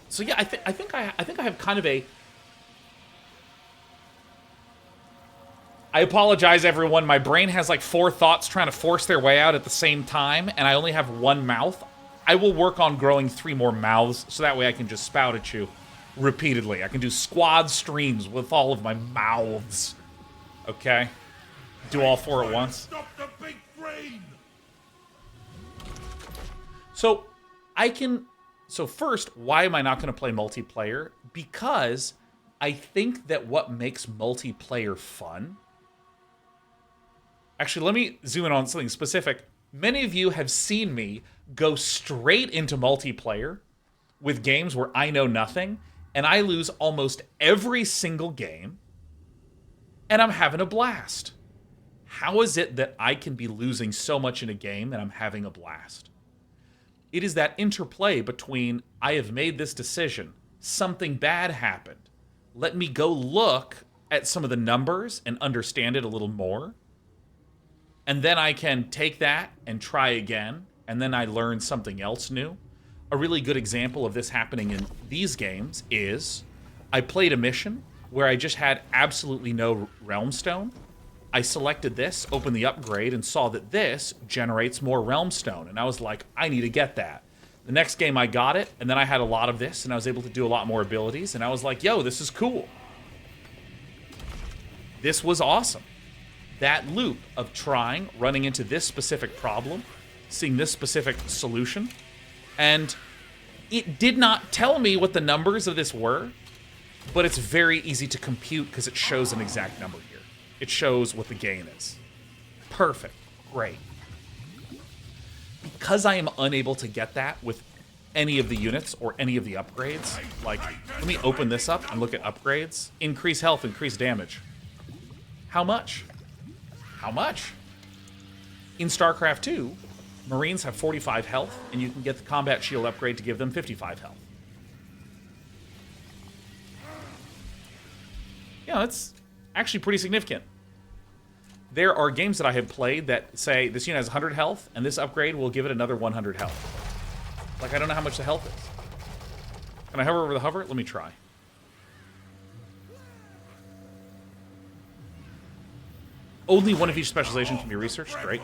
Speaker 1: So yeah, I think I have kind of a. I apologize, everyone. My brain has like 4 thoughts trying to force their way out at the same time, and I only have 1 mouth. I will work on growing 3 more mouths, so that way I can just spout at you repeatedly. I can do squad streams with all of my mouths. Okay? Do all 4 at once.
Speaker 13: Stop the big brain!
Speaker 1: So, So first, why am I not going to play multiplayer? Because I think that what makes multiplayer fun... Actually, let me zoom in on something specific. Many of you have seen me go straight into multiplayer with games where I know nothing, and I lose almost every single game, and I'm having a blast. How is it that I can be losing so much in a game and I'm having a blast? It is that interplay between, I have made this decision, something bad happened. Let me go look at some of the numbers and understand it a little more. And then I can take that and try again, and then I learn something else new. A really good example of this happening in these games is, I played a mission where I just had absolutely no Realm Stone. I selected this, opened the upgrade, and saw that this generates more Realm Stone. And I was like, I need to get that. The next game I got it, and then I had a lot of this, and I was able to do a lot more abilities, and I was like, yo, this is cool. This was awesome. That loop of trying, running into this specific problem, seeing this specific solution, and it did not tell me what the numbers of this were, but it's very easy to compute because it shows an exact number here. It shows what the gain is. Perfect. Great. Because I am unable to get that with any of the units or any of the upgrades, like, let me open this up and look at upgrades. Increase health, increase damage. How much? How much? In StarCraft 2, Marines have 45 health, and you can get the combat shield upgrade to give them 55 health. Yeah, that's actually pretty significant. There are games that I have played that say this unit has 100 health, and this upgrade will give it another 100 health. Like, I don't know how much the health is. Can I hover over the hover? Let me try. Only one of each specialization can be researched. Great.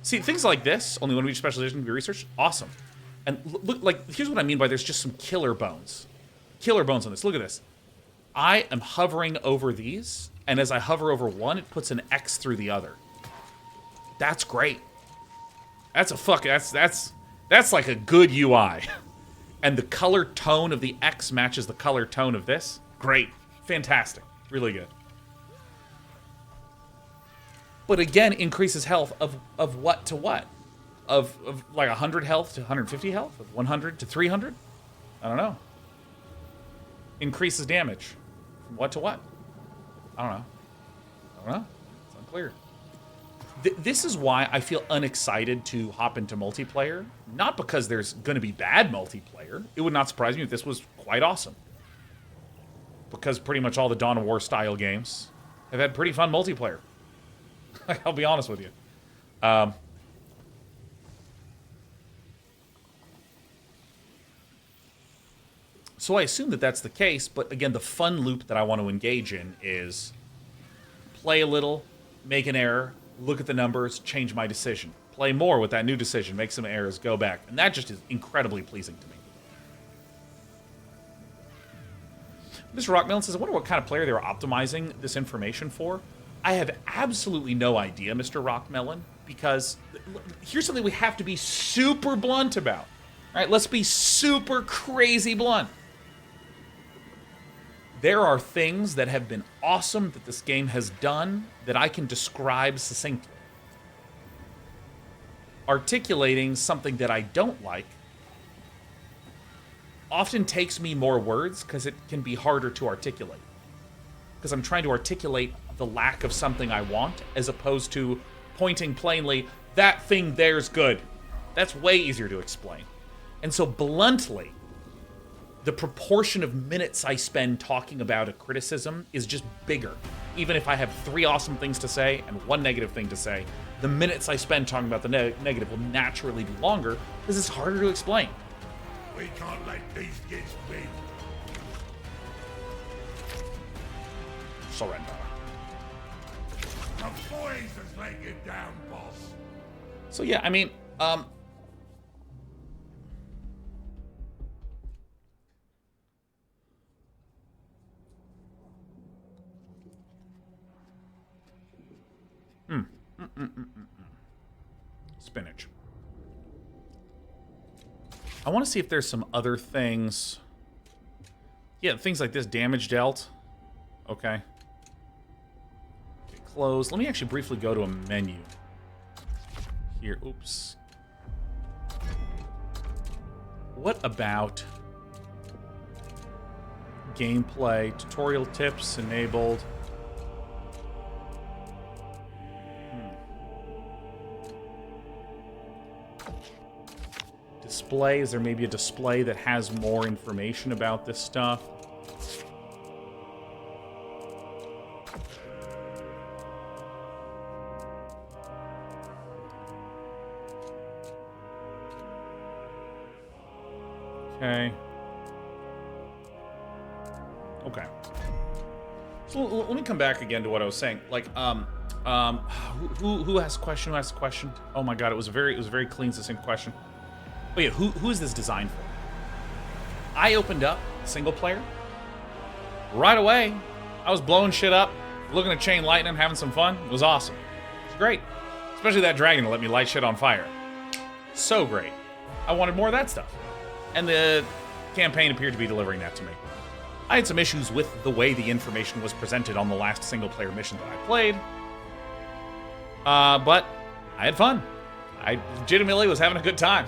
Speaker 1: See, things like this, only one of each specialization can be researched. Awesome. And look, like, here's what I mean by there's just some killer bones. Killer bones on this. Look at this. I am hovering over these, and as I hover over one, it puts an X through the other. That's great. That's a fuck. That's like a good UI. And the color tone of the X matches the color tone of this. Great. Fantastic. Really good. But again, increases health of what to what? Of like 100 health to 150 health? Of 100 to 300? I don't know. Increases damage. From what to what? I don't know. It's unclear. This is why I feel unexcited to hop into multiplayer. Not because there's going to be bad multiplayer. It would not surprise me if this was quite awesome. Because pretty much all the Dawn of War style games have had pretty fun multiplayer. I'll be honest with you. So I assume that that's the case, but again, the fun loop that I want to engage in is play a little, make an error, look at the numbers, change my decision. Play more with that new decision, make some errors, go back. And that just is incredibly pleasing to me. Mr. Rockmelon says, I wonder what kind of player they were optimizing this information for. I have absolutely no idea, Mr. Rockmelon, because here's something we have to be super blunt about. All right, let's be super crazy blunt. There are things that have been awesome that this game has done that I can describe succinctly. Articulating something that I don't like often takes me more words because it can be harder to articulate. Because I'm trying to articulate the lack of something I want, as opposed to pointing plainly, that thing there's good. That's way easier to explain. And so bluntly, the proportion of minutes I spend talking about a criticism is just bigger. Even if I have 3 awesome things to say and 1 negative thing to say, the minutes I spend talking about the negative will naturally be longer because it's harder to explain.
Speaker 13: We can't let these kids win.
Speaker 1: Surrender.
Speaker 13: The boys has let you down, boss.
Speaker 1: So yeah, I mean, Spinach. I want to see if there's some other things. Yeah, things like this. Damage dealt. Okay. Close. Let me actually briefly go to a menu. Here. Oops. What about gameplay? Tutorial tips enabled. Display. Is there maybe a display that has more information about this stuff? Okay. Okay. So let me come back again to what I was saying. Like, who asked a question? Who asked a question? Oh my god, it was a very clean, succinct question. Oh yeah, who is this designed for? I opened up single player. Right away, I was blowing shit up, looking at chain lightning, having some fun. It was awesome. It was great. Especially that dragon that let me light shit on fire. So great. I wanted more of that stuff. And the campaign appeared to be delivering that to me. I had some issues with the way the information was presented on the last single-player mission that I played. But I had fun. I legitimately was having a good time.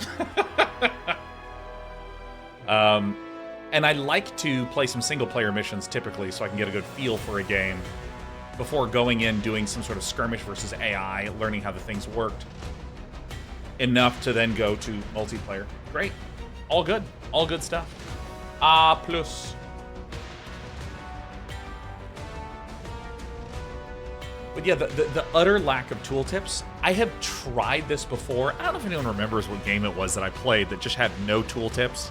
Speaker 1: And I like to play some single-player missions typically so I can get a good feel for a game before going in doing some sort of skirmish versus AI, learning how the things worked. Enough to then go to multiplayer. Great. All good. All good stuff. Plus. But yeah, the utter lack of tooltips. I have tried this before. I don't know if anyone remembers what game it was that I played that just had no tooltips.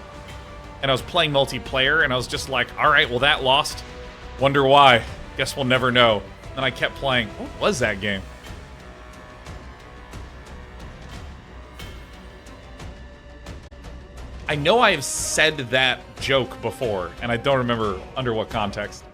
Speaker 1: And I was playing multiplayer, and I was just like, all right, well, that lost. Wonder why. Guess we'll never know. And I kept playing. What was that game? I know I have said that joke before, and I don't remember under what context.